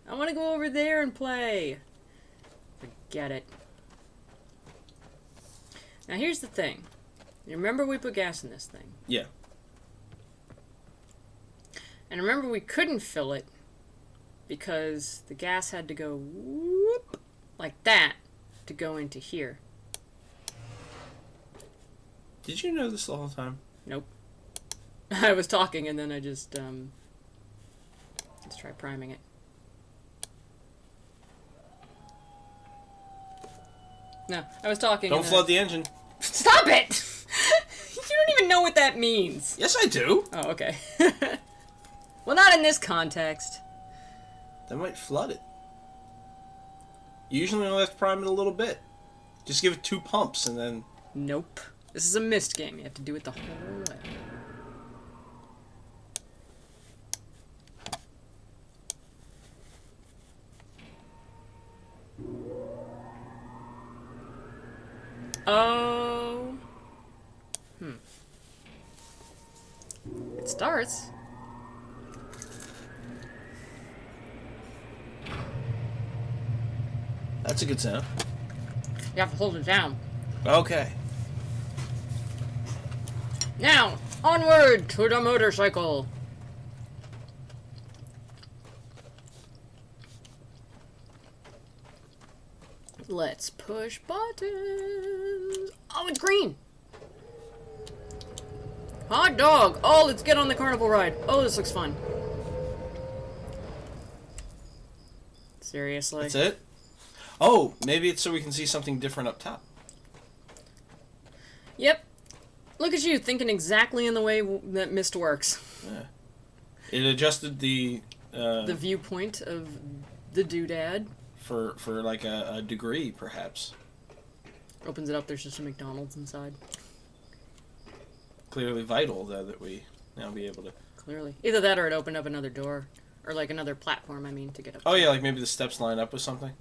[SPEAKER 1] I want to go over there and play. Forget it. Now here's the thing. You remember we put gas in this thing?
[SPEAKER 2] Yeah.
[SPEAKER 1] And remember we couldn't fill it because the gas had to go whoop, like that to go into here.
[SPEAKER 2] Did you know this the whole time?
[SPEAKER 1] Nope. I was talking and then I just, let's try priming it. No, I was talking.
[SPEAKER 2] Don't flood the engine.
[SPEAKER 1] Stop it! You don't even know what that means.
[SPEAKER 2] Yes, I do.
[SPEAKER 1] Oh, okay. Well, not in this context.
[SPEAKER 2] That might flood it. You usually only have to prime it a little bit. Just give it 2 pumps and then...
[SPEAKER 1] Nope. This is a mist game. You have to do it the whole way. Oh. It starts.
[SPEAKER 2] That's a good sound.
[SPEAKER 1] You have to hold it down.
[SPEAKER 2] Okay.
[SPEAKER 1] Now, onward to the motorcycle. Let's push buttons. Oh, it's green. Hot dog. Oh, let's get on the carnival ride. Oh, this looks fun. Seriously?
[SPEAKER 2] That's it? Oh, maybe it's so we can see something different up top.
[SPEAKER 1] Yep. Look at you, thinking exactly in the way that mist works.
[SPEAKER 2] Yeah. It adjusted the
[SPEAKER 1] viewpoint of the doodad.
[SPEAKER 2] For like a degree, perhaps.
[SPEAKER 1] Opens it up, there's just a McDonald's inside.
[SPEAKER 2] Clearly vital, though, that we now be able to...
[SPEAKER 1] Clearly. Either that or it opened up another door. Or like another platform, I mean, to get up.
[SPEAKER 2] Oh, yeah, like maybe the steps line up with something.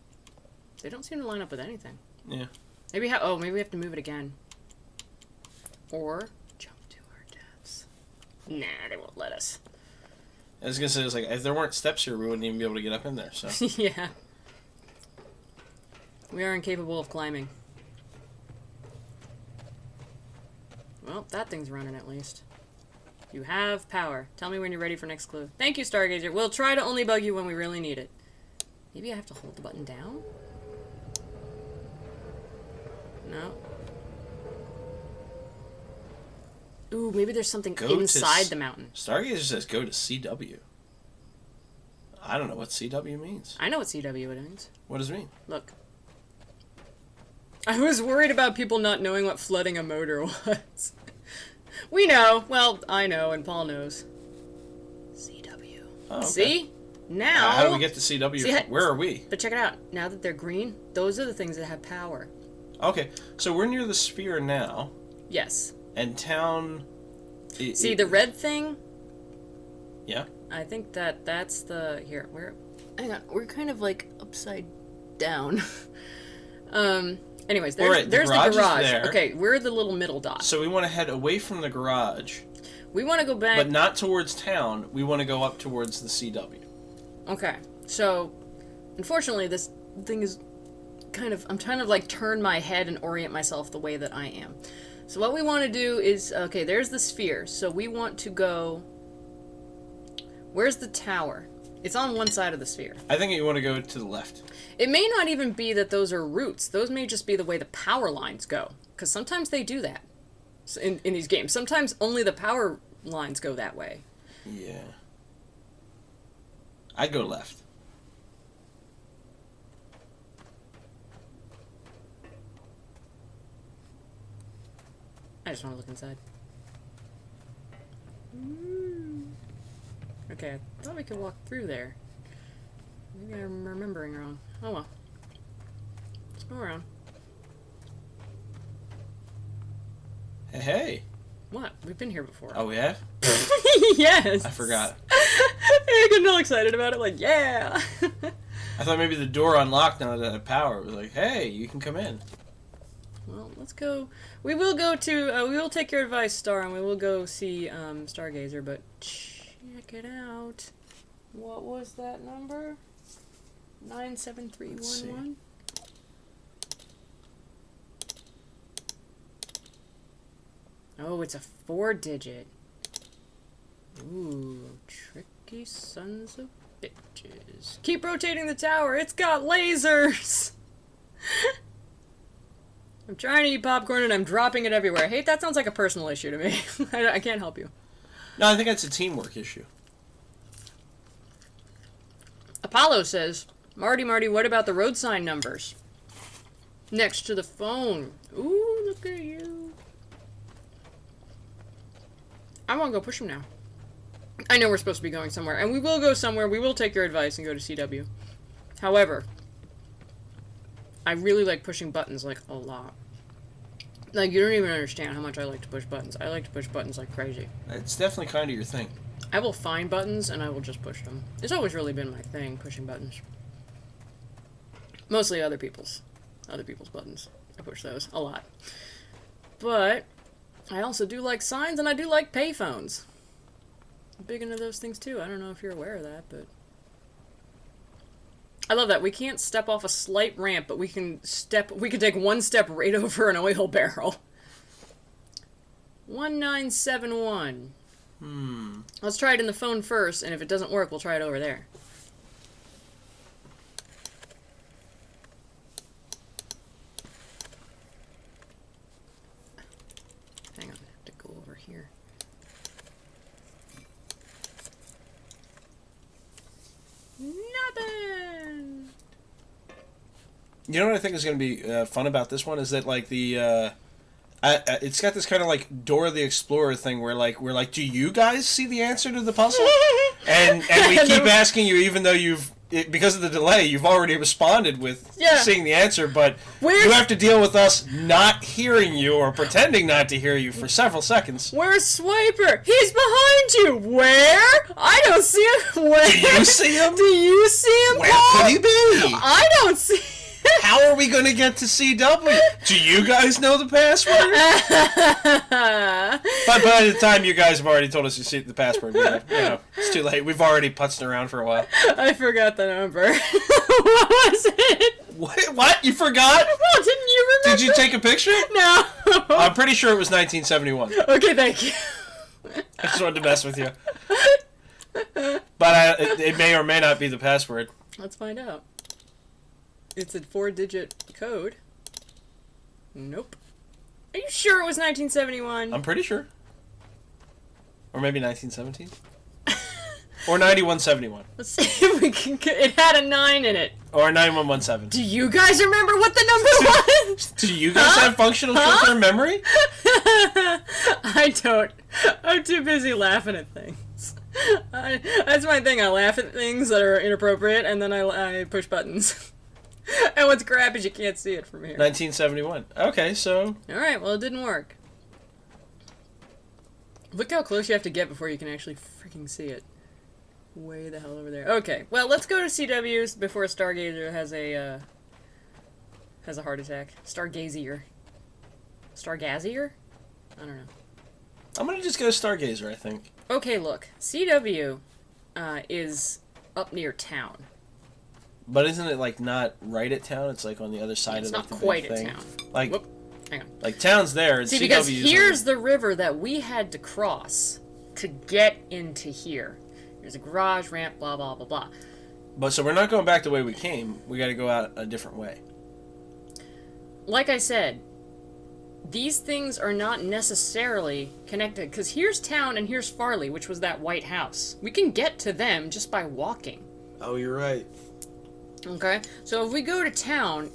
[SPEAKER 1] They don't seem to line up with anything.
[SPEAKER 2] Yeah.
[SPEAKER 1] Maybe maybe we have to move it again. Or jump to our deaths. Nah, they won't let us.
[SPEAKER 2] I was gonna say, it's like, if there weren't steps here, we wouldn't even be able to get up in there, so...
[SPEAKER 1] Yeah. We are incapable of climbing. Well, that thing's running at least. You have power. Tell me when you're ready for next clue. Thank you, Stargazer. We'll try to only bug you when we really need it. Maybe I have to hold the button down? No. Ooh, maybe there's something inside the mountain.
[SPEAKER 2] Stargazer says go to CW. I don't know what CW means.
[SPEAKER 1] I know what CW means.
[SPEAKER 2] What does it mean?
[SPEAKER 1] Look. I was worried about people not knowing what flooding a motor was. We know. Well, I know, and Paul knows. CW.
[SPEAKER 2] Oh, okay.
[SPEAKER 1] See? Now...
[SPEAKER 2] how do we get to CW? Where are we?
[SPEAKER 1] But check it out. Now that they're green, those are the things that have power.
[SPEAKER 2] Okay, so we're near the sphere now.
[SPEAKER 1] Yes.
[SPEAKER 2] And town...
[SPEAKER 1] See, the red thing?
[SPEAKER 2] Yeah?
[SPEAKER 1] I think that's the... Here, hang on. We're kind of, like, upside down. Anyways, there's the garage. There. Okay, we're the little middle dot.
[SPEAKER 2] So we want to head away from the garage.
[SPEAKER 1] We want to go back...
[SPEAKER 2] But not towards town. We want to go up towards the CW.
[SPEAKER 1] Okay, so... Unfortunately, this thing is kind of... I'm trying to, like, turn my head and orient myself the way that I am. So what we want to do is... Okay, there's the sphere. So we want to go... Where's the tower? It's on one side of the sphere.
[SPEAKER 2] I think you want to go to the left.
[SPEAKER 1] It may not even be that those are routes. Those may just be the way the power lines go. Because sometimes they do that in these games. Sometimes only the power lines go that way.
[SPEAKER 2] Yeah. I'd go left.
[SPEAKER 1] I just want to look inside. Okay, I thought we could walk through there. Maybe I'm remembering wrong. Oh well. Let's go around.
[SPEAKER 2] Hey.
[SPEAKER 1] What? We've been here before.
[SPEAKER 2] Oh, we have?
[SPEAKER 1] Yes!
[SPEAKER 2] I forgot.
[SPEAKER 1] I get all excited about it, like, yeah!
[SPEAKER 2] I thought maybe the door unlocked now that it had power. It was like, hey, you can come in.
[SPEAKER 1] Well, let's go. We will go to. We will take your advice, Star, and we will go see Stargazer. But check it out. What was that number? 97311. Oh, it's a 4-digit. Ooh, tricky sons of bitches. Keep rotating the tower. It's got lasers. I'm trying to eat popcorn and I'm dropping it everywhere. Hey, that sounds like a personal issue to me. I can't help you.
[SPEAKER 2] No, I think that's a teamwork issue.
[SPEAKER 1] Apollo says, Marty, what about the road sign numbers? Next to the phone. Ooh, look at you. I want to go push him now. I know we're supposed to be going somewhere, and we will go somewhere. We will take your advice and go to CW. However, I really like pushing buttons, like, a lot. Like, you don't even understand how much I like to push buttons. I like to push buttons like crazy.
[SPEAKER 2] It's definitely kind of your thing.
[SPEAKER 1] I will find buttons, and I will just push them. It's always really been my thing, pushing buttons. Mostly other people's buttons. I push those a lot. But I also do like signs, and I do like payphones. I'm big into those things, too. I don't know if you're aware of that, but... I love that. We can't step off a slight ramp, but we can take one step right over an oil barrel. 1971. Let's try it in the phone first, and if it doesn't work, we'll try it over there. Hang on, I have to go over here. Nothing!
[SPEAKER 2] You know what I think is going to be fun about this one is that, like, it's got this kind of like Dora the Explorer thing where like we're like, do you guys see the answer to the puzzle? and we keep asking you, even though because of the delay, you've already responded with seeing the answer, but you have to deal with us not hearing you or pretending not to hear you for several seconds.
[SPEAKER 1] Where's Swiper? He's behind you. Where? I don't see him. Where?
[SPEAKER 2] Do you see him?
[SPEAKER 1] Do you see him,
[SPEAKER 2] Where
[SPEAKER 1] Paul?
[SPEAKER 2] could he be?
[SPEAKER 1] I don't see him.
[SPEAKER 2] How are we going to get to CW? Do you guys know the password? But by the time you guys have already told us you see the password, it's too late. We've already putzed around for a while.
[SPEAKER 1] I forgot the number. What was it?
[SPEAKER 2] What? You forgot?
[SPEAKER 1] Well, didn't you remember?
[SPEAKER 2] Did you take a picture?
[SPEAKER 1] No.
[SPEAKER 2] I'm pretty sure it was 1971.
[SPEAKER 1] Okay, thank you.
[SPEAKER 2] I just wanted to mess with you. But it may or may not be the password.
[SPEAKER 1] Let's find out. It's a 4-digit code. Nope. Are you sure it was 1971?
[SPEAKER 2] I'm pretty sure. Or maybe 1917? Or 9171.
[SPEAKER 1] Let's see if we can get... It had a 9 in it.
[SPEAKER 2] Or 9117.
[SPEAKER 1] Do you guys remember what the number was?
[SPEAKER 2] Do you guys have functional short-term memory?
[SPEAKER 1] I don't. I'm too busy laughing at things. That's my thing. I laugh at things that are inappropriate, and then I push buttons. And what's crap is you can't see it from here.
[SPEAKER 2] 1971. Okay, so...
[SPEAKER 1] Alright, well, it didn't work. Look how close you have to get before you can actually freaking see it. Way the hell over there. Okay, well, let's go to CW's before Stargazer has a heart attack. Stargazier. Stargazier? I don't know.
[SPEAKER 2] I'm gonna just go Stargazer, I think.
[SPEAKER 1] Okay, look. CW is up near town.
[SPEAKER 2] But isn't it, like, not right at town? It's, like, on the other side of, like, the big thing.
[SPEAKER 1] It's not quite at town.
[SPEAKER 2] Like,
[SPEAKER 1] whoop, hang on.
[SPEAKER 2] Like, town's there, and
[SPEAKER 1] See,
[SPEAKER 2] CW
[SPEAKER 1] because
[SPEAKER 2] is
[SPEAKER 1] here's the river that we had to cross to get into here. There's a garage, ramp, blah, blah, blah, blah.
[SPEAKER 2] But, so we're not going back the way we came. We gotta go out a different way.
[SPEAKER 1] Like I said, these things are not necessarily connected, because here's town and here's Farley, which was that white house. We can get to them just by walking.
[SPEAKER 2] Oh, you're right.
[SPEAKER 1] Okay? So if we go to town,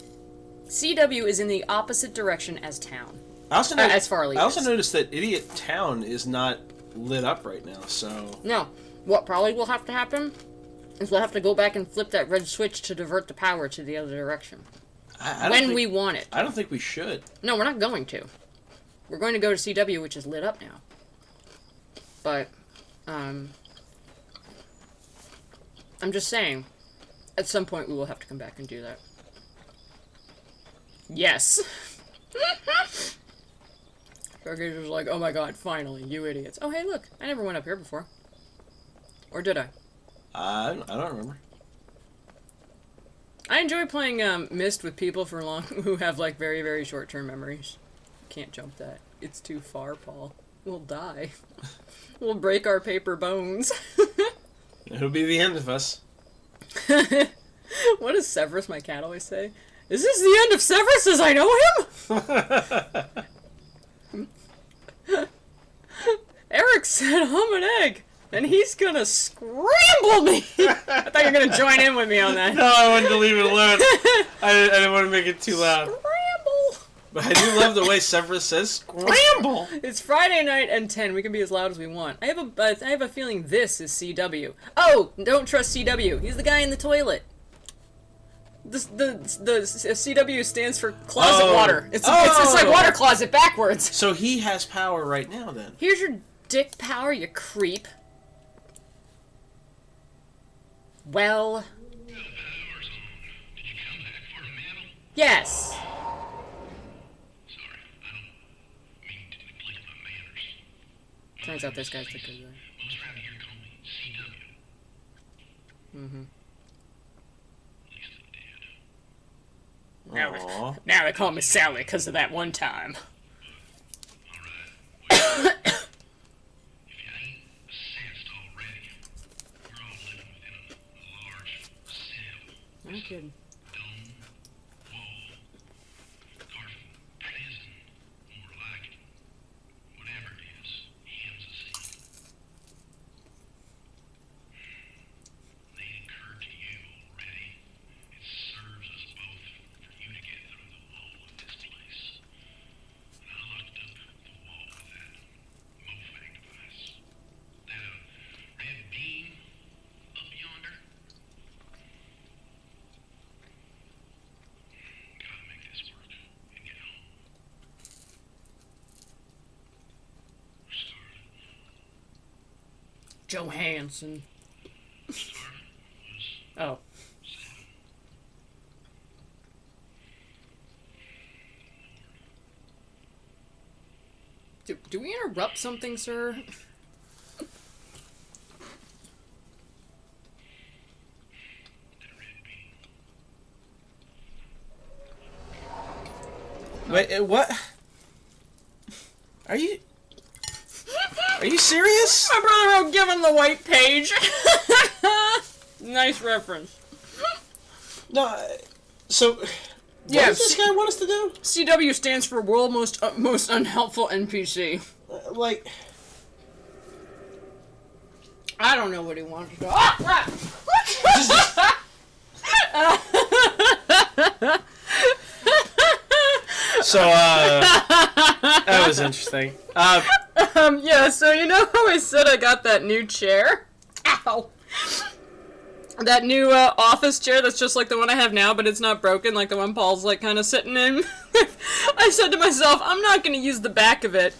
[SPEAKER 1] CW is in the opposite direction as town. As Farley
[SPEAKER 2] I also
[SPEAKER 1] is.
[SPEAKER 2] noticed that Idiot Town is not lit up right now, so...
[SPEAKER 1] No. What probably will have to happen is we'll have to go back and flip that red switch to divert the power to the other direction. When we want it.
[SPEAKER 2] I don't think we should.
[SPEAKER 1] No, we're not going to. We're going to go to CW, which is lit up now. But, I'm just saying, at some point we will have to come back and do that. Yes. Stargazer's was like, oh my god, finally, you idiots. Oh, hey, look, I never went up here before. Or did I?
[SPEAKER 2] I don't remember.
[SPEAKER 1] I enjoy playing Myst with people for long who have, like, very, very short-term memories. Can't jump that. It's too far, Paul. We'll die. We'll break our paper bones.
[SPEAKER 2] It'll be the end of us.
[SPEAKER 1] What does Severus, my cat, always say? Is this the end of Severus as I know him? Eric said hum an egg, and he's gonna scramble me! I thought you were gonna join in with me on that.
[SPEAKER 2] No, I wanted to leave it alone. I didn't want to make it too loud.
[SPEAKER 1] Scramble!
[SPEAKER 2] But I do love the way Severus says scramble!
[SPEAKER 1] It's Friday night and 10. We can be as loud as we want. I have a feeling this is CW. Oh! Don't trust CW. He's the guy in the toilet. The CW stands for closet water. It's like water closet backwards.
[SPEAKER 2] So he has power right now, then.
[SPEAKER 1] Here's your dick power, you creep. Well. Yes. Turns out this guy's the good guy. Mm-hmm. Now they call me Sally because of that one time. No kidding. Johansson. Oh. Do we interrupt something, sir?
[SPEAKER 2] Wait, what? Are you serious?
[SPEAKER 1] My brother wrote, "Give him the white page." Nice reference.
[SPEAKER 2] No, so what does this guy want us to do?
[SPEAKER 1] CW stands for World Most Unhelpful NPC.
[SPEAKER 2] Like,
[SPEAKER 1] I don't know what he wants to do.
[SPEAKER 2] So, that was interesting.
[SPEAKER 1] Yeah, so you know how I said I got that new chair? Ow! That new office chair that's just like the one I have now, but it's not broken, like the one Paul's like kind of sitting in. I said to myself, I'm not going to use the back of it,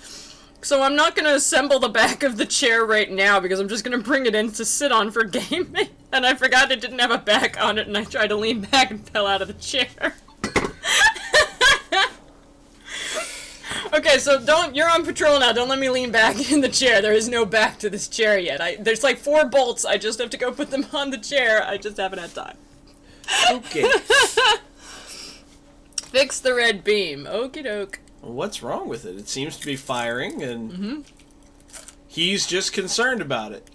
[SPEAKER 1] so I'm not going to assemble the back of the chair right now because I'm just going to bring it in to sit on for gaming. And I forgot it didn't have a back on it, and I tried to lean back and fell out of the chair. Okay, so you're on patrol now. Don't let me lean back in the chair. There is no back to this chair yet. There's like 4 bolts. I just have to go put them on the chair. I just haven't had time.
[SPEAKER 2] Okay.
[SPEAKER 1] Fix the red beam. Okie doke.
[SPEAKER 2] What's wrong with it? It seems to be firing, and he's just concerned about it.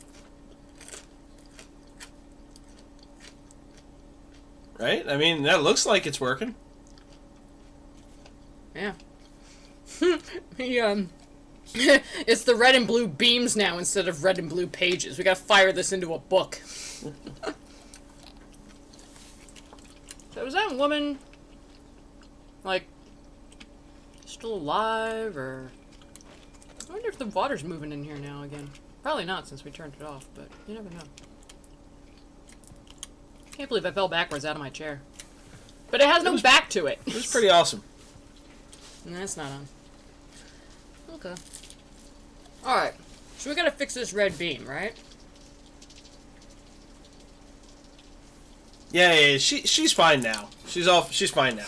[SPEAKER 2] Right? I mean, that looks like it's working.
[SPEAKER 1] Yeah. It's the red and blue beams now instead of red and blue pages. We gotta fire this into a book. So is that woman, like, still alive, or... I wonder if the water's moving in here now again. Probably not since we turned it off, but you never know. Can't believe I fell backwards out of my chair. But it has no back to it.
[SPEAKER 2] It was pretty awesome.
[SPEAKER 1] No, that's not on. Okay. Alright. So we gotta fix this red beam, right?
[SPEAKER 2] Yeah, she's fine now. She's fine now.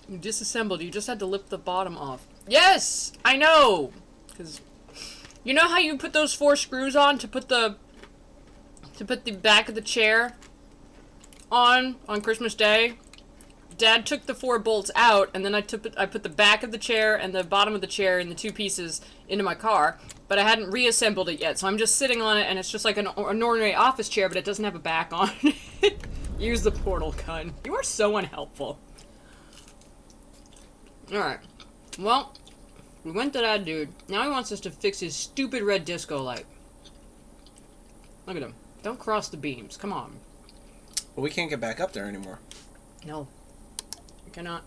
[SPEAKER 1] You disassembled. You just had to lift the bottom off. Yes! I know! Because... You know how you put those 4 screws on to put the back of the chair on Christmas Day? Dad took the 4 bolts out, and then I put the back of the chair and the bottom of the chair in the 2 pieces into my car, but I hadn't reassembled it yet, so I'm just sitting on it, and it's just like an ordinary office chair, but it doesn't have a back on it. Use the portal gun. You are so unhelpful. Alright. Well, we went to that dude. Now he wants us to fix his stupid red disco light. Look at him. Don't cross the beams. Come on.
[SPEAKER 2] Well, we can't get back up there anymore.
[SPEAKER 1] No. We cannot.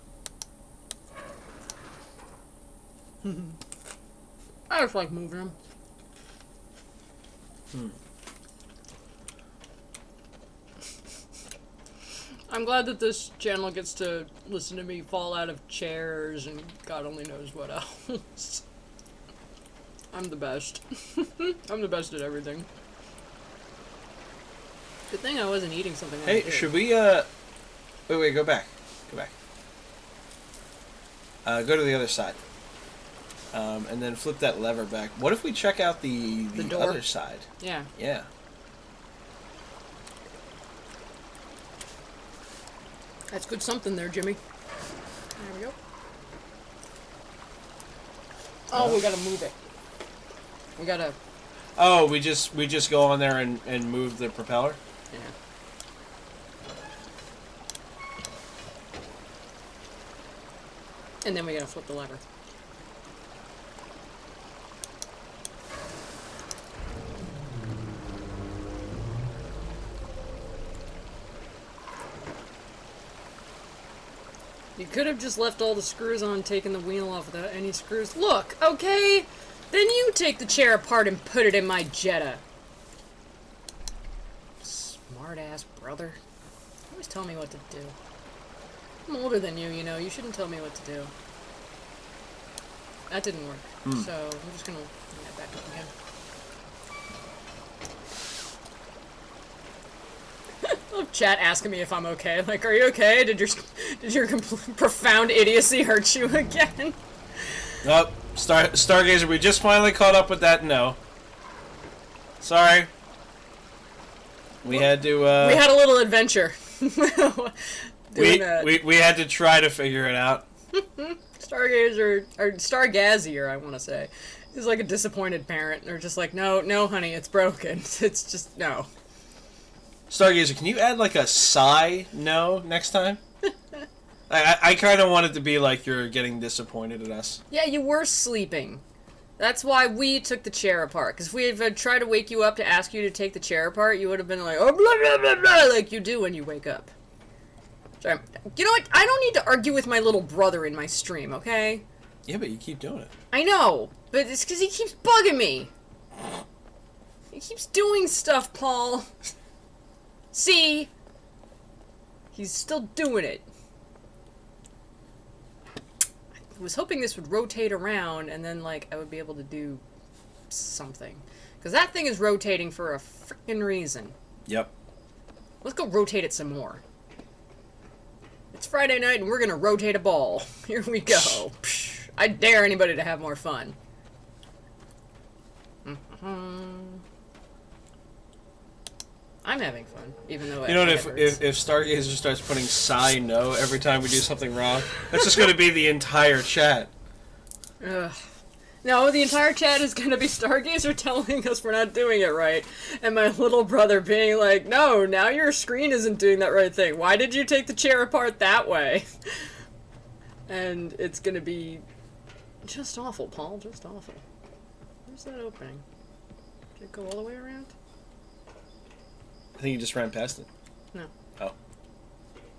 [SPEAKER 1] I just like moving him. I'm glad that this channel gets to listen to me fall out of chairs and God only knows what else. I'm the best. I'm the best at everything. Good thing I wasn't eating something.
[SPEAKER 2] Hey, should we, Wait, go back. Go back. Go to the other side. And then flip that lever back. What if we check out the other side?
[SPEAKER 1] Yeah.
[SPEAKER 2] Yeah.
[SPEAKER 1] That's good something there, Jimmy. There we go. Oh, we gotta move it. We gotta...
[SPEAKER 2] Oh, we just go on there and move the propeller?
[SPEAKER 1] Yeah. And then we gotta flip the lever. You could have just left all the screws on, taken the wheel off without any screws. Look, okay? Then you take the chair apart and put it in my Jetta. Smart-ass brother. Always tell me what to do. I'm older than you, you know. You shouldn't tell me what to do. That didn't work. So, I'm just gonna bring that back up again. I love chat asking me if I'm okay. Like, are you okay? Did your profound idiocy hurt you again?
[SPEAKER 2] Nope. Stargazer, we just finally caught up with that. No. Sorry. We had to,
[SPEAKER 1] We had a little adventure.
[SPEAKER 2] we had to try to figure it out.
[SPEAKER 1] Stargazer, or Stargazier, I want to say, is like a disappointed parent. They're just like, no, honey, it's broken. It's just, no.
[SPEAKER 2] Stargazer, can you add like a sigh no next time? I kind of want it to be like you're getting disappointed at us.
[SPEAKER 1] Yeah, you were sleeping. That's why we took the chair apart. Because if we had tried to wake you up to ask you to take the chair apart, you would have been like, oh, blah, blah, blah, blah, like you do when you wake up. Sorry. You know what? I don't need to argue with my little brother in my stream, okay?
[SPEAKER 2] Yeah, but you keep doing it.
[SPEAKER 1] I know, but it's because he keeps bugging me. He keeps doing stuff, Paul. See? He's still doing it. I was hoping this would rotate around and then, like, I would be able to do something. Because that thing is rotating for a freaking reason.
[SPEAKER 2] Yep.
[SPEAKER 1] Let's go rotate it some more. It's Friday night and we're gonna rotate a ball. Here we go. I dare anybody to have more fun. I'm having fun, even though
[SPEAKER 2] you know, if Stargazer starts putting sigh no every time we do something wrong, that's just going to be the entire chat.
[SPEAKER 1] Ugh. No, the entire chat is going to be Stargazer telling us we're not doing it right, and my little brother being like, no, now your screen isn't doing that right thing. Why did you take the chair apart that way? And it's going to be just awful, Paul, just awful. Where's that opening? Did it go all the way around?
[SPEAKER 2] I think you just ran past it.
[SPEAKER 1] No.
[SPEAKER 2] Oh.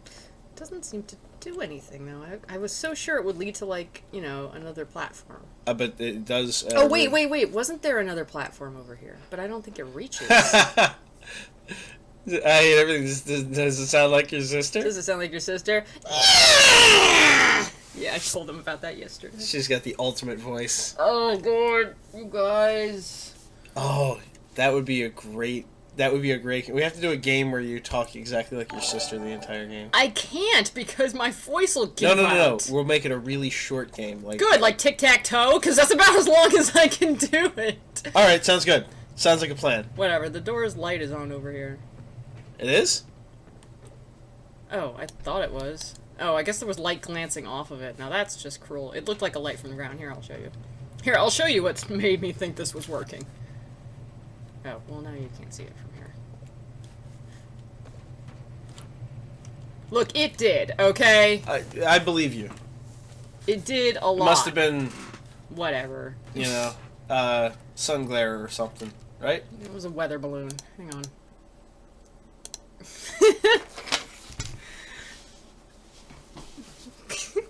[SPEAKER 1] It doesn't seem to do anything, though. I was so sure it would lead to, like, you know, another platform.
[SPEAKER 2] But it does...
[SPEAKER 1] oh, wait. Wasn't there another platform over here? But I don't think it reaches.
[SPEAKER 2] I hate everything. Does it sound like your sister?
[SPEAKER 1] Does it sound like your sister? Yeah, I told him about that yesterday.
[SPEAKER 2] She's got the ultimate voice.
[SPEAKER 1] Oh, God. You guys.
[SPEAKER 2] Oh, that would be a great That would be a great... We have to do a game where you talk exactly like your sister the entire game.
[SPEAKER 1] I can't because my voice will give out.
[SPEAKER 2] No. We'll make it a really short game.
[SPEAKER 1] Good, like tic-tac-toe, because that's about as long as I can do it.
[SPEAKER 2] Alright, sounds good. Sounds like a plan.
[SPEAKER 1] Whatever, the door's light is on over here.
[SPEAKER 2] It is?
[SPEAKER 1] Oh, I thought it was. Oh, I guess there was light glancing off of it. Now that's just cruel. It looked like a light from the ground. Here, I'll show you. Here, I'll show you what's made me think this was working. Oh, well now you can't see it from here. Look, it did, okay?
[SPEAKER 2] I believe you.
[SPEAKER 1] It did a lot.
[SPEAKER 2] Must have been...
[SPEAKER 1] Whatever.
[SPEAKER 2] You know, sun glare or something, right?
[SPEAKER 1] It was a weather balloon. Hang on.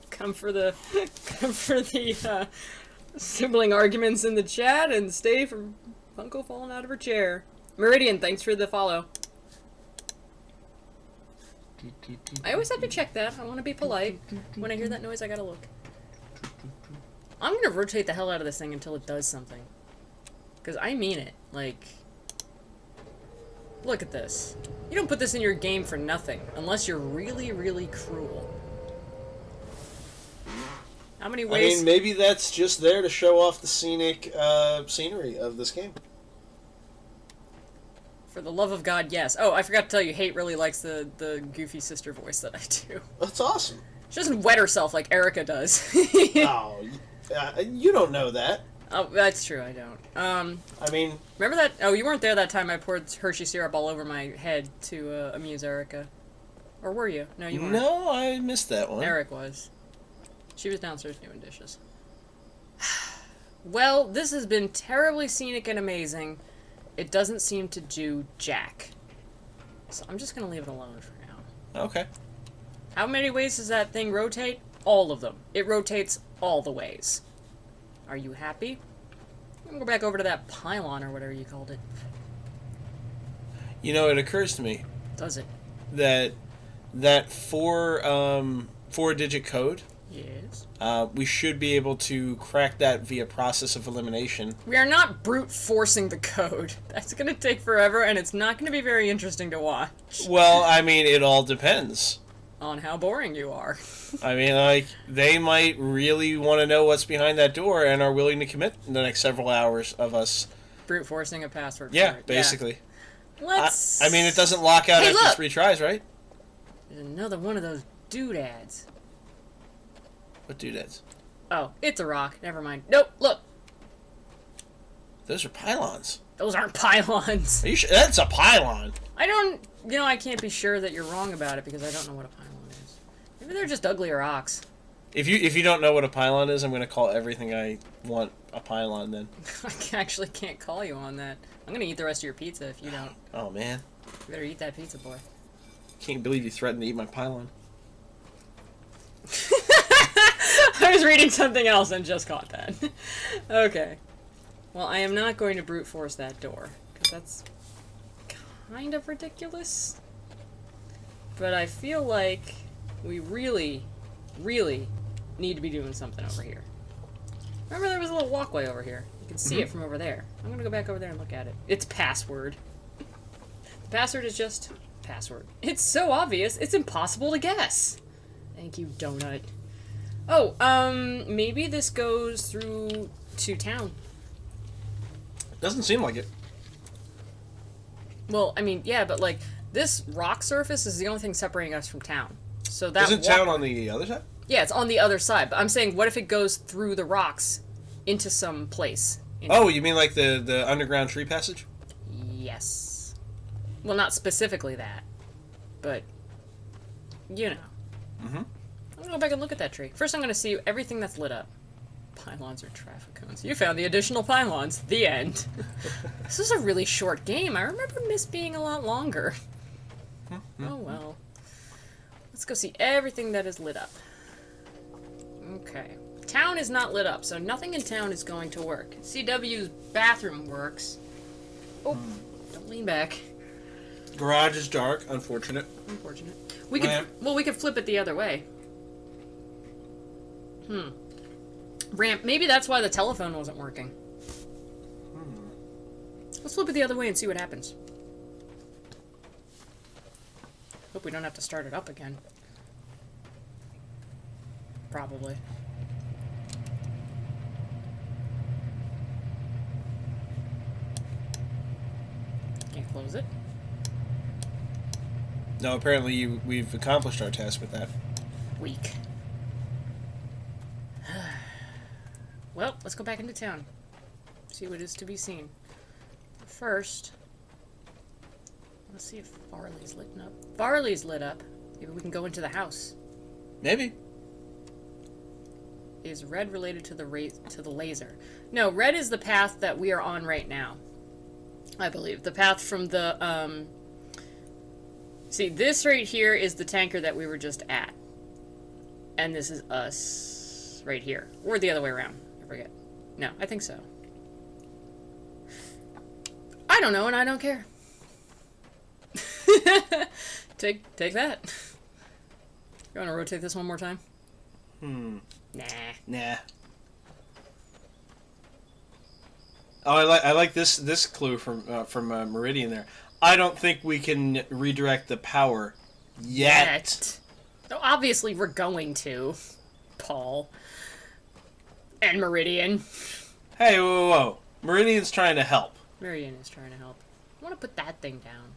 [SPEAKER 1] Come for the sibling arguments in the chat and stay from Punko falling out of her chair. Meridian, thanks for the follow. I always have to check that. I want to be polite. When I hear that noise, I gotta look. I'm gonna rotate the hell out of this thing until it does something. Because I mean it. Like, look at this. You don't put this in your game for nothing, unless you're really, really cruel. How many ways?
[SPEAKER 2] I mean, maybe that's just there to show off the scenic scenery of this game.
[SPEAKER 1] For the love of God, yes. Oh, I forgot to tell you, Hate really likes the goofy sister voice that I do.
[SPEAKER 2] That's awesome.
[SPEAKER 1] She doesn't wet herself like Erica does.
[SPEAKER 2] Oh, you don't know that.
[SPEAKER 1] Oh, that's true, I don't.
[SPEAKER 2] I mean...
[SPEAKER 1] Remember that? Oh, you weren't there that time I poured Hershey syrup all over my head to amuse Erica. Or were you? No, you weren't.
[SPEAKER 2] No, I missed that one.
[SPEAKER 1] Eric was. She was downstairs doing dishes. Well, this has been terribly scenic and amazing. It doesn't seem to do jack. So I'm just going to leave it alone for now.
[SPEAKER 2] Okay.
[SPEAKER 1] How many ways does that thing rotate? All of them. It rotates all the ways. Are you happy? I'm going to go back over to that pylon or whatever you called it.
[SPEAKER 2] You know, it occurs to me.
[SPEAKER 1] Does it?
[SPEAKER 2] That four-digit code...
[SPEAKER 1] Yes.
[SPEAKER 2] We should be able to crack that via process of elimination.
[SPEAKER 1] We are not brute forcing the code. That's going to take forever, and it's not going to be very interesting to watch.
[SPEAKER 2] Well, I mean, it all depends.
[SPEAKER 1] On how boring you are.
[SPEAKER 2] I mean, like, they might really want to know what's behind that door and are willing to commit the next several hours of us.
[SPEAKER 1] Brute forcing a password.
[SPEAKER 2] Yeah, basically.
[SPEAKER 1] Yeah. Let's...
[SPEAKER 2] I mean, it doesn't lock out after 3 tries, right?
[SPEAKER 1] There's another one of those doodads.
[SPEAKER 2] What doodads?
[SPEAKER 1] Oh, it's a rock. Never mind. Nope, look.
[SPEAKER 2] Those are pylons.
[SPEAKER 1] Those aren't pylons.
[SPEAKER 2] Are you sure? That's a pylon.
[SPEAKER 1] I don't... You know, I can't be sure that you're wrong about it because I don't know what a pylon is. Maybe they're just uglier rocks.
[SPEAKER 2] If you don't know what a pylon is, I'm going to call everything I want a pylon then.
[SPEAKER 1] I actually can't call you on that. I'm going to eat the rest of your pizza if you don't.
[SPEAKER 2] Oh, man.
[SPEAKER 1] You better eat that pizza, boy.
[SPEAKER 2] Can't believe you threatened to eat my pylon.
[SPEAKER 1] I was reading something else and just caught that. Okay. Well, I am not going to brute force that door, because that's kind of ridiculous. But I feel like we really, really need to be doing something over here. Remember there was a little walkway over here? You can see it from over there. I'm going to go back over there and look at it. It's password. The password is just password. It's so obvious, it's impossible to guess. Thank you, donut. Oh, maybe this goes through to town.
[SPEAKER 2] Doesn't seem like it.
[SPEAKER 1] Well, I mean, yeah, but like, this rock surface is the only thing separating us from town. So that
[SPEAKER 2] Isn't town on the other side?
[SPEAKER 1] Yeah, it's on the other side, but I'm saying, what if it goes through the rocks into some place?
[SPEAKER 2] Oh, you mean like the underground tree passage?
[SPEAKER 1] Yes. Well, not specifically that, but, you know.
[SPEAKER 2] Mm-hmm.
[SPEAKER 1] I'm gonna go back and look at that tree. First, I'm gonna see everything that's lit up. Pylons or traffic cones. You found the additional pylons. The end. This is a really short game. I remember Miss being a lot longer. Oh well. Let's go see everything that is lit up. Okay. Town is not lit up, so nothing in town is going to work. CW's bathroom works. Oh, don't lean back.
[SPEAKER 2] Garage is dark. Unfortunate.
[SPEAKER 1] Unfortunate. We could, well, we could flip it the other way. Ramp. Maybe that's why the telephone wasn't working. Let's flip it the other way and see what happens. Hope we don't have to start it up again. Probably. Can't close it.
[SPEAKER 2] No, apparently we've accomplished our task with that.
[SPEAKER 1] Weak. Well, let's go back into town. See what is to be seen. First, let's see if Farley's lit up. Farley's lit up. Maybe we can go into the house.
[SPEAKER 2] Maybe.
[SPEAKER 1] Is red related to the laser? No, red is the path that we are on right now. I believe. The path from the, See, this right here is the tanker that we were just at. And this is us right here. Or the other way around. I forget. No, I think so. I don't know, and I don't care. Take that. You want to rotate this one more time?
[SPEAKER 2] Nah. Oh, I like this clue from Meridian there. I don't think we can redirect the power yet.
[SPEAKER 1] So obviously we're going to, Paul. And Meridian.
[SPEAKER 2] Hey, whoa. Meridian's trying to help.
[SPEAKER 1] Meridian is trying to help. I want to put that thing down.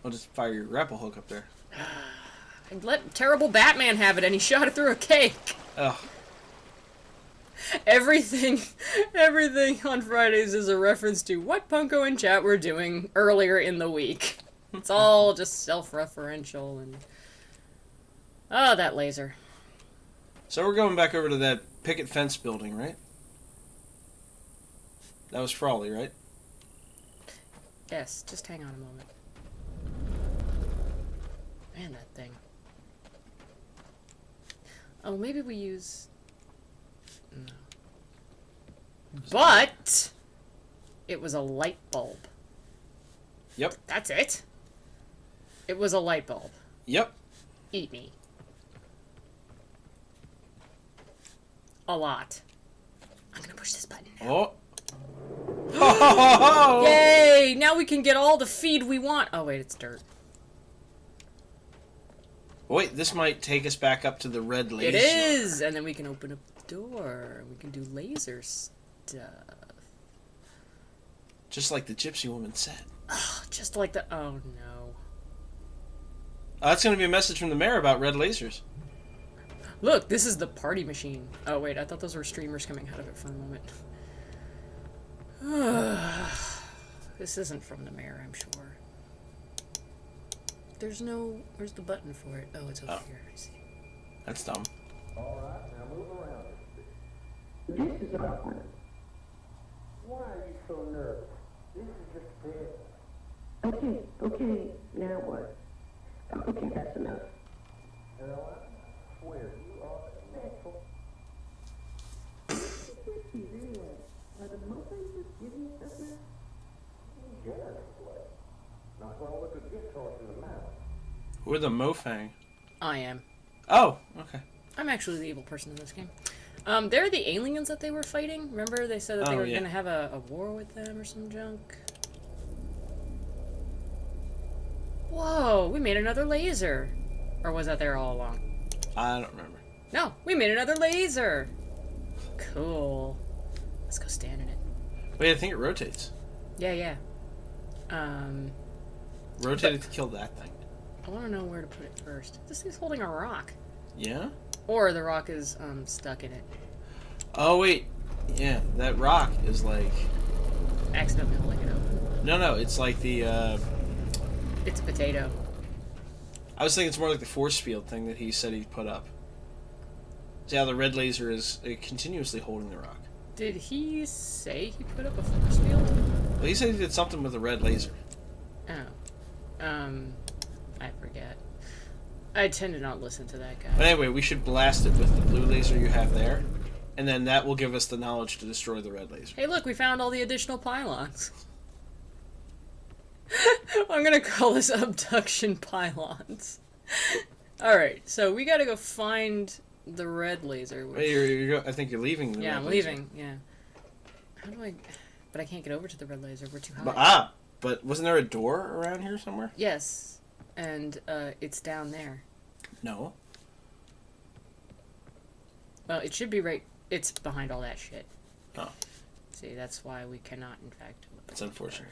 [SPEAKER 2] I'll just fire your grapple hook up there.
[SPEAKER 1] I'd let terrible Batman have it, and he shot it through a cake.
[SPEAKER 2] Ugh.
[SPEAKER 1] Everything on Fridays is a reference to what Punko and chat were doing earlier in the week. It's all just self-referential and... Oh, that laser.
[SPEAKER 2] So we're going back over to that picket fence building, right? That was Frawley, right?
[SPEAKER 1] Yes, just hang on a moment. Man, that thing. Oh, maybe we use... No. But... It was a light bulb.
[SPEAKER 2] Yep.
[SPEAKER 1] That's it. It was a light bulb.
[SPEAKER 2] Yep.
[SPEAKER 1] Eat me. A lot. I'm gonna push this button now.
[SPEAKER 2] Oh!
[SPEAKER 1] Yay! Now we can get all the feed we want. Oh, wait, it's dirt.
[SPEAKER 2] Wait, this might take us back up to the red laser.
[SPEAKER 1] It is! And then we can open up the door. We can do laser stuff.
[SPEAKER 2] Just like the gypsy woman said.
[SPEAKER 1] Oh, just like the... Oh, no.
[SPEAKER 2] That's going to be a message from the mayor about red lasers.
[SPEAKER 1] Look, this is the party machine. Oh, wait, I thought those were streamers coming out of it for a moment. This isn't from the mayor, I'm sure. There's no... Where's the button for it? Oh, it's over here. I see.
[SPEAKER 2] That's dumb.
[SPEAKER 5] Alright, now move around.
[SPEAKER 3] This is about one.
[SPEAKER 5] Why are you so nervous? This is just bed.
[SPEAKER 3] Okay, now what? Okay, that's enough.
[SPEAKER 5] Hell, I swear, you are a natural.
[SPEAKER 3] Are the muffins just giving you stuff now?
[SPEAKER 5] Yes, play. Not gonna look a gift horse in the mouth.
[SPEAKER 2] Who are the Mofang?
[SPEAKER 1] I am.
[SPEAKER 2] Oh, okay.
[SPEAKER 1] I'm actually the evil person in this game. They're the aliens that they were fighting. Remember they said that they were going to have a war with them or some junk? Whoa, we made another laser. Or was that there all along?
[SPEAKER 2] I don't remember.
[SPEAKER 1] No, we made another laser. Cool. Let's go stand in it.
[SPEAKER 2] Wait, I think it rotates.
[SPEAKER 1] Yeah.
[SPEAKER 2] Rotated to kill that thing.
[SPEAKER 1] I want to know where to put it first. This thing's holding a rock.
[SPEAKER 2] Yeah?
[SPEAKER 1] Or the rock is stuck in it.
[SPEAKER 2] Oh, wait. Yeah, that rock is like...
[SPEAKER 1] Accidentally holding it open.
[SPEAKER 2] No, it's like the,
[SPEAKER 1] It's a potato.
[SPEAKER 2] I was thinking it's more like the force field thing that he said he put up. See how the red laser is continuously holding the rock.
[SPEAKER 1] Did he say he put up a force field?
[SPEAKER 2] Well, he said he did something with a red laser.
[SPEAKER 1] Oh. I forget. I tend to not listen to that guy.
[SPEAKER 2] But anyway, we should blast it with the blue laser you have there, and then that will give us the knowledge to destroy the red laser.
[SPEAKER 1] Hey, look, we found all the additional pylons. I'm gonna call this Obduction pylons. Alright, so we gotta go find the red laser. Which...
[SPEAKER 2] Wait, I think you're leaving the red
[SPEAKER 1] I'm
[SPEAKER 2] laser.
[SPEAKER 1] leaving, yeah. How do I... But I can't get over to the red laser, we're too high.
[SPEAKER 2] But wasn't there a door around here somewhere?
[SPEAKER 1] Yes. And, it's down there.
[SPEAKER 2] No.
[SPEAKER 1] Well, it should be right... It's behind all that shit.
[SPEAKER 2] Oh.
[SPEAKER 1] See, that's why we cannot, in fact...
[SPEAKER 2] That's unfortunate.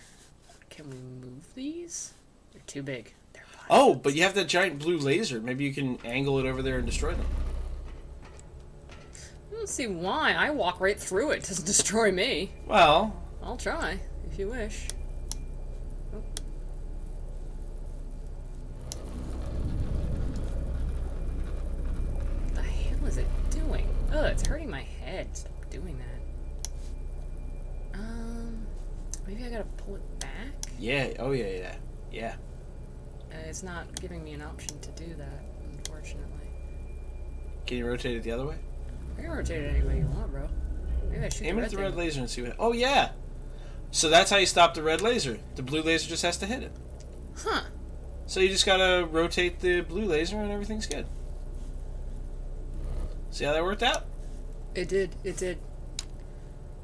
[SPEAKER 1] Can we move these? They're too big. They're
[SPEAKER 2] oh, but you have that giant blue laser. Maybe you can angle it over there and destroy them.
[SPEAKER 1] I don't see why. I walk right through it. It doesn't destroy me.
[SPEAKER 2] Well...
[SPEAKER 1] I'll try, if you wish. Oh. What the hell is it doing? Ugh, it's hurting my head. Stop doing that. Maybe I gotta pull it back?
[SPEAKER 2] Yeah, oh yeah. Yeah.
[SPEAKER 1] It's not giving me an option to do that, unfortunately.
[SPEAKER 2] Can you rotate it the other way?
[SPEAKER 1] I can rotate it any way you want, bro. Maybe I should
[SPEAKER 2] aim it at the red laser and see what... Oh, yeah! So that's how you stop the red laser. The blue laser just has to hit it.
[SPEAKER 1] Huh.
[SPEAKER 2] So you just gotta rotate the blue laser and everything's good. See how that worked out?
[SPEAKER 1] It did. It did.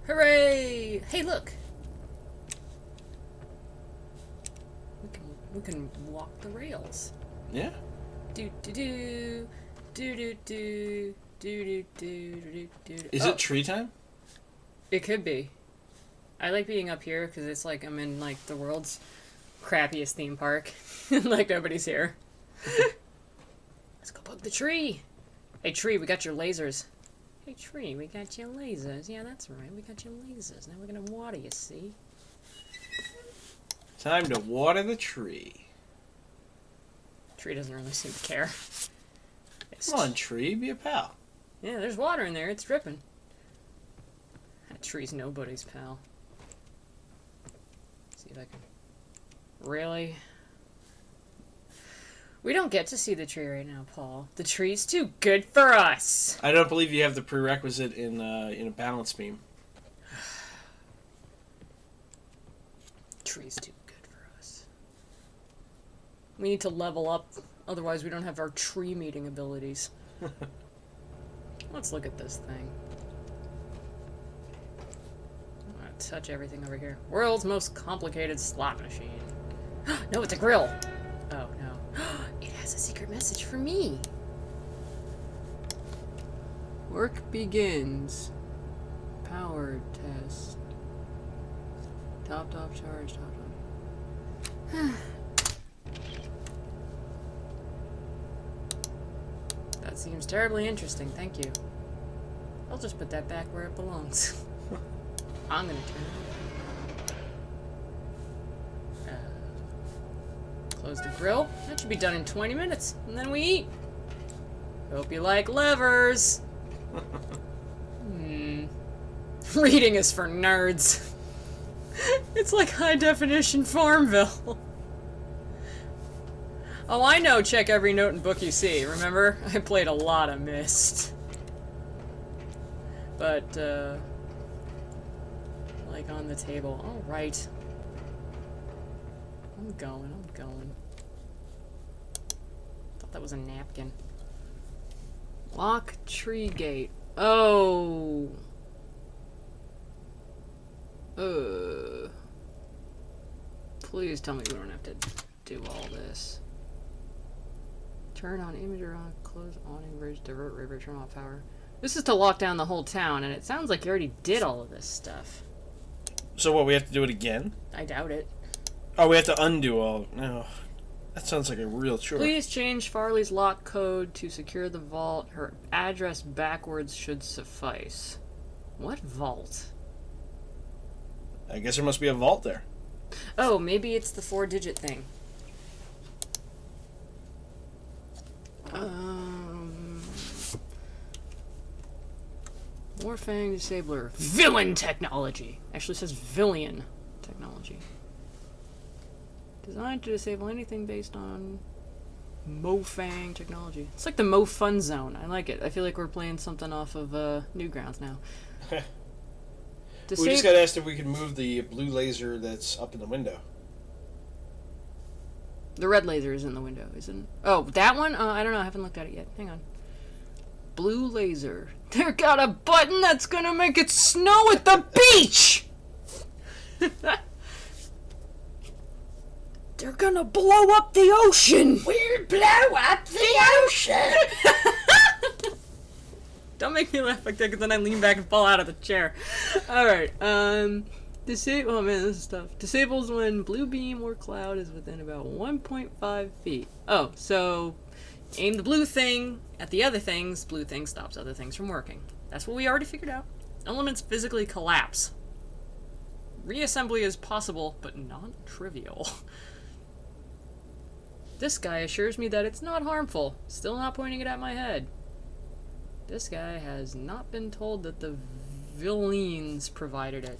[SPEAKER 1] Hooray! Hey, look! We can walk the rails.
[SPEAKER 2] Yeah.
[SPEAKER 1] Do do do do do do do do do do.
[SPEAKER 2] Is it tree time?
[SPEAKER 1] It could be. I like being up here because it's like I'm in like the world's crappiest theme park. Like nobody's here. Let's go bug the tree. Hey tree, we got your lasers. Hey tree, we got your lasers. Yeah, that's right. We got your lasers. Now we're gonna water you, see?
[SPEAKER 2] Time to water the tree.
[SPEAKER 1] Tree doesn't really seem to care.
[SPEAKER 2] Come on, tree, be a pal.
[SPEAKER 1] Yeah, there's water in there. It's dripping. That tree's nobody's pal. See if I can... Really? We don't get to see the tree right now, Paul. The tree's too good for us.
[SPEAKER 2] I don't believe you have the prerequisite in a balance beam.
[SPEAKER 1] Tree's too good for us. We need to level up, otherwise we don't have our tree meeting abilities. Let's look at this thing. I'm gonna touch everything over here. World's most complicated slot machine. No, it's a grill! Oh, no. It has a secret message for me! Work begins. Power test. Top charge, top. That seems terribly interesting, thank you. I'll just put that back where it belongs. I'm gonna turn it. Close the grill. That should be done in 20 minutes, and then we eat. Hope you like levers. Reading is for nerds. It's like high definition Farmville. Oh, I know, check every note and book you see. Remember? I played a lot of Myst. But, like on the table. Alright. I'm going. Thought that was a napkin. Lock tree gate. Oh. Please tell me we don't have to do all this. Turn on imager on, close awning bridge, divert river, turn off power. This is to lock down the whole town, and it sounds like you already did all of this stuff.
[SPEAKER 2] So what, we have to do it again?
[SPEAKER 1] I doubt it.
[SPEAKER 2] Oh, we have to undo all... No. That sounds like a real chore.
[SPEAKER 1] Please change Farley's lock code to secure the vault. Her address backwards should suffice. What vault?
[SPEAKER 2] I guess there must be a vault there.
[SPEAKER 1] Oh, maybe it's the 4-digit thing. Warfang Disabler. Villain technology! Actually says Villian technology. Designed to disable anything based on Mofang technology. It's like the Mo Fun Zone. I like it. I feel like we're playing something off of Newgrounds now.
[SPEAKER 2] We just got asked if we could move the blue laser that's up in the window.
[SPEAKER 1] The red laser is in the window, isn't it? Oh, that one? I don't know. I haven't looked at it yet. Hang on. Blue laser. They got a button that's gonna make it snow at the beach! They're gonna blow up the ocean!
[SPEAKER 3] We'll blow up the ocean!
[SPEAKER 1] Don't make me laugh like that, because then I lean back and fall out of the chair. Alright, oh man, this is tough. Disables when blue beam or cloud is within about 1.5 feet. Oh, so aim the blue thing at the other things, blue thing stops other things from working. That's what we already figured out. Elements physically collapse. Reassembly is possible, but not trivial. This guy assures me that it's not harmful, still not pointing it at my head. This guy has not been told that the villains provided it.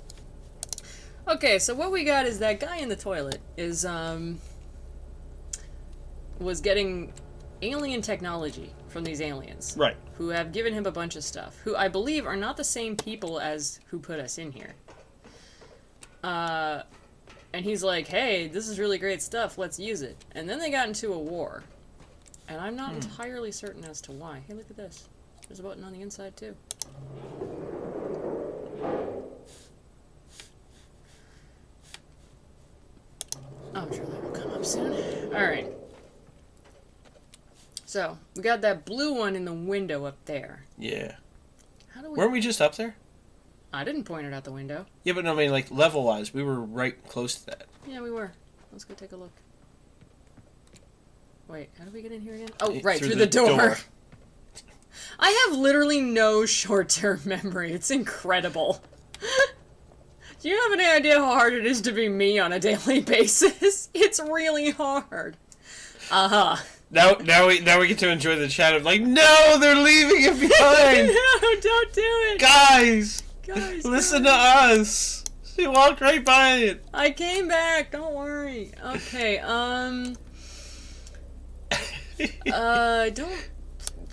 [SPEAKER 1] Okay, so what we got is that guy in the toilet is, was getting alien technology from these aliens.
[SPEAKER 2] Right.
[SPEAKER 1] Who have given him a bunch of stuff. Who I believe are not the same people as who put us in here. And he's like, hey, this is really great stuff, let's use it. And then they got into a war. And I'm not entirely certain as to why. Hey, look at this. There's a button on the inside, too. I'm sure that will come up soon. Alright. So, we got that blue one in the window up there.
[SPEAKER 2] Yeah.
[SPEAKER 1] How do we...
[SPEAKER 2] Weren't we just up there?
[SPEAKER 1] I didn't point it out the window.
[SPEAKER 2] Yeah, but no, I mean, like, level-wise, we were right close to that.
[SPEAKER 1] Yeah, we were. Let's go take a look. Wait, how do we get in here again? Oh, right, through
[SPEAKER 2] the
[SPEAKER 1] the door. I have literally no short-term memory. It's incredible. Do you have any idea how hard it is to be me on a daily basis? It's really hard. Uh-huh.
[SPEAKER 2] Now we get to enjoy the chat of like, no, they're leaving it behind.
[SPEAKER 1] No, don't do it.
[SPEAKER 2] Guys,
[SPEAKER 1] guys.
[SPEAKER 2] listen to us. She walked right by it.
[SPEAKER 1] I came back. Don't worry. Okay.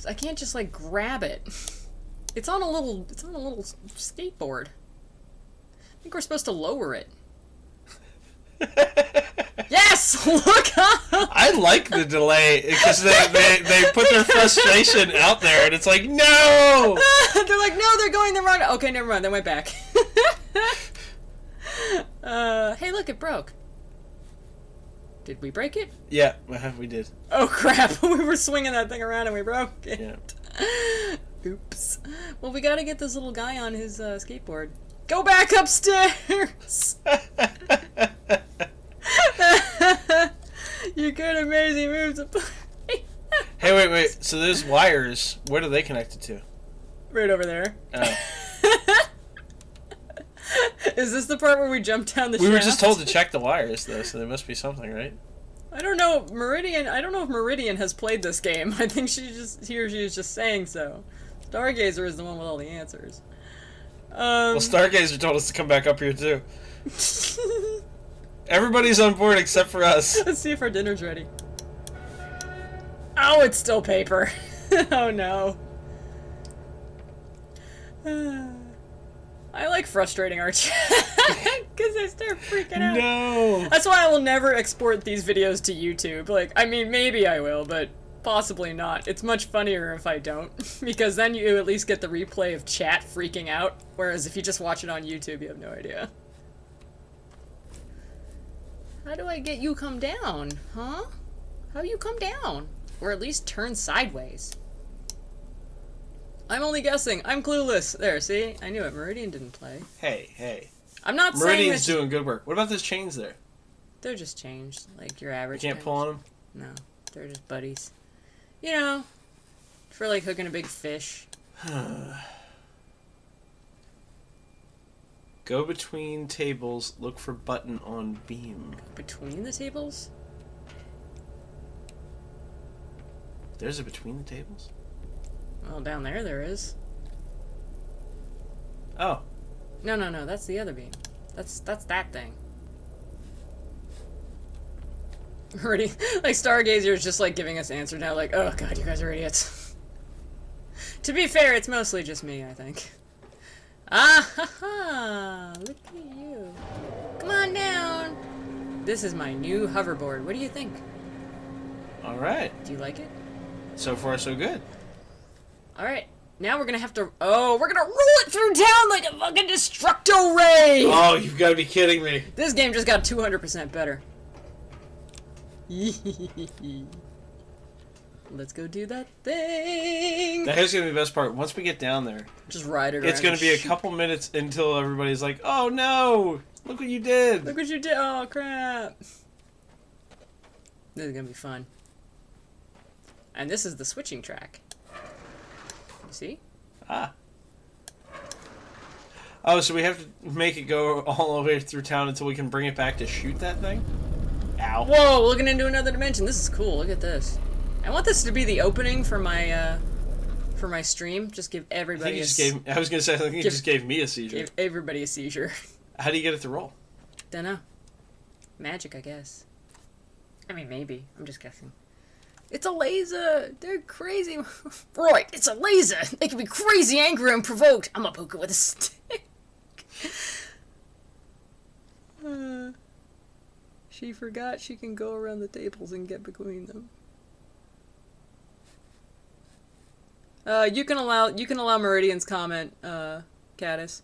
[SPEAKER 1] I can't just like grab it. It's on a little skateboard. I think we're supposed to lower it. Yes! Look up!
[SPEAKER 2] I like the delay because they put their frustration out there and it's like, no!
[SPEAKER 1] They're like, no, they're going the wrong... Okay, never mind, they went back. Hey, look, it broke. Did we break it?
[SPEAKER 2] Yeah, we did.
[SPEAKER 1] Oh, crap. We were swinging that thing around and we broke it.
[SPEAKER 2] Yeah.
[SPEAKER 1] Oops. Well, we gotta get this little guy on his skateboard. Go back upstairs! You could amazing moves.
[SPEAKER 2] Hey, wait. So there's wires. What are they connected to?
[SPEAKER 1] Right over there.
[SPEAKER 2] Oh.
[SPEAKER 1] Is this the part where we jump down the shaft?
[SPEAKER 2] We were just told to check the wires, though, so there must be something, right?
[SPEAKER 1] I don't know. I don't know if Meridian has played this game. I think he or she is just saying so. Stargazer is the one with all the answers.
[SPEAKER 2] Well, Stargazer told us to come back up here, too. Everybody's on board except for us.
[SPEAKER 1] Let's see if our dinner's ready. Oh, it's still paper. Oh, no. I like frustrating our chat because I start freaking out.
[SPEAKER 2] No.
[SPEAKER 1] That's why I will never export these videos to YouTube. Like, I mean, maybe I will, but possibly not. It's much funnier if I don't, because then you at least get the replay of chat freaking out, whereas if you just watch it on YouTube, you have no idea. How do I get you come down? Huh? How do you come down? Or at least turn sideways. I'm only guessing. I'm clueless. There, see? I knew it. Meridian didn't play.
[SPEAKER 2] Hey.
[SPEAKER 1] I'm not saying
[SPEAKER 2] Meridian's doing good work. What about those chains there?
[SPEAKER 1] They're just changed. Like your average.
[SPEAKER 2] You can't pull on them?
[SPEAKER 1] No. They're just buddies. You know, for like hooking a big fish.
[SPEAKER 2] Go between tables, look for button on beam.
[SPEAKER 1] Between the tables?
[SPEAKER 2] There's a between the tables?
[SPEAKER 1] Well, down there is.
[SPEAKER 2] Oh.
[SPEAKER 1] No, that's the other beam. That's that thing. Already, like, Stargazer is just, like, giving us answers now, like, oh god, you guys are idiots. To be fair, it's mostly just me, I think. Ah ha ha! Look at you. Come on down! This is my new hoverboard. What do you think?
[SPEAKER 2] Alright.
[SPEAKER 1] Do you like it?
[SPEAKER 2] So far, so good.
[SPEAKER 1] Alright. Now we're gonna have to... Oh, we're gonna roll it through town like a fucking Destructo Ray!
[SPEAKER 2] Oh, you've got to be kidding me.
[SPEAKER 1] This game just got 200% better. Let's go do that thing.
[SPEAKER 2] That is gonna be the best part. Once we get down there,
[SPEAKER 1] Just ride it around.
[SPEAKER 2] it's gonna be a couple minutes until everybody's like, "Oh no! Look what you did!
[SPEAKER 1] Look what you did! Oh crap!" This is gonna be fun. And this is the switching track. You see?
[SPEAKER 2] Ah. Oh, so we have to make it go all the way through town until we can bring it back to shoot that thing? Ow.
[SPEAKER 1] Whoa, we're looking into another dimension. This is cool. Look at this. I want this to be the opening for my stream. Just give everybody
[SPEAKER 2] I think you just gave me a seizure.
[SPEAKER 1] Give everybody a seizure.
[SPEAKER 2] How do you get it to roll?
[SPEAKER 1] Dunno. Magic, I guess. I mean, maybe. I'm just guessing. It's a laser! They're crazy. Right, it's a laser! They can be crazy, angry, and provoked. I'm gonna poke it with a stick. She forgot she can go around the tables and get between them. You can allow Meridian's comment, Caddis.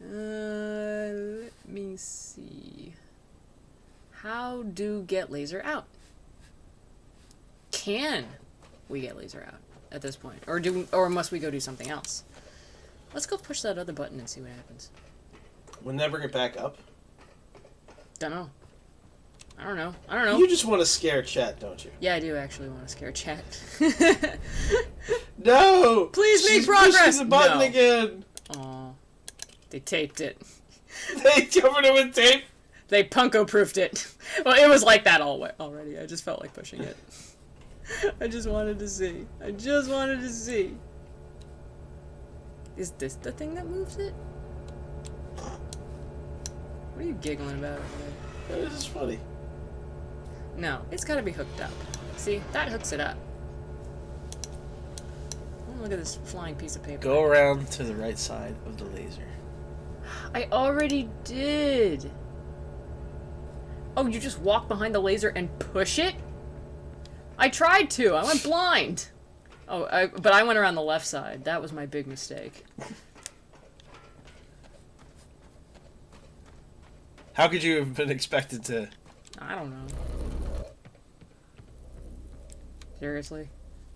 [SPEAKER 1] Let me see. How do get laser out? Can we get laser out at this point? Or must we go do something else? Let's go push that other button and see what happens.
[SPEAKER 2] Wouldn't that bring it back up?
[SPEAKER 1] Dunno. I don't know.
[SPEAKER 2] You just want to scare chat, don't you?
[SPEAKER 1] Yeah, I do actually want to scare chat.
[SPEAKER 2] No!
[SPEAKER 1] Please make
[SPEAKER 2] She's
[SPEAKER 1] progress!
[SPEAKER 2] pushing the button again!
[SPEAKER 1] Aw. They taped it.
[SPEAKER 2] They covered it with tape?
[SPEAKER 1] They Punko-proofed it. Well, it was like that already. I just felt like pushing it. I just wanted to see. Is this the thing that moves it? What are you giggling about over there?
[SPEAKER 2] This is funny.
[SPEAKER 1] No, it's gotta be hooked up. See, that hooks it up. Oh, look at this flying piece of paper.
[SPEAKER 2] Go around to the right side of the laser.
[SPEAKER 1] I already did. Oh, you just walk behind the laser and push it? I tried to. I went blind. Oh, but I went around the left side. That was my big mistake.
[SPEAKER 2] How could you have been expected to...
[SPEAKER 1] I don't know. Seriously?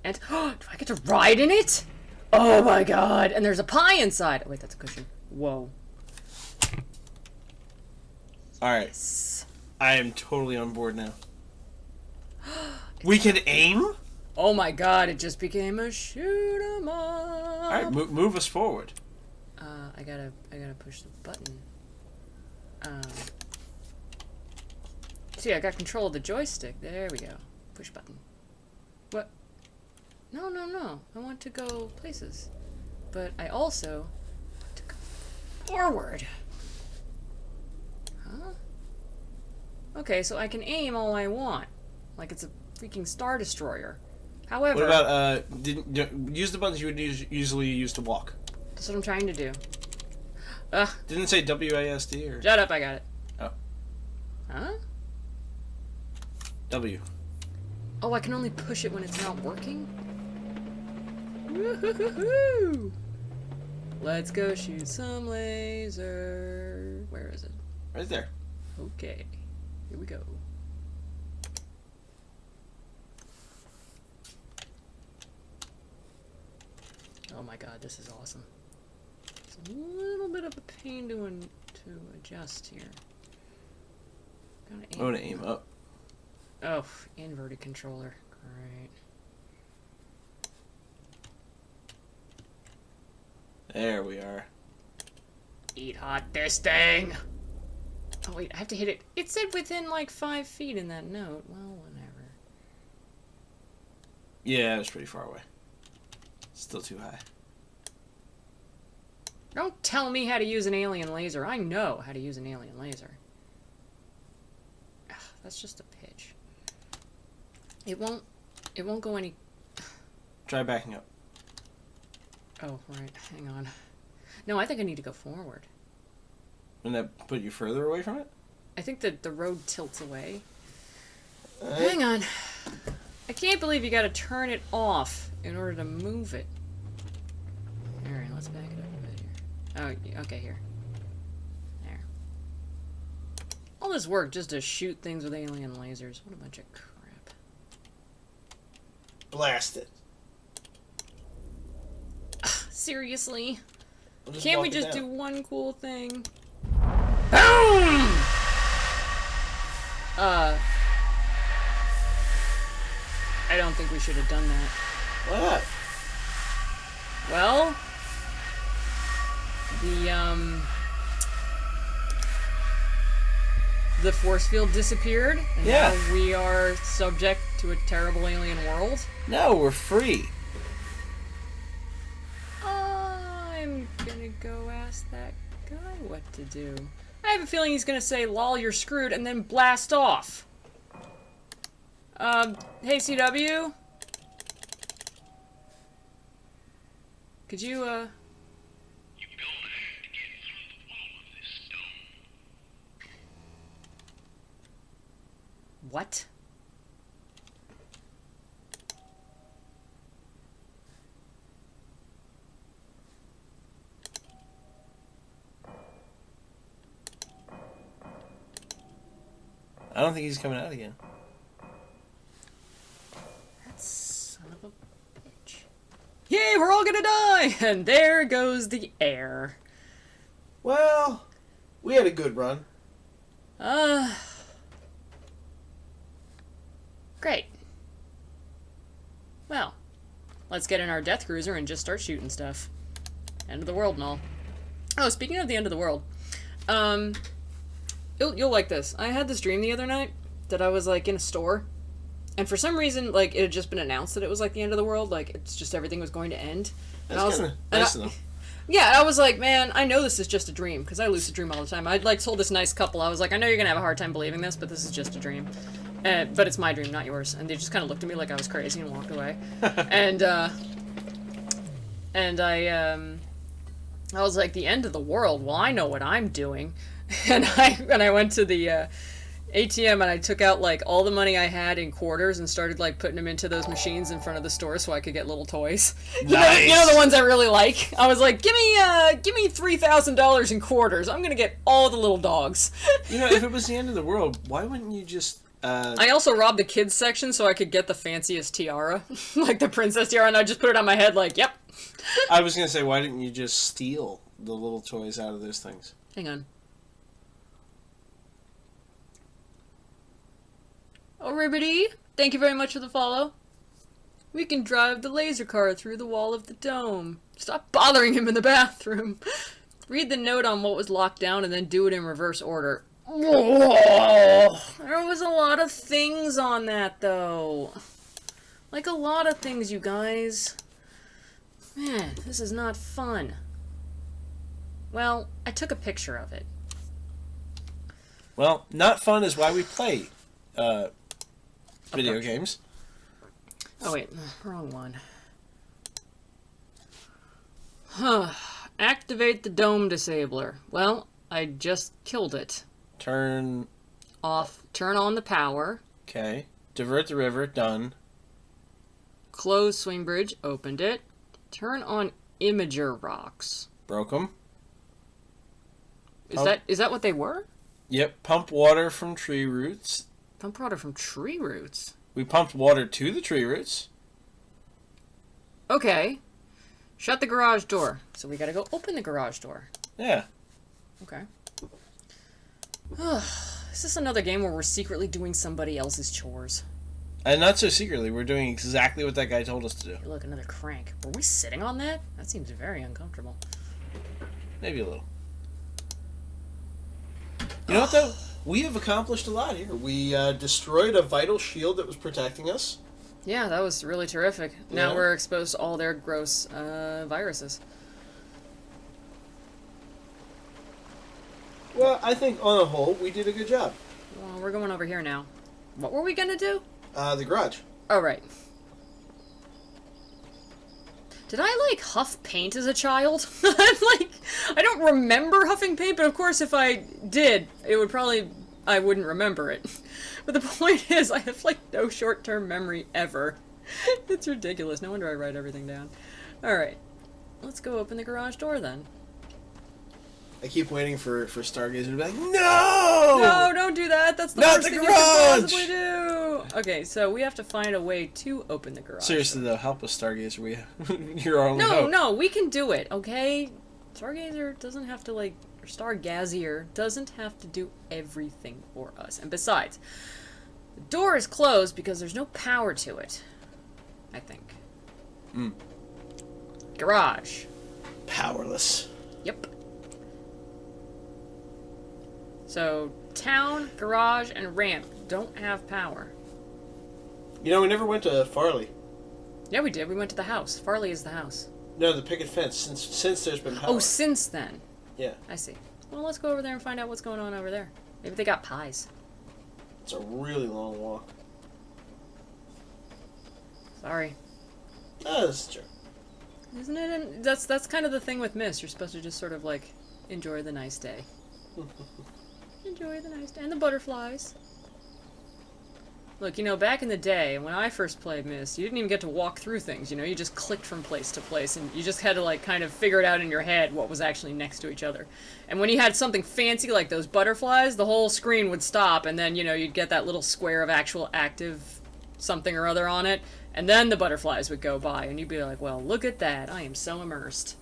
[SPEAKER 1] And do I get to ride in it? Oh my god! And there's a pie inside. Oh, wait, that's a cushion. Whoa.
[SPEAKER 2] Alright. I am totally on board now. We can aim?
[SPEAKER 1] Oh my god, it just became a shoot 'em up.
[SPEAKER 2] Alright, move us forward.
[SPEAKER 1] I gotta push the button. See, I got control of the joystick. There we go. Push button. What? No. I want to go places. But I also want to go forward. Huh? Okay, so I can aim all I want. Like it's a freaking Star Destroyer. However...
[SPEAKER 2] What about, use the buttons you would usually use to walk.
[SPEAKER 1] That's what I'm trying to do.
[SPEAKER 2] Didn't it say WASD or...
[SPEAKER 1] Shut up, I got it.
[SPEAKER 2] Oh.
[SPEAKER 1] Huh?
[SPEAKER 2] W.
[SPEAKER 1] Oh, I can only push it when it's not working? Woo-hoo-hoo-hoo! Let's go shoot some laser. Where is it?
[SPEAKER 2] Right there.
[SPEAKER 1] Okay. Here we go. Oh my god, this is awesome. It's a little bit of a pain to adjust here.
[SPEAKER 2] I want to aim up.
[SPEAKER 1] Oh, inverted controller. Great.
[SPEAKER 2] There we are.
[SPEAKER 1] Eat hot this thing! Oh wait, I have to hit it. It said within like 5 feet in that note. Well, whatever.
[SPEAKER 2] Yeah, it was pretty far away. Still too high.
[SPEAKER 1] Don't tell me how to use an alien laser. I know how to use an alien laser. Ugh, that's just a pitch. It won't go any...
[SPEAKER 2] Try backing up.
[SPEAKER 1] Oh, right. Hang on. No, I think I need to go forward.
[SPEAKER 2] Wouldn't that put you further away from it?
[SPEAKER 1] I think that the road tilts away. Hang on. I can't believe you gotta turn it off in order to move it. Alright, let's back it up a bit here. Oh, okay, here. There. All this work just to shoot things with alien lasers. What a bunch of crap.
[SPEAKER 2] Blast it.
[SPEAKER 1] Seriously?
[SPEAKER 2] We'll
[SPEAKER 1] Can't we
[SPEAKER 2] walk it
[SPEAKER 1] just
[SPEAKER 2] down.
[SPEAKER 1] do one cool thing? Boom! I don't think we should have done that.
[SPEAKER 2] Why not?
[SPEAKER 1] Well, the force field disappeared, and
[SPEAKER 2] Yeah.
[SPEAKER 1] now we are subject to a terrible alien world.
[SPEAKER 2] No, we're free.
[SPEAKER 1] I'm gonna go ask that guy what to do. I have a feeling he's gonna say, "Lol, you're screwed," and then blast off. Hey CW? Could you,
[SPEAKER 6] You don't have to get through the wall of this dome.
[SPEAKER 1] What?
[SPEAKER 2] I don't think he's coming out again.
[SPEAKER 1] That son of a bitch. Yay, we're all gonna die! And there goes the air.
[SPEAKER 2] Well, we had a good run.
[SPEAKER 1] Great. Well, let's get in our death cruiser and just start shooting stuff. End of the world and all. Oh, speaking of the end of the world, you'll like this. I had this dream the other night that I was like in a store, and for some reason, like it had just been announced that it was like the end of the world, like it's just everything was going to end. And
[SPEAKER 2] That's kind of nice though.
[SPEAKER 1] Yeah, I was like, man, I know this is just a dream, because I lucid dream all the time. I like told this nice couple, I was like, I know you're gonna have a hard time believing this, but this is just a dream. But it's my dream, not yours. And they just kind of looked at me like I was crazy and walked away. and I was like, the end of the world? Well, I know what I'm doing. And I went to the ATM and I took out like all the money I had in quarters and started like putting them into those machines in front of the store so I could get little toys.
[SPEAKER 2] Nice.
[SPEAKER 1] You know the ones I really like. I was like, give me $3,000 in quarters. I'm gonna get all the little dogs.
[SPEAKER 2] You know, if it was the end of the world, why wouldn't you just?
[SPEAKER 1] I also robbed the kids section so I could get the fanciest tiara, like the princess tiara, and I just put it on my head like, yep.
[SPEAKER 2] I was gonna say, why didn't you just steal the little toys out of those things?
[SPEAKER 1] Hang on. Oh, Ribbity, thank you very much for the follow. We can drive the laser car through the wall of the dome. Stop bothering him in the bathroom. Read the note on what was locked down and then do it in reverse order. Whoa. There was a lot of things on that, though. Like a lot of things, you guys. Man, this is not fun. Well, I took a picture of it.
[SPEAKER 2] Well, not fun is why we play video games.
[SPEAKER 1] Oh, wait. Wrong one. Huh. Activate the dome disabler. Well, I just killed it.
[SPEAKER 2] Turn
[SPEAKER 1] Off. Turn on the power.
[SPEAKER 2] Okay. Divert the river. Done.
[SPEAKER 1] Close swing bridge. Opened it. Turn on imager rocks.
[SPEAKER 2] Broke them.
[SPEAKER 1] Is that what they were?
[SPEAKER 2] Yep. Pump water from tree roots.
[SPEAKER 1] Pump water from tree roots.
[SPEAKER 2] We pumped water to the tree roots.
[SPEAKER 1] Okay. Shut the garage door. So we gotta go open the garage door.
[SPEAKER 2] Yeah.
[SPEAKER 1] Okay. Is this another game where we're secretly doing somebody else's chores?
[SPEAKER 2] And not so secretly, we're doing exactly what that guy told us to do.
[SPEAKER 1] Hey, look, another crank. Were we sitting on that? That seems very uncomfortable.
[SPEAKER 2] Maybe a little. You know what, though? We have accomplished a lot here. We destroyed a vital shield that was protecting us.
[SPEAKER 1] Yeah, that was really terrific. Now
[SPEAKER 2] Yeah.
[SPEAKER 1] we're exposed to all their gross viruses.
[SPEAKER 2] Well, I think on a whole, we did a good job.
[SPEAKER 1] Well, we're going over here now. What were we gonna do?
[SPEAKER 2] The garage.
[SPEAKER 1] Oh, right. Did I, like, huff paint as a child? I don't remember huffing paint, but of course if I did, it would probably, I wouldn't remember it. But the point is, I have, like, no short-term memory ever. It's ridiculous. No wonder I write everything down. Alright. Let's go open the garage door, then.
[SPEAKER 2] I keep waiting for Stargazer to be like, no!
[SPEAKER 1] No, don't do that. That's the
[SPEAKER 2] Not
[SPEAKER 1] worst
[SPEAKER 2] the
[SPEAKER 1] thing you
[SPEAKER 2] garage!
[SPEAKER 1] could possibly do. Okay, so we have to find a way to open the garage.
[SPEAKER 2] Seriously, though, help us, Stargazer. You're our only hope.
[SPEAKER 1] No, we can do it, okay? Stargazer doesn't have to, like... Or Stargazier doesn't have to do everything for us. And besides, the door is closed because there's no power to it. I think. Garage.
[SPEAKER 2] Powerless.
[SPEAKER 1] Yep. So, town, garage, and ramp don't have power.
[SPEAKER 2] You know, we never went to Farley.
[SPEAKER 1] Yeah, we did. We went to the house. Farley is the house.
[SPEAKER 2] No, the picket fence, since there's been power.
[SPEAKER 1] Oh, since then.
[SPEAKER 2] Yeah.
[SPEAKER 1] I see. Well, let's go over there and find out what's going on over there. Maybe they got pies.
[SPEAKER 2] It's a really long walk.
[SPEAKER 1] Sorry.
[SPEAKER 2] Oh, that's true.
[SPEAKER 1] Isn't it? And that's kind of the thing with Myst. You're supposed to just sort of, like, enjoy the nice day. Enjoy the nice day. And the butterflies. Look, you know, back in the day, when I first played Myst, you didn't even get to walk through things, you know? You just clicked from place to place, and you just had to, like, kind of figure it out in your head what was actually next to each other. And when you had something fancy like those butterflies, the whole screen would stop, and then, you know, you'd get that little square of actual active something or other on it, and then the butterflies would go by, and you'd be like, well, look at that. I am so immersed.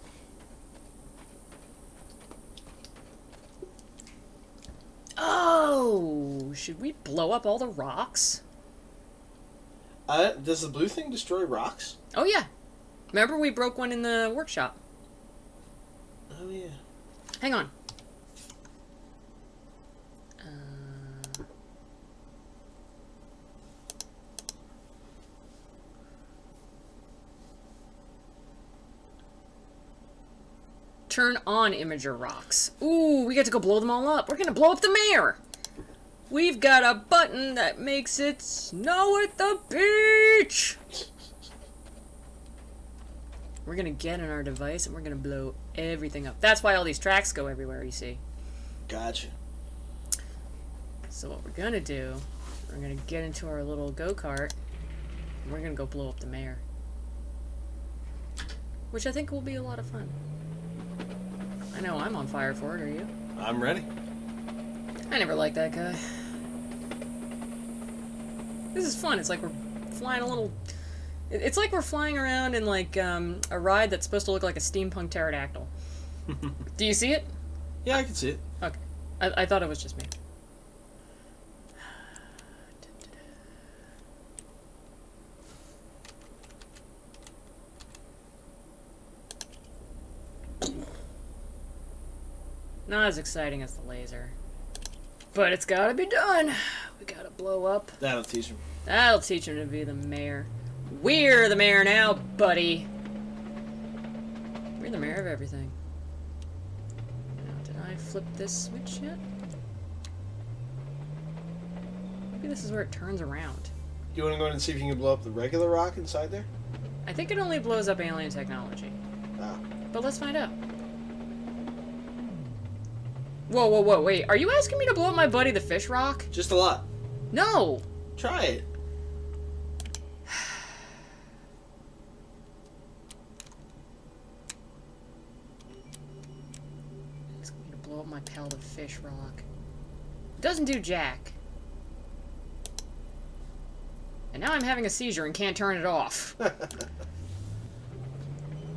[SPEAKER 1] Oh, should we blow up all the rocks?
[SPEAKER 2] Does the blue thing destroy rocks?
[SPEAKER 1] Oh, yeah. Remember we broke one in the workshop?
[SPEAKER 2] Oh, yeah.
[SPEAKER 1] Hang on. Turn on Imager rocks. Ooh, we get to go blow them all up. We're gonna blow up the mayor. We've got a button that makes it snow at the beach. We're gonna get on our device and we're gonna blow everything up. That's why all these tracks go everywhere, you see.
[SPEAKER 2] Gotcha.
[SPEAKER 1] So what we're gonna do, we're gonna get into our little go-kart and we're gonna go blow up the mayor. Which I think will be a lot of fun. I know I'm on fire for it, are you?
[SPEAKER 2] I'm ready.
[SPEAKER 1] I never liked that guy. This is fun. It's like we're flying a little... It's like we're flying around in, like, a ride that's supposed to look like a steampunk pterodactyl. Do you see it?
[SPEAKER 2] Yeah, I can see it.
[SPEAKER 1] Okay. I thought it was just me. Not as exciting as the laser. But it's gotta be done. We gotta blow up.
[SPEAKER 2] That'll teach him.
[SPEAKER 1] That'll teach him to be the mayor. We're the mayor now, buddy. We're the mayor of everything. Now, did I flip this switch yet? Maybe this is where it turns around.
[SPEAKER 2] You want to go in and see if you can blow up the regular rock inside there?
[SPEAKER 1] I think it only blows up alien technology.
[SPEAKER 2] Ah.
[SPEAKER 1] But let's find out. Whoa, whoa, whoa, wait. Are you asking me to blow up my buddy the fish rock?
[SPEAKER 2] Just a lot.
[SPEAKER 1] No!
[SPEAKER 2] Try it.
[SPEAKER 1] Asking me to blow up my pal the fish rock. It doesn't do jack. And now I'm having a seizure and can't turn it off.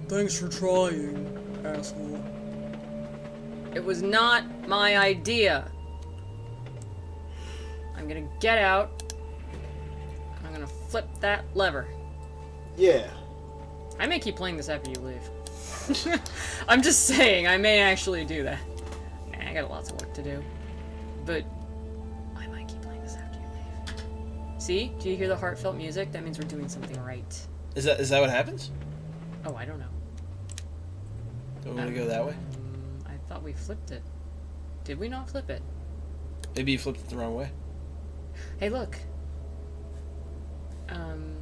[SPEAKER 1] Thanks for trying, asshole. It was not my idea. I'm gonna get out. And I'm gonna flip that lever.
[SPEAKER 2] Yeah.
[SPEAKER 1] I may keep playing this after you leave. I'm just saying, I may actually do that. Nah, I got lots of work to do. But I might keep playing this after you leave. See? Do you hear the heartfelt music? That means we're doing something right.
[SPEAKER 2] Is that what happens?
[SPEAKER 1] Oh, I don't know.
[SPEAKER 2] Do we want to go that way?
[SPEAKER 1] I thought we flipped it. Did we not flip it?
[SPEAKER 2] Maybe you flipped it the wrong way.
[SPEAKER 1] Hey, look. You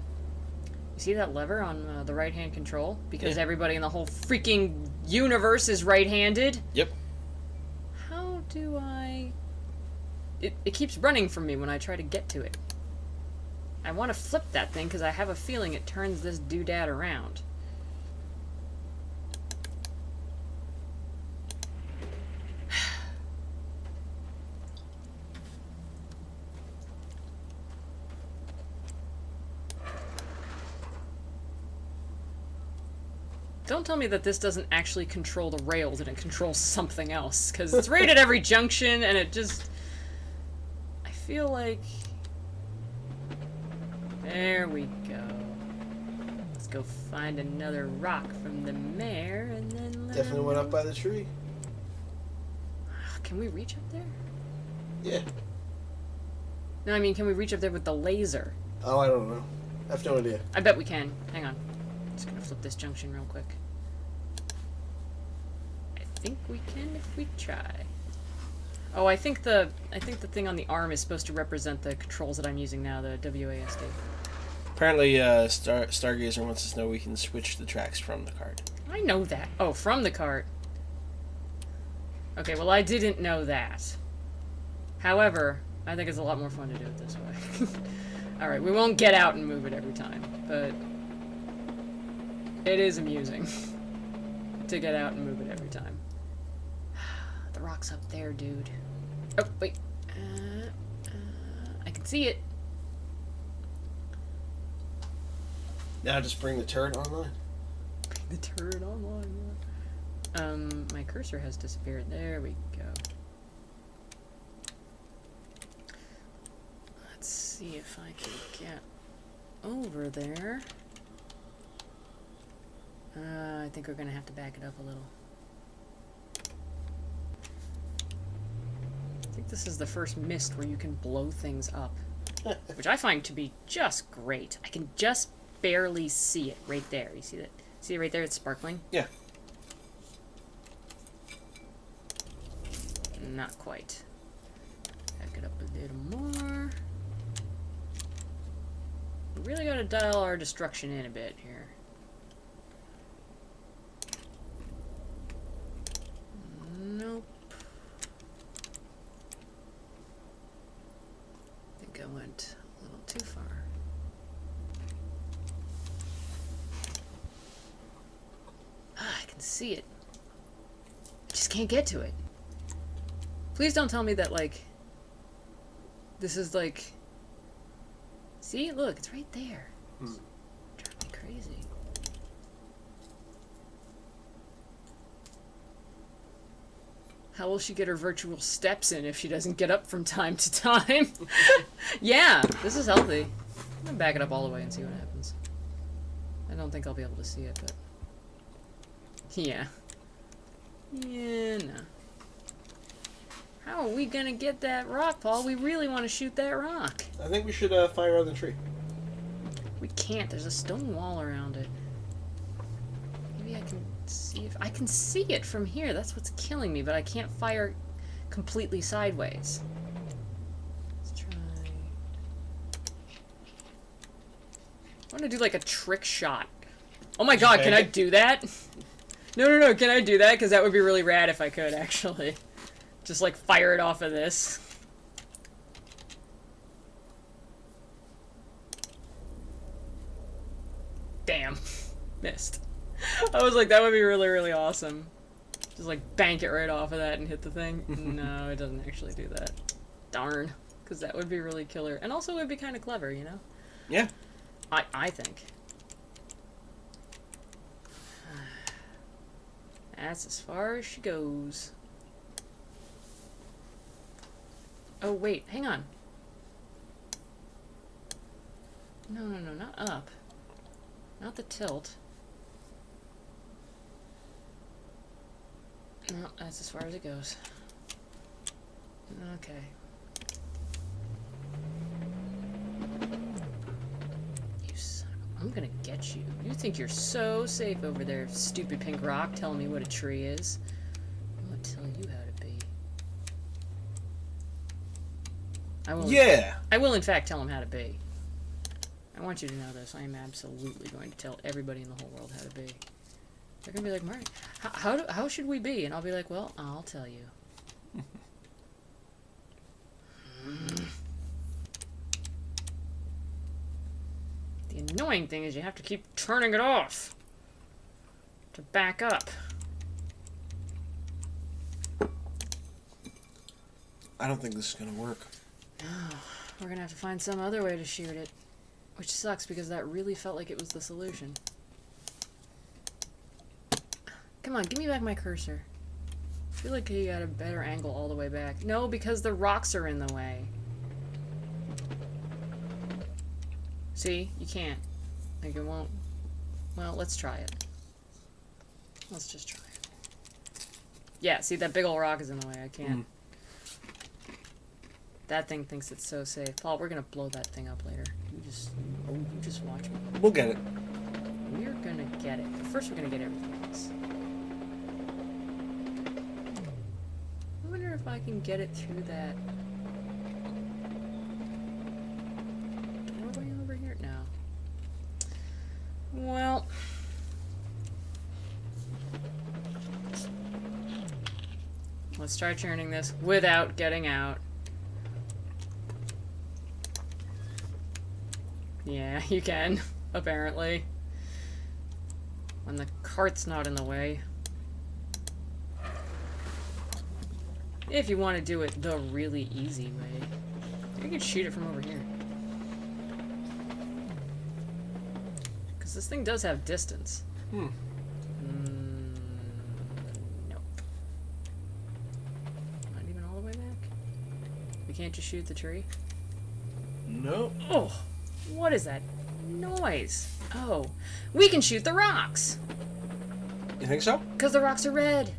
[SPEAKER 1] see that lever on the right-hand control? Because everybody in the whole freaking universe is right-handed?
[SPEAKER 2] Yep.
[SPEAKER 1] How do I... It keeps running from me when I try to get to it. I want to flip that thing because I have a feeling it turns this doodad around. Don't tell me that this doesn't actually control the rails and it controls something else, because it's right at every junction and it just... I feel like... There we go. Let's go find another rock from the mare and then...
[SPEAKER 2] Definitely went up by the tree.
[SPEAKER 1] Can we reach up there?
[SPEAKER 2] Yeah.
[SPEAKER 1] No, I mean, can we reach up there with the laser?
[SPEAKER 2] Oh, I don't know. I have no idea.
[SPEAKER 1] I bet we can. Hang on. Just gonna flip this junction real quick. I think we can if we try. Oh, I think the thing on the arm is supposed to represent the controls that I'm using now, the WASD.
[SPEAKER 2] Apparently, Stargazer wants us to know we can switch the tracks from the cart.
[SPEAKER 1] I know that. Oh, from the cart. Okay, well, I didn't know that. However, I think it's a lot more fun to do it this way. Alright, we won't get out and move it every time, but it is amusing to get out and move it every time. The rock's up there, dude. Oh, wait. I can see it.
[SPEAKER 2] Now just bring the turret online.
[SPEAKER 1] The turret online, yeah. My cursor has disappeared. There we go. Let's see if I can get over there. I think we're gonna have to back it up a little. I think this is the first mist where you can blow things up, which I find to be just great. I can just barely see it right there. You see that? See it right there? It's sparkling?
[SPEAKER 2] Yeah.
[SPEAKER 1] Not quite. Back it up a little more. We really gotta dial our destruction in a bit here. Nope. I think I went a little too far. I can see it. Just can't get to it. Please don't tell me that, like, this is like... See? Look, it's right there. It's driving me crazy. How will she get her virtual steps in if she doesn't get up from time to time? Yeah, this is healthy. I'm gonna back it up all the way and see what happens. I don't think I'll be able to see it, but... Yeah. Yeah, no. How are we gonna get that rock, Paul? We really want to shoot that rock.
[SPEAKER 2] I think we should fire on the tree.
[SPEAKER 1] We can't. There's a stone wall around it. Maybe I can see if... I can see it from here. That's what's killing me, but I can't fire completely sideways. Let's try... I want to do like a trick shot. Oh my god, can I do that? No, can I do that? Because that would be really rad if I could, actually. Just, like, fire it off of this. Damn. Missed. I was like, that would be really, really awesome. Just, like, bank it right off of that and hit the thing. No, it doesn't actually do that. Darn. Because that would be really killer. And also, it would be kind of clever, you know?
[SPEAKER 2] Yeah.
[SPEAKER 1] I think. That's as far as she goes. Oh, wait, hang on. No, not up. Not the tilt. No, that's as far as it goes. Okay. You son of a... I'm gonna get you. You think you're so safe over there, stupid pink rock, telling me what a tree is. I'm gonna tell you how to be. I will, in fact, tell him how to be. I want you to know this. I am absolutely going to tell everybody in the whole world how to be. They're going to be like, Marty, how should we be? And I'll be like, well, I'll tell you. The annoying thing is you have to keep turning it off to back up.
[SPEAKER 2] I don't think this is going to work.
[SPEAKER 1] No, we're going to have to find some other way to shoot it. Which sucks because that really felt like it was the solution. Come on, give me back my cursor. I feel like you got a better angle all the way back. No, because the rocks are in the way. See? You can't. Like, it won't... Well, let's try it. Let's just try it. Yeah, see, that big old rock is in the way. I can't. That thing thinks it's so safe. Paul, we're gonna blow that thing up later. You just watch me.
[SPEAKER 2] We'll get it.
[SPEAKER 1] We're gonna get it. But first, we're gonna get everything else. I wonder if I can get it through that doorway over here. No. Well. Let's try turning this without getting out. Yeah, you can, apparently. When the cart's not in the way. If you want to do it the really easy way. You can shoot it from over here. Because this thing does have distance.
[SPEAKER 2] Hmm.
[SPEAKER 1] Nope. Not even all the way back? We can't just shoot the tree?
[SPEAKER 2] Nope.
[SPEAKER 1] Oh! What is that noise? Oh, we can shoot the rocks!
[SPEAKER 2] You think so?
[SPEAKER 1] Because the rocks are red.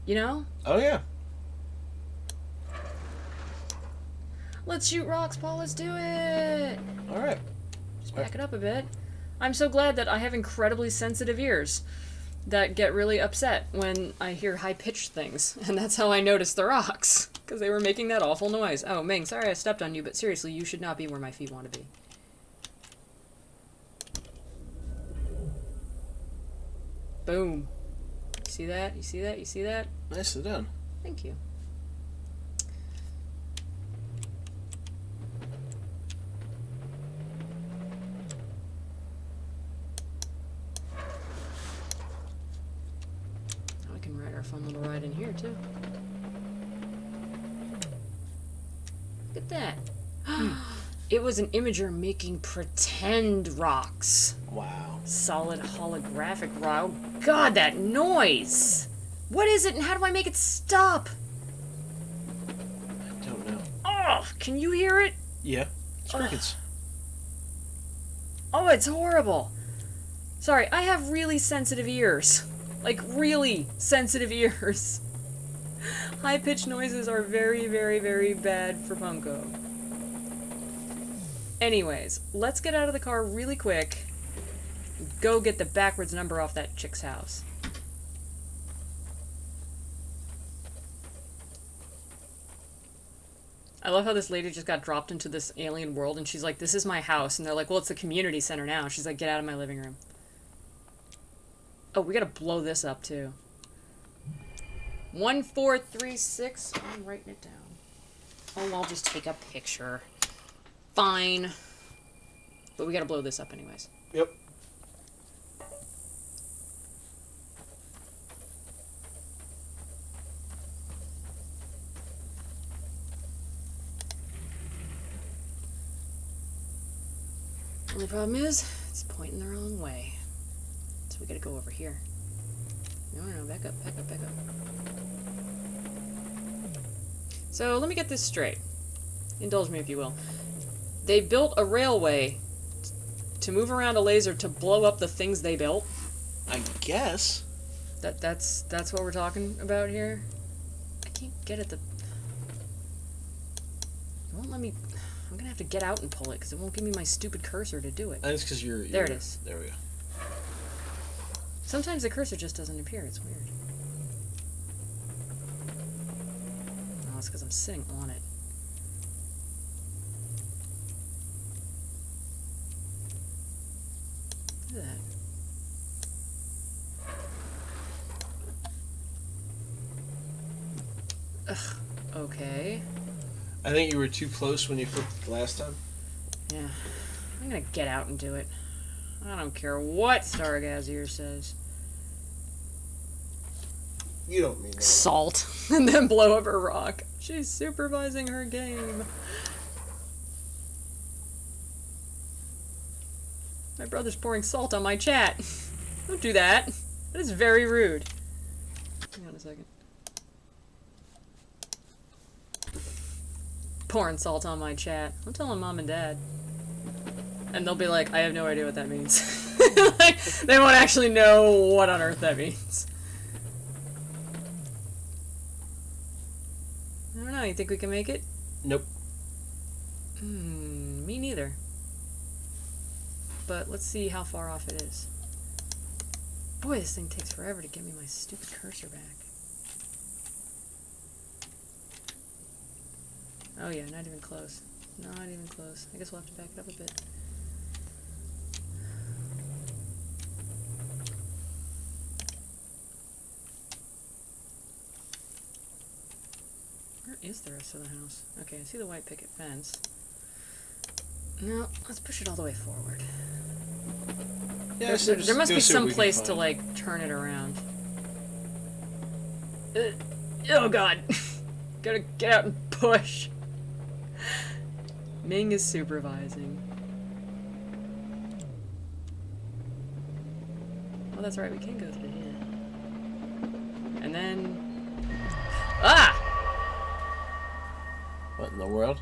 [SPEAKER 1] You know?
[SPEAKER 2] Oh, yeah.
[SPEAKER 1] Let's shoot rocks, Paul. Let's do it!
[SPEAKER 2] Alright.
[SPEAKER 1] Just back it up a bit. I'm so glad that I have incredibly sensitive ears that get really upset when I hear high-pitched things. And that's how I noticed the rocks. Because they were making that awful noise. Oh, Ming, sorry I stepped on you, but seriously, you should not be where my feet want to be. Boom. You see that? You see that? You see that?
[SPEAKER 2] Nicely done.
[SPEAKER 1] Thank you. Now we can ride our fun little ride in here, too. Look at that. It was an imager making pretend rocks.
[SPEAKER 2] Wow.
[SPEAKER 1] Solid holographic rock. Oh, God, that noise! What is it and how do I make it stop?
[SPEAKER 2] I don't know.
[SPEAKER 1] Oh, can you hear it?
[SPEAKER 2] Yeah. It's crickets.
[SPEAKER 1] Oh, it's horrible. Sorry, I have really sensitive ears. Like, really sensitive ears. High-pitched noises are very, very, very bad for Punko. Anyways, let's get out of the car really quick. Go get the backwards number off that chick's house. I love how this lady just got dropped into this alien world and she's like, this is my house. And they're like, well, it's the community center now. She's like, get out of my living room. Oh, we gotta blow this up too. 1436. I'm writing it down. Oh, I'll just take a picture. Fine. But we gotta blow this up anyways.
[SPEAKER 2] Yep.
[SPEAKER 1] Only problem is, it's pointing the wrong way. So we gotta go over here. No, back up, back up, back up. So, let me get this straight. Indulge me if you will. They built a railway to move around a laser to blow up the things they built?
[SPEAKER 2] I guess.
[SPEAKER 1] That's what we're talking about here? I can't get at the... It won't let me... I'm gonna have to get out and pull it, because it won't give me my stupid cursor to do it.
[SPEAKER 2] That's because you're...
[SPEAKER 1] There it is.
[SPEAKER 2] There we go.
[SPEAKER 1] Sometimes the cursor just doesn't appear. It's weird. No, it's because I'm sitting on it. Look at that. Ugh. Okay.
[SPEAKER 2] I think you were too close when you flipped the last time.
[SPEAKER 1] Yeah. I'm gonna get out and do it. I don't care what Stargazier says.
[SPEAKER 2] You don't mean that.
[SPEAKER 1] Salt. And then blow up her rock. She's supervising her game. My brother's pouring salt on my chat. Don't do that. That is very rude. Hang on a second. Pouring salt on my chat. I'm telling mom and dad. And they'll be like, I have no idea what that means. Like, they won't actually know what on earth that means. I don't know, you think we can make it?
[SPEAKER 2] Nope.
[SPEAKER 1] Me neither. But let's see how far off it is. Boy, this thing takes forever to get me my stupid cursor back. Oh yeah, not even close. Not even close. I guess we'll have to back it up a bit. Where is the rest of the house? Okay, I see the white picket fence. No, let's push it all the way forward.
[SPEAKER 2] Yeah,
[SPEAKER 1] There must be some place to, like, turn it around. Oh god! Gotta get out and push! Ming is supervising. Oh, that's right, we can go through here. And then... Ah!
[SPEAKER 2] What in the world?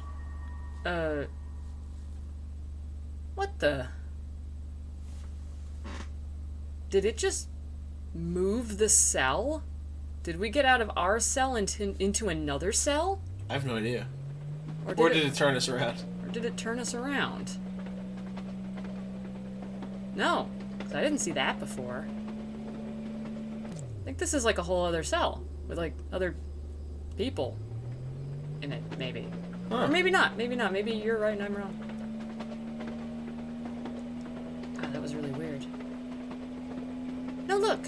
[SPEAKER 1] What the... Did it just move the cell? Did we get out of our cell into another cell?
[SPEAKER 2] I have no idea.
[SPEAKER 1] Or
[SPEAKER 2] did it turn us around?
[SPEAKER 1] Or did it turn us around? No, 'cause I didn't see that before. I think this is like a whole other cell with like other people in it, maybe.
[SPEAKER 2] Huh.
[SPEAKER 1] Or maybe not. Maybe not. Maybe you're right and I'm wrong. Ah, that was really weird. No, look.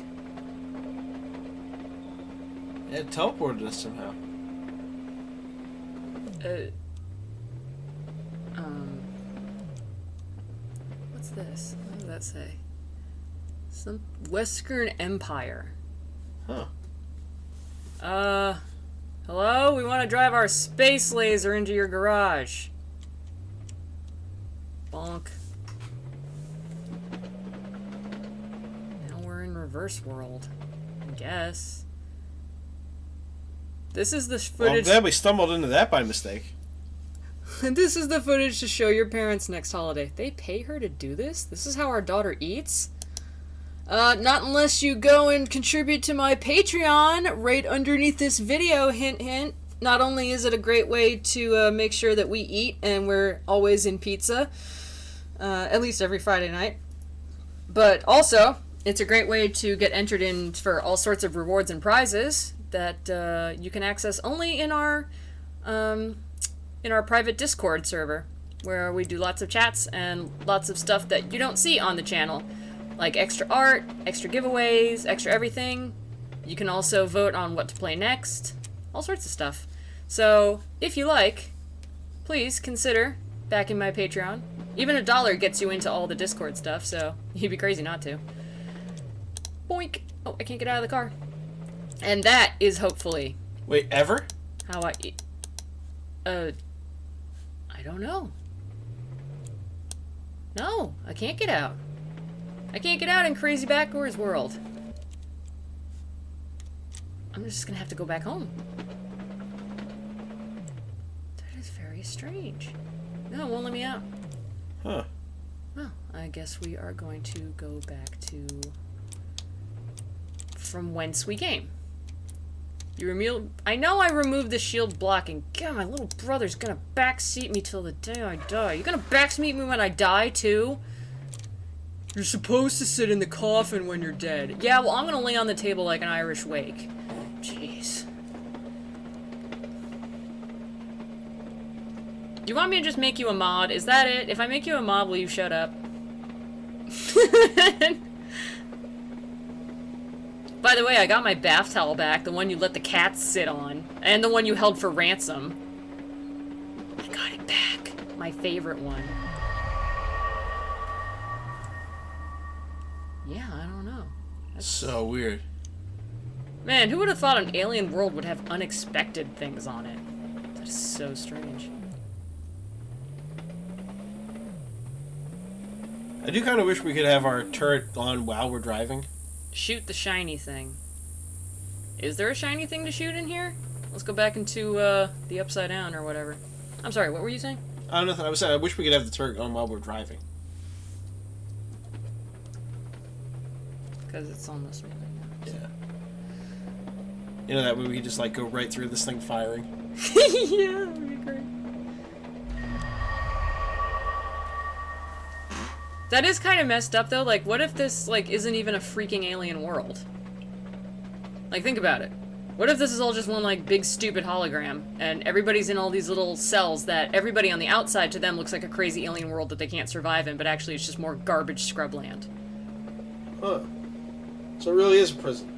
[SPEAKER 2] It teleported us somehow.
[SPEAKER 1] What's this? What does that say? Some Western Empire.
[SPEAKER 2] Huh.
[SPEAKER 1] Hello? We want to drive our space laser into your garage. Bonk. Now we're in reverse world. I guess. This is the
[SPEAKER 2] Well, I'm
[SPEAKER 1] footage.
[SPEAKER 2] glad we stumbled into that by mistake.
[SPEAKER 1] This is the footage to show your parents next holiday. They pay her to do this? This is how our daughter eats? Not unless you go and contribute to my Patreon right underneath this video, hint hint. Not only is it a great way to make sure that we eat and we're always in pizza, at least every Friday night, but also it's a great way to get entered in for all sorts of rewards and prizes that you can access only in our private Discord server, where we do lots of chats and lots of stuff that you don't see on the channel, like extra art, extra giveaways, extra everything. You can also vote on what to play next, all sorts of stuff. So if you like, please consider backing my Patreon. Even $1 gets you into all the Discord stuff, so you'd be crazy not to. Boink! Oh, I can't get out of the car. And that is hopefully...
[SPEAKER 2] Wait, ever?
[SPEAKER 1] How I... I don't know. No, I can't get out. I can't get out in Crazy Backwards World. I'm just gonna have to go back home. That is very strange. No, it won't let me out.
[SPEAKER 2] Huh.
[SPEAKER 1] Well, I guess we are going to go back to... from whence we came. I know I removed the shield blocking. God, my little brother's gonna backseat me till the day I die. You gonna backseat me when I die, too? You're supposed to sit in the coffin when you're dead. Yeah, well, I'm gonna lay on the table like an Irish wake. Jeez. Do you want me to just make you a mod? Is that it? If I make you a mod, will you shut up? By the way, I got my bath towel back, the one you let the cats sit on, and the one you held for ransom. I got it back. My favorite one. Yeah, I don't know. That's...
[SPEAKER 2] So weird.
[SPEAKER 1] Man, who would have thought an alien world would have unexpected things on it? That is so strange.
[SPEAKER 2] I do kind of wish we could have our turret on while we're driving.
[SPEAKER 1] Shoot the shiny thing. Is there a shiny thing to shoot in here? Let's go back into the Upside Down or whatever. I'm sorry, what were you saying?
[SPEAKER 2] Nothing. I was saying I wish we could have the turret on while we're driving.
[SPEAKER 1] Because it's almost moving now.
[SPEAKER 2] Yeah. You know, that way we could just, like, go right through this thing firing.
[SPEAKER 1] Yeah, that would be great. That is kind of messed up, though. Like, what if this, like, isn't even a freaking alien world? Like, think about it. What if this is all just one, like, big, stupid hologram, and everybody's in all these little cells that everybody on the outside to them looks like a crazy alien world that they can't survive in, but actually it's just more garbage scrubland.
[SPEAKER 2] Huh. So it really is a prison.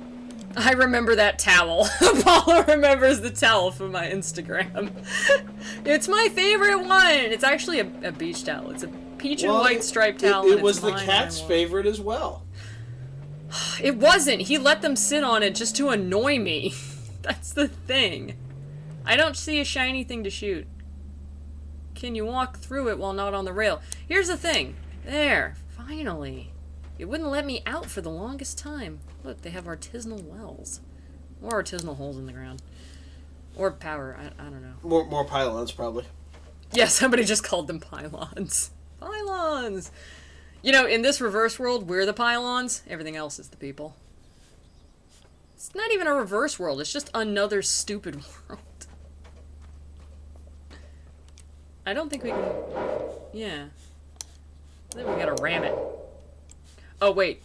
[SPEAKER 1] I remember that towel. Paula remembers the towel from my Instagram. It's my favorite one! It's actually a beach towel. It's a peach and white striped towel.
[SPEAKER 2] It was the cat's favorite as well.
[SPEAKER 1] It wasn't. He let them sit on it just to annoy me. That's the thing. I don't see a shiny thing to shoot. Can you walk through it while not on the rail? Here's the thing. There. Finally. It wouldn't let me out for the longest time. Look, they have artisanal wells. Or artisanal holes in the ground. Or power. I don't know.
[SPEAKER 2] More pylons, probably.
[SPEAKER 1] Yeah, somebody just called them pylons. Pylons! You know, in this reverse world, we're the pylons. Everything else is the people. It's not even a reverse world. It's just another stupid world. I don't think we can... Yeah. I think we gotta ram it. Oh, wait.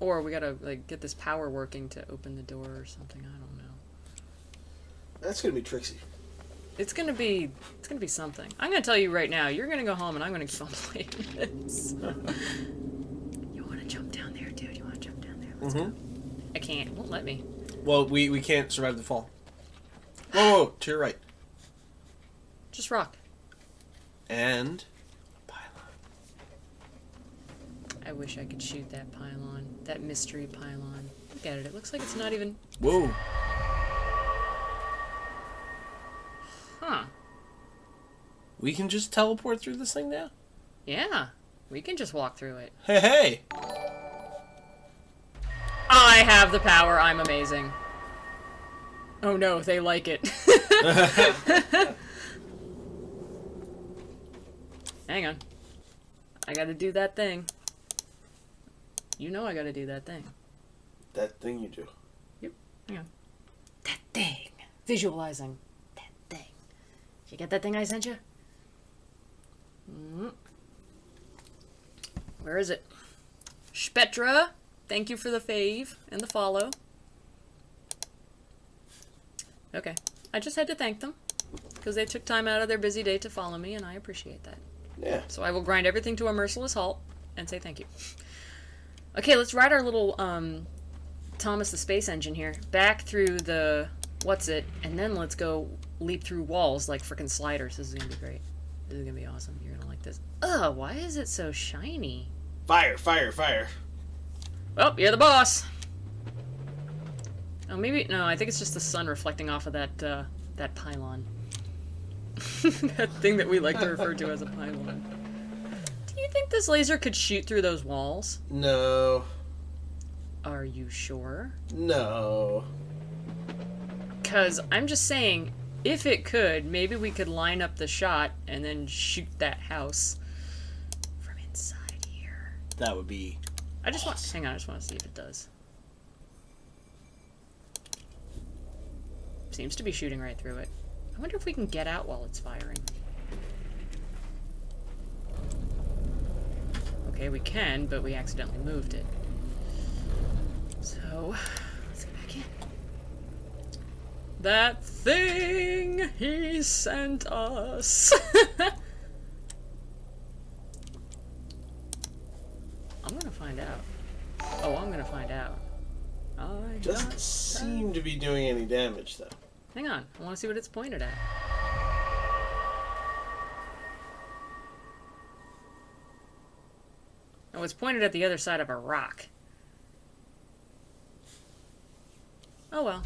[SPEAKER 1] Or we gotta, like, get this power working to open the door or something. I don't know.
[SPEAKER 2] That's gonna be tricksy.
[SPEAKER 1] It's gonna be something. I'm gonna tell you right now, you're gonna go home and I'm gonna keep on playing this. You wanna jump down there, dude? You wanna jump down there? Let's go. I can't. It won't let me.
[SPEAKER 2] Well, we can't survive the fall. Whoa, to your right.
[SPEAKER 1] Just rock.
[SPEAKER 2] And... pylon.
[SPEAKER 1] I wish I could shoot that pylon. That mystery pylon. Look at it. It looks like it's not even...
[SPEAKER 2] Whoa.
[SPEAKER 1] Huh.
[SPEAKER 2] We can just teleport through this thing now?
[SPEAKER 1] Yeah. We can just walk through it.
[SPEAKER 2] Hey, hey!
[SPEAKER 1] I have the power. I'm amazing. Oh no, they like it. Hang on. I gotta do that thing. You know I gotta do that thing.
[SPEAKER 2] That thing you do.
[SPEAKER 1] Yep. Hang on. That thing. Visualizing. That thing. Did you get that thing I sent you? Where is it? Spectra. Thank you for the fave and the follow. Okay. I just had to thank them because they took time out of their busy day to follow me, and I appreciate that.
[SPEAKER 2] Yeah.
[SPEAKER 1] So I will grind everything to a merciless halt and say thank you. Okay, let's ride our little Thomas the Space Engine here. Back through the... what's it? And then let's go leap through walls like frickin' sliders. This is gonna be great. This is gonna be awesome. You're gonna like this. Ugh, why is it so shiny?
[SPEAKER 2] Fire, fire, fire.
[SPEAKER 1] Well, you're the boss. Oh, maybe... no, I think it's just the sun reflecting off of that, that pylon. That thing that we like to refer to as a pylon. Do you think this laser could shoot through those walls?
[SPEAKER 2] No.
[SPEAKER 1] Are you sure?
[SPEAKER 2] No.
[SPEAKER 1] Because I'm just saying, if it could, maybe we could line up the shot and then shoot that house from inside here.
[SPEAKER 2] That would be...
[SPEAKER 1] I just want... hang on, I just want to see if it does. Seems to be shooting right through it. I wonder if we can get out while it's firing. Okay, we can, but we accidentally moved it. So, let's get back in. That thing he sent us. I'm gonna find out. Oh, I'm gonna find out.
[SPEAKER 2] Doesn't seem to be doing any damage, though.
[SPEAKER 1] Hang on, I want to see what it's pointed at. Oh, it's pointed at the other side of a rock. Oh well.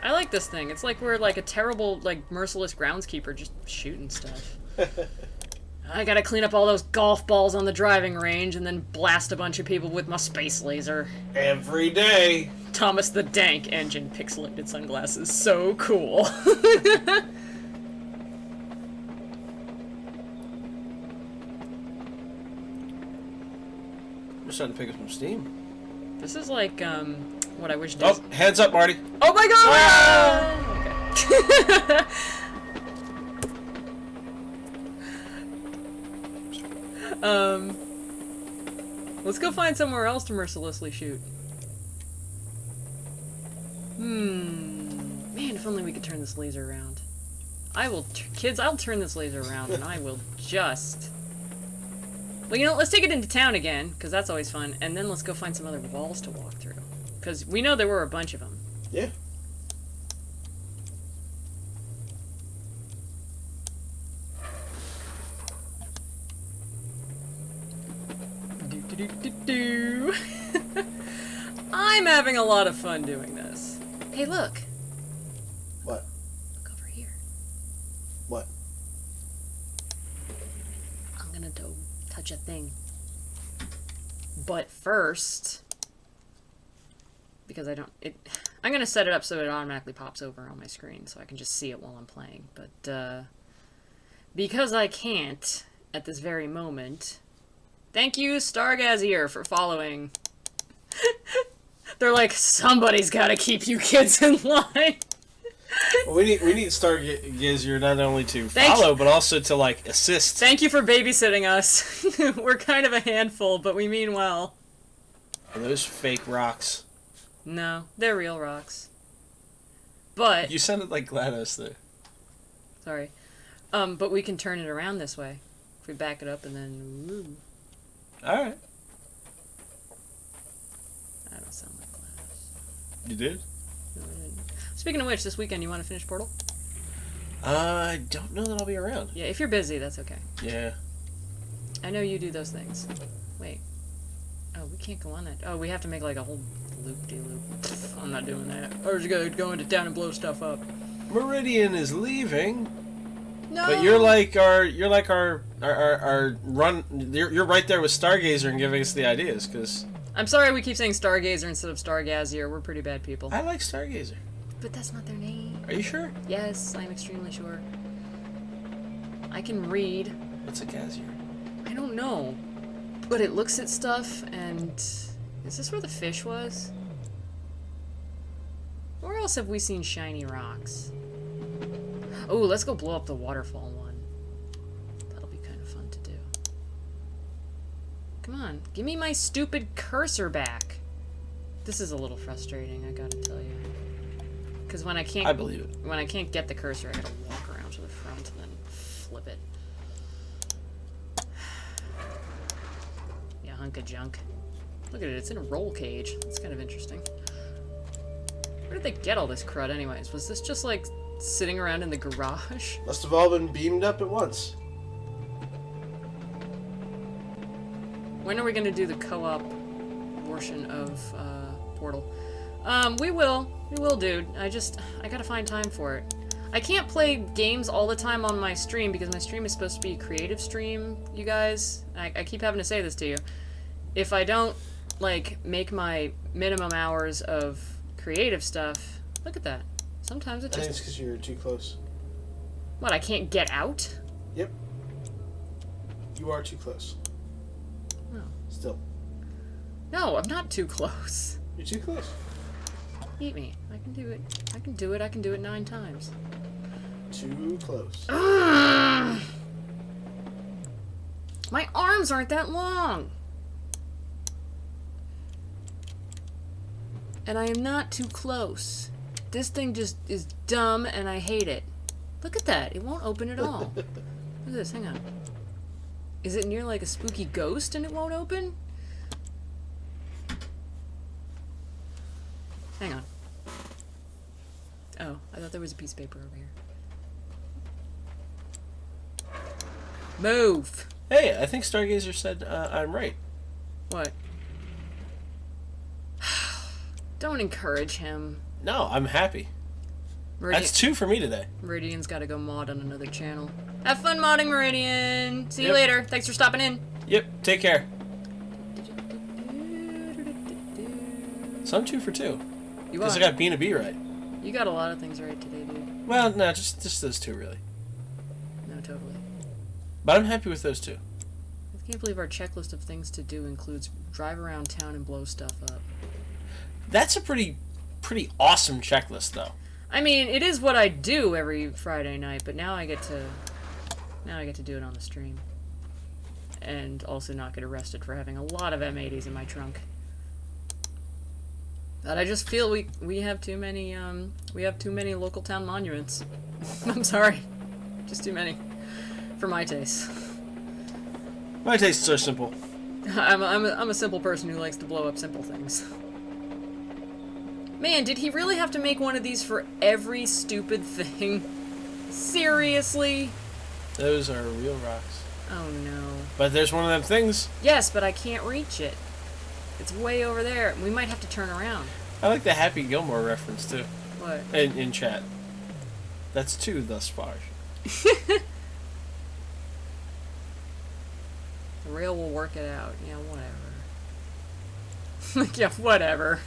[SPEAKER 1] I like this thing. It's like we're like a terrible, like, merciless groundskeeper just shooting stuff. I gotta clean up all those golf balls on the driving range and then blast a bunch of people with my space laser.
[SPEAKER 2] Every day.
[SPEAKER 1] Thomas the Dank Engine pixelated sunglasses. So cool.
[SPEAKER 2] I'm just trying to pick up some steam.
[SPEAKER 1] This is like, what I wish
[SPEAKER 2] Oh, heads up, Marty.
[SPEAKER 1] Oh my god! Okay. Let's go find somewhere else to mercilessly shoot. Man, if only we could turn this laser around. Kids, I'll turn this laser around and I will just... Well, you know, let's take it into town again, because that's always fun, and then let's go find some other walls to walk through. Because we know there were a bunch of them.
[SPEAKER 2] Yeah.
[SPEAKER 1] Do. I'm having a lot of fun doing this. Hey, look.
[SPEAKER 2] What?
[SPEAKER 1] Look over here.
[SPEAKER 2] What?
[SPEAKER 1] I'm gonna touch a thing. But first, because I'm gonna set it up so it automatically pops over on my screen so I can just see it while I'm playing. But because I can't at this very moment, thank you, Stargazier, for following. They're like, somebody's gotta keep you kids in line.
[SPEAKER 2] Well, we need Stargazer not only to follow, but also to, like, assist.
[SPEAKER 1] Thank you for babysitting us. We're kind of a handful, but we mean well.
[SPEAKER 2] Are those fake rocks?
[SPEAKER 1] No, they're real rocks. But...
[SPEAKER 2] You sounded like GLaDOS there.
[SPEAKER 1] Sorry. But we can turn it around this way. If we back it up and then... Woo.
[SPEAKER 2] Alright.
[SPEAKER 1] I don't sound like GLaDOS.
[SPEAKER 2] You did?
[SPEAKER 1] No, I didn't. Speaking of which, this weekend you want to finish Portal?
[SPEAKER 2] I don't know that I'll be around.
[SPEAKER 1] Yeah, if you're busy, that's okay.
[SPEAKER 2] Yeah.
[SPEAKER 1] I know you do those things. Wait. Oh, we can't go on that. Oh, we have to make like a whole loop-de-loop. I'm not doing that. I was gonna go into town and blow stuff up.
[SPEAKER 2] Meridian is leaving.
[SPEAKER 1] No.
[SPEAKER 2] But you're like our run. You're right there with Stargazer and giving us the ideas, because
[SPEAKER 1] I'm sorry we keep saying Stargazer instead of Stargazier. We're pretty bad people.
[SPEAKER 2] I like Stargazer.
[SPEAKER 1] But that's not their name.
[SPEAKER 2] Are you sure?
[SPEAKER 1] Yes, I'm extremely sure. I can read.
[SPEAKER 2] What's a Gazier?
[SPEAKER 1] I don't know. But it looks at stuff and... Is this where the fish was? Where else have we seen shiny rocks? Oh, let's go blow up the waterfall one. That'll be kind of fun to do. Come on, give me my stupid cursor back. This is a little frustrating, I gotta tell you. Because when I can't...
[SPEAKER 2] I believe it.
[SPEAKER 1] When I can't get the cursor, I gotta walk around to the front and then flip it. Yeah, hunk of junk. Look at it, it's in a roll cage. That's kind of interesting. Where did they get all this crud anyways? Was this just like sitting around in the garage?
[SPEAKER 2] Must have all been beamed up at once.
[SPEAKER 1] When are we gonna do the co-op portion of Portal? We will, dude. I gotta find time for it. I can't play games all the time on my stream because my stream is supposed to be a creative stream, you guys. I keep having to say this to you. If I don't, like, make my minimum hours of creative stuff... Look at that. Sometimes it just...
[SPEAKER 2] I think it's because you're too close.
[SPEAKER 1] What, I can't get out?
[SPEAKER 2] Yep. You are too close.
[SPEAKER 1] No.
[SPEAKER 2] Still.
[SPEAKER 1] No, I'm not too close.
[SPEAKER 2] You're too close.
[SPEAKER 1] Eat me. I can do it. I can do it. I can do it 9 times.
[SPEAKER 2] Too close.
[SPEAKER 1] My arms aren't that long. And I am not too close. This thing just is dumb and I hate it. Look at that. It won't open at all. Look at this. Hang on. Is it near like a spooky ghost and it won't open? Hang on. Oh, I thought there was a piece of paper over here. Move!
[SPEAKER 2] Hey, I think Stargazer said I'm right.
[SPEAKER 1] What? Don't encourage him.
[SPEAKER 2] No, I'm happy. That's 2 for me today.
[SPEAKER 1] Meridian's got to go mod on another channel. Have fun modding, Meridian. See you later. Thanks for stopping in.
[SPEAKER 2] Yep. Take care. So I'm 2 for 2. Because I got B and a B right.
[SPEAKER 1] You got a lot of things right today, dude.
[SPEAKER 2] Well, no, just those 2 really.
[SPEAKER 1] No, totally.
[SPEAKER 2] But I'm happy with those 2.
[SPEAKER 1] I can't believe our checklist of things to do includes drive around town and blow stuff up.
[SPEAKER 2] That's a pretty awesome checklist, though.
[SPEAKER 1] I mean, it is what I do every Friday night, but now I get to do it on the stream. And also not get arrested for having a lot of M80s in my trunk. But I just feel we have too many local town monuments. I'm sorry. Just too many. For my taste.
[SPEAKER 2] My tastes are simple.
[SPEAKER 1] I'm a simple person who likes to blow up simple things. Man, did he really have to make one of these for every stupid thing? Seriously?
[SPEAKER 2] Those are real rocks.
[SPEAKER 1] Oh no.
[SPEAKER 2] But there's one of them things.
[SPEAKER 1] Yes, but I can't reach it. It's way over there. We might have to turn around.
[SPEAKER 2] I like the Happy Gilmore reference, too.
[SPEAKER 1] What?
[SPEAKER 2] In chat. That's 2 thus far.
[SPEAKER 1] The rail will work it out. Yeah, whatever. Yeah, whatever.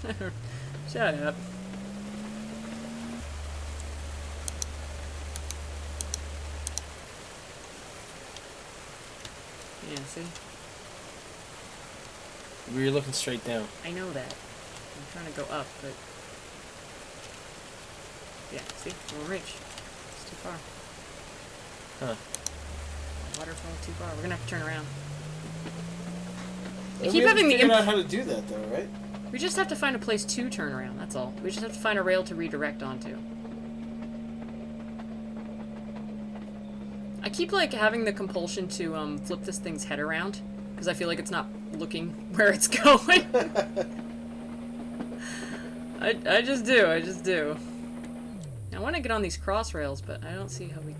[SPEAKER 1] Shut up. Yeah, see?
[SPEAKER 2] We were looking straight down.
[SPEAKER 1] I know that. I'm trying to go up, but... Yeah, see? It won't reach. It's too far.
[SPEAKER 2] Huh.
[SPEAKER 1] Waterfall too far. We're gonna have to turn around.
[SPEAKER 2] We keep having to figure out how to do that, though, right?
[SPEAKER 1] We just have to find a place to turn around, that's all. We just have to find a rail to redirect onto. I keep, like, having the compulsion to, flip this thing's head around, because I feel like it's not looking where it's going. I just do. I want to get on these cross rails, but I don't see how we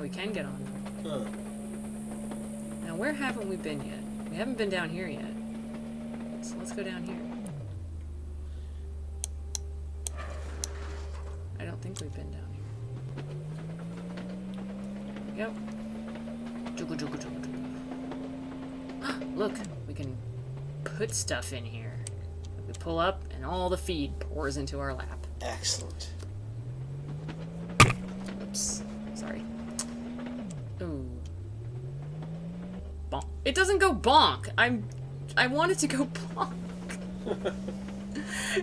[SPEAKER 1] can get on them.
[SPEAKER 2] Huh.
[SPEAKER 1] Now, where haven't we been yet? We haven't been down here yet. So let's go down here. I don't think we've been down here. There we go. Look, we can put stuff in here. We pull up, and all the feed pours into our lap.
[SPEAKER 2] Excellent.
[SPEAKER 1] Oops. Sorry. Ooh. Bonk. It doesn't go bonk. I want it to go bonk.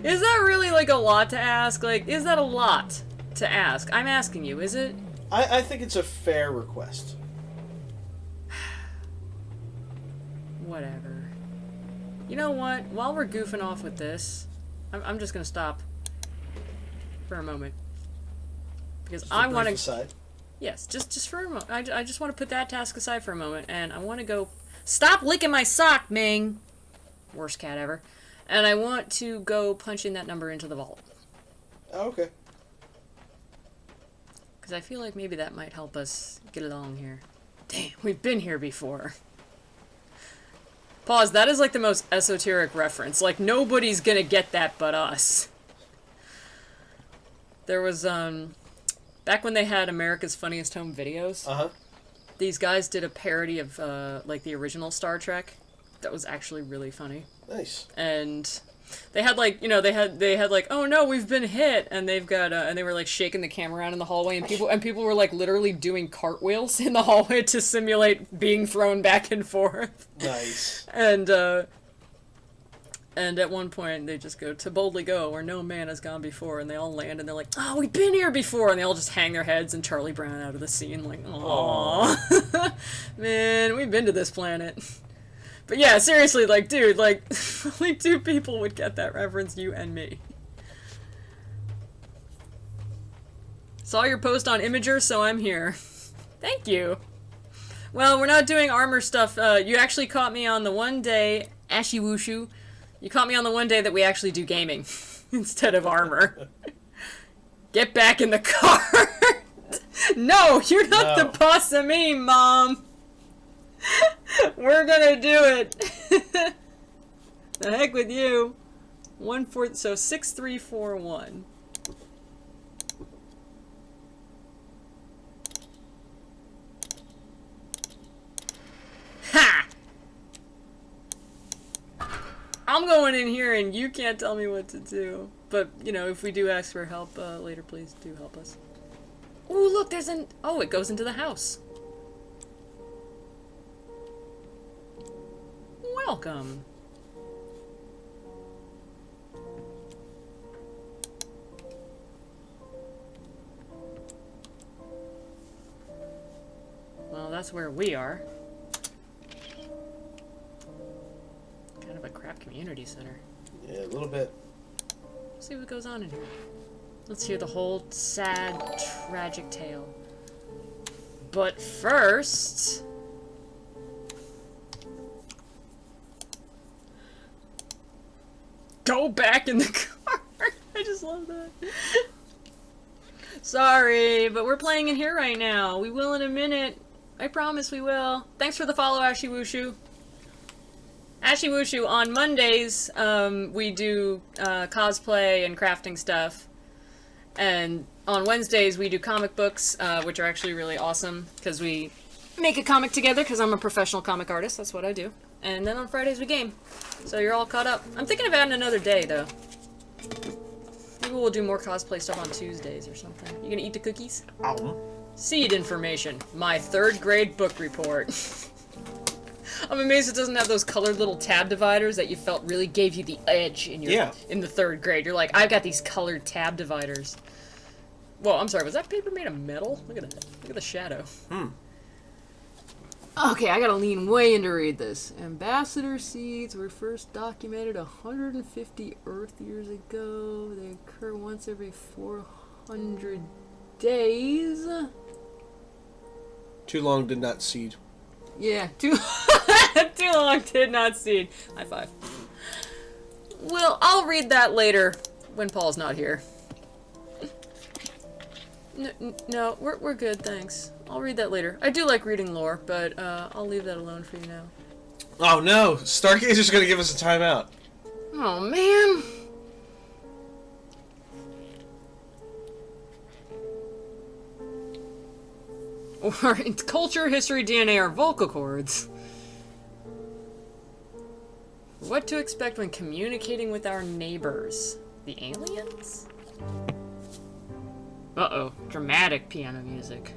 [SPEAKER 1] Is that really, like, a lot to ask? Like, is that a lot to ask? I'm asking you, is it?
[SPEAKER 2] I think it's a fair request.
[SPEAKER 1] Whatever. You know what? While we're goofing off with this, I'm just gonna stop for a moment. Because
[SPEAKER 2] Just
[SPEAKER 1] I want to...
[SPEAKER 2] aside.
[SPEAKER 1] Yes, just for a moment. I just want to put that task aside for a moment, and I want to go... Stop licking my sock, Ming! Worst cat ever. And I want to go punch in that number into the vault.
[SPEAKER 2] Oh, okay.
[SPEAKER 1] Because I feel like maybe that might help us get along here. Damn, we've been here before. Pause, that is like the most esoteric reference. Like, nobody's gonna get that but us. There was, back when they had America's Funniest Home Videos, these guys did a parody of, like, the original Star Trek. That was actually really funny.
[SPEAKER 2] Nice.
[SPEAKER 1] And they had, like, you know, they had like, oh no, we've been hit, and they've got, and they were, like, shaking the camera around in the hallway, and people were, like, literally doing cartwheels in the hallway to simulate being thrown back and forth.
[SPEAKER 2] Nice.
[SPEAKER 1] And at one point, they just go, to boldly go, where no man has gone before, and they all land, and they're like, oh, we've been here before, and they all just hang their heads, and Charlie Brown out of the scene, like, aww. Man, we've been to this planet. But yeah, seriously, like, dude, like, only 2 people would get that reference, you and me. Saw your post on Imager, so I'm here. Thank you. Well, we're not doing armor stuff. You actually caught me on the one day, Ashy Wushu, you caught me on the one day that we actually do gaming instead of armor. Get back in the car! No, you're not the boss of me, Mom! We're gonna do it! The heck with you. 1-4, so 6341. I'm going in here and you can't tell me what to do. But, you know, if we do ask for help later, please do help us. Ooh, look, there's an... Oh, it goes into the house. Welcome. Well, that's where we are. Kind of a crap community center.
[SPEAKER 2] Yeah, a little bit.
[SPEAKER 1] Let's see what goes on in here. Let's hear the whole sad, tragic tale. But first... Go back in the car! I just love that. Sorry, but we're playing in here right now. We will in a minute. I promise we will. Thanks for the follow, Ashy Wushu. Ashy Wushu, on Mondays, we do cosplay and crafting stuff. And on Wednesdays, we do comic books, which are actually really awesome, because we make a comic together, because I'm a professional comic artist. That's what I do. And then on Fridays, we game. So you're all caught up. I'm thinking of adding another day, though. Maybe we'll do more cosplay stuff on Tuesdays or something. You gonna eat the cookies? Seed information. My 3rd grade book report. I'm amazed it doesn't have those colored little tab dividers that you felt really gave you the edge in your in the 3rd grade. You're like, I've got these colored tab dividers. Whoa, I'm sorry, was that paper made of metal? Look at that. Look at the shadow. Okay, I gotta lean way in to read this. Ambassador seeds were first documented 150 Earth years ago. They occur once every 400 days.
[SPEAKER 2] Too long did not seed.
[SPEAKER 1] Yeah, too long did not seed. High five. Well, I'll read that later when Paul's not here. No, we're good, thanks. I'll read that later. I do like reading lore, but I'll leave that alone for you now.
[SPEAKER 2] Oh no! Stargazer's gonna give us a timeout.
[SPEAKER 1] Oh man! Or in culture, history, DNA, or vocal cords. What to expect when communicating with our neighbors? The aliens? Uh-oh. Dramatic piano music.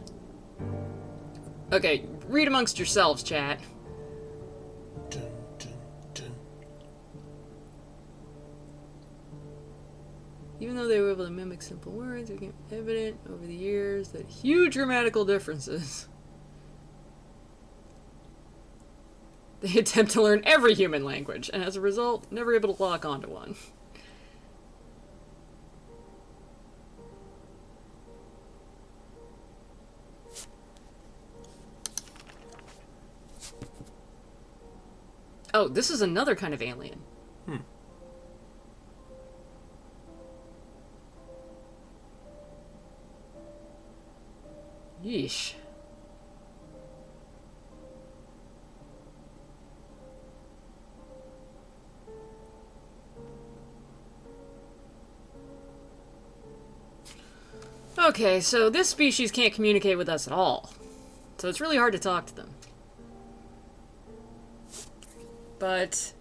[SPEAKER 1] Okay, read amongst yourselves, chat.
[SPEAKER 2] Dun, dun, dun.
[SPEAKER 1] Even though they were able to mimic simple words, it became evident over the years that huge grammatical differences. They attempt to learn every human language, and as a result, never able to lock onto one. Oh, this is another kind of alien. Yeesh. Okay, so this species can't communicate with us at all. So it's really hard to talk to them. But...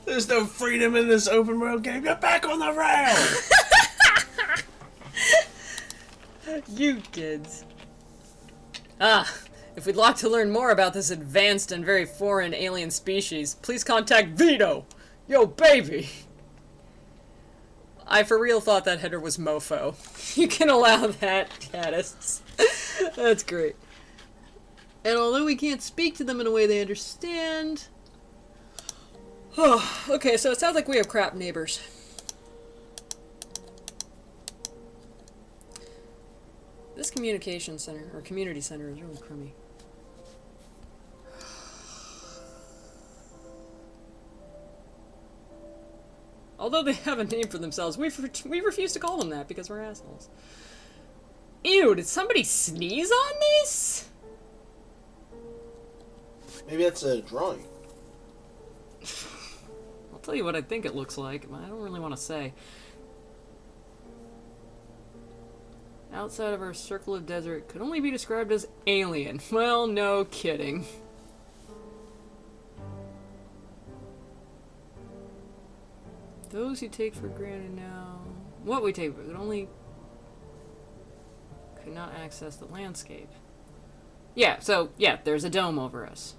[SPEAKER 2] There's no freedom in this open world game. Get back on the rail!
[SPEAKER 1] You kids. If we'd like to learn more about this advanced and very foreign alien species, please contact Vito! Yo, baby! I for real thought that header was mofo. You can allow that, Caddis. That's great. And although we can't speak to them in a way they understand... Oh, okay, so it sounds like we have crap neighbors. This communication center, or community center, is really crummy. Although they have a name for themselves, we refuse to call them that because we're assholes. Ew, did somebody sneeze on this?
[SPEAKER 2] Maybe that's a drawing.
[SPEAKER 1] I'll tell you what I think it looks like, but I don't really want to say. Outside of our circle of desert could only be described as alien. Well, no kidding. Those you take for granted now. What we take, but only could not access the landscape. Yeah, so, yeah, there's a dome over us.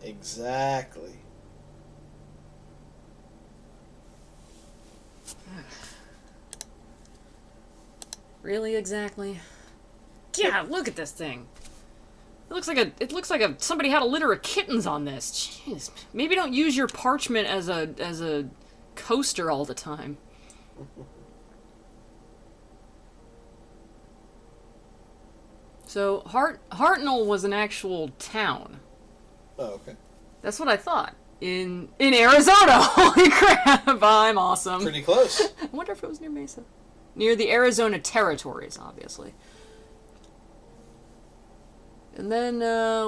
[SPEAKER 2] Exactly.
[SPEAKER 1] Really, exactly? Yeah, look at this thing. It looks like somebody had a litter of kittens on this. Jeez. Maybe don't use your parchment as a coaster all the time. So Hartnell was an actual town.
[SPEAKER 2] Oh, okay.
[SPEAKER 1] That's what I thought. In Arizona. Holy crap! I'm awesome.
[SPEAKER 2] Pretty close.
[SPEAKER 1] I wonder if it was near Mesa. Near the Arizona territories, obviously. And then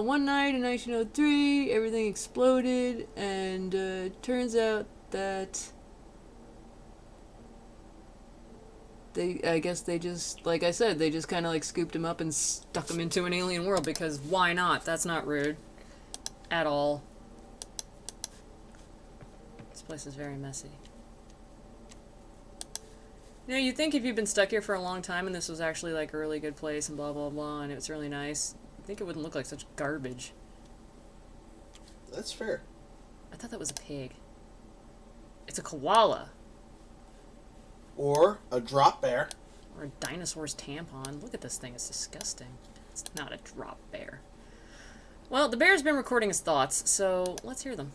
[SPEAKER 1] one night in 1903, everything exploded, and it turns out that I guess they just, like I said, they just kind of like scooped him up and stuck him into an alien world, because why not? That's not rude. At all. This place is very messy. You know, you'd think if you've been stuck here for a long time and this was actually like a really good place and blah blah blah and it's really nice, I think it wouldn't look like such garbage.
[SPEAKER 2] That's fair.
[SPEAKER 1] I thought that was a pig. It's a koala.
[SPEAKER 2] Or a drop bear.
[SPEAKER 1] Or a dinosaur's tampon. Look at this thing, it's disgusting. It's not a drop bear. Well, the bear's been recording his thoughts, so let's hear them.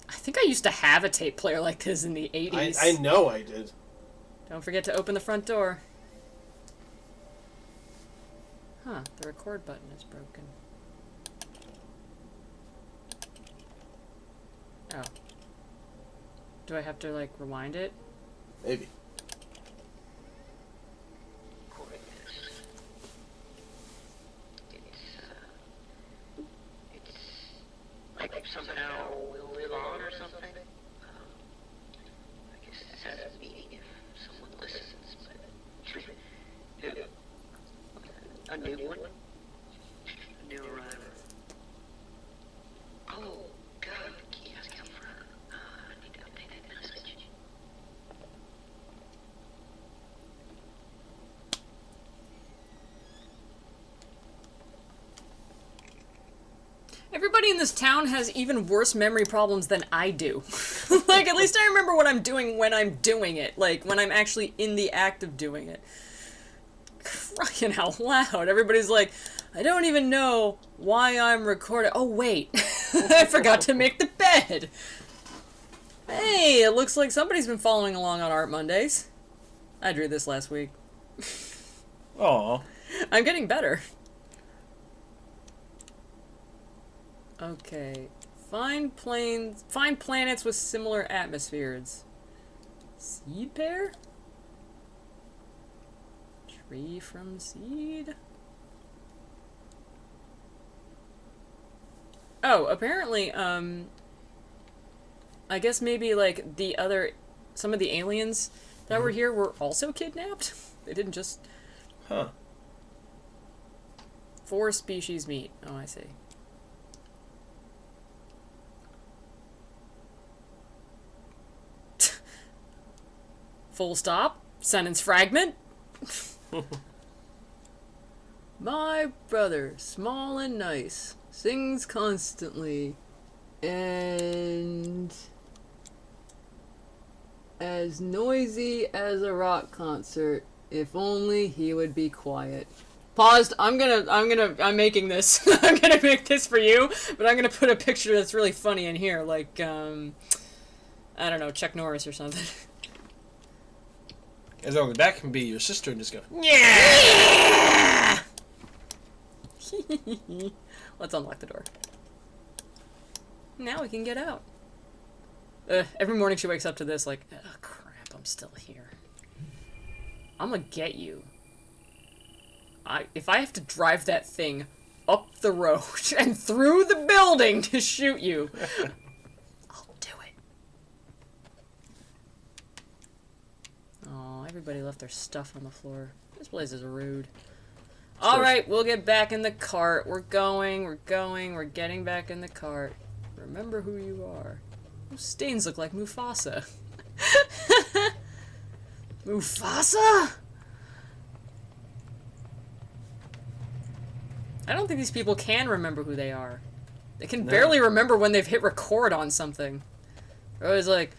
[SPEAKER 1] I think I used to have a tape player like this in the 80s.
[SPEAKER 2] I know I did.
[SPEAKER 1] Don't forget to open the front door. Huh, the record button is broken. Oh. Do I have to, like, rewind it?
[SPEAKER 2] Maybe.
[SPEAKER 3] It's like somehow we'll live on or something. I guess this has a meaning if someone listens, but a new one? A new arrival. Oh, God, the key has come from her. I need to update that message.
[SPEAKER 1] Everybody in this town has even worse memory problems than I do. Like, at least I remember what I'm doing when I'm doing it. Like, when I'm actually in the act of doing it. Crying out loud. Everybody's like, I don't even know why I'm recording. Oh, wait. I forgot to make the bed. Hey, it looks like somebody's been following along on Art Mondays. I drew this last week.
[SPEAKER 2] Aw.
[SPEAKER 1] I'm getting better. Okay. Find planets with similar atmospheres. Seed pair? Tree from seed? Oh, apparently, I guess maybe, like, some of the aliens that were here were also kidnapped? They didn't just...
[SPEAKER 2] Huh.
[SPEAKER 1] 4 species meet. Oh, I see. Full stop. Sentence fragment. My brother, small and nice, sings constantly, and as noisy as a rock concert. If only he would be quiet. Paused. I'm making this. I'm gonna make this for you, but I'm gonna put a picture that's really funny in here, like, I don't know, Chuck Norris or something.
[SPEAKER 2] As though that can be your sister and just go,
[SPEAKER 1] Yeah! Let's unlock the door. Now we can get out. Every morning she wakes up to this like, oh crap, I'm still here. I'm gonna get you. If I have to drive that thing up the road and through the building to shoot you, I'll do it. Oh, everybody left their stuff on the floor. This place is rude. Alright, we'll get back in the cart. We're getting back in the cart. Remember who you are. Those stains look like Mufasa. Mufasa? I don't think these people can remember who they are. They can barely remember when they've hit record on something. They're always like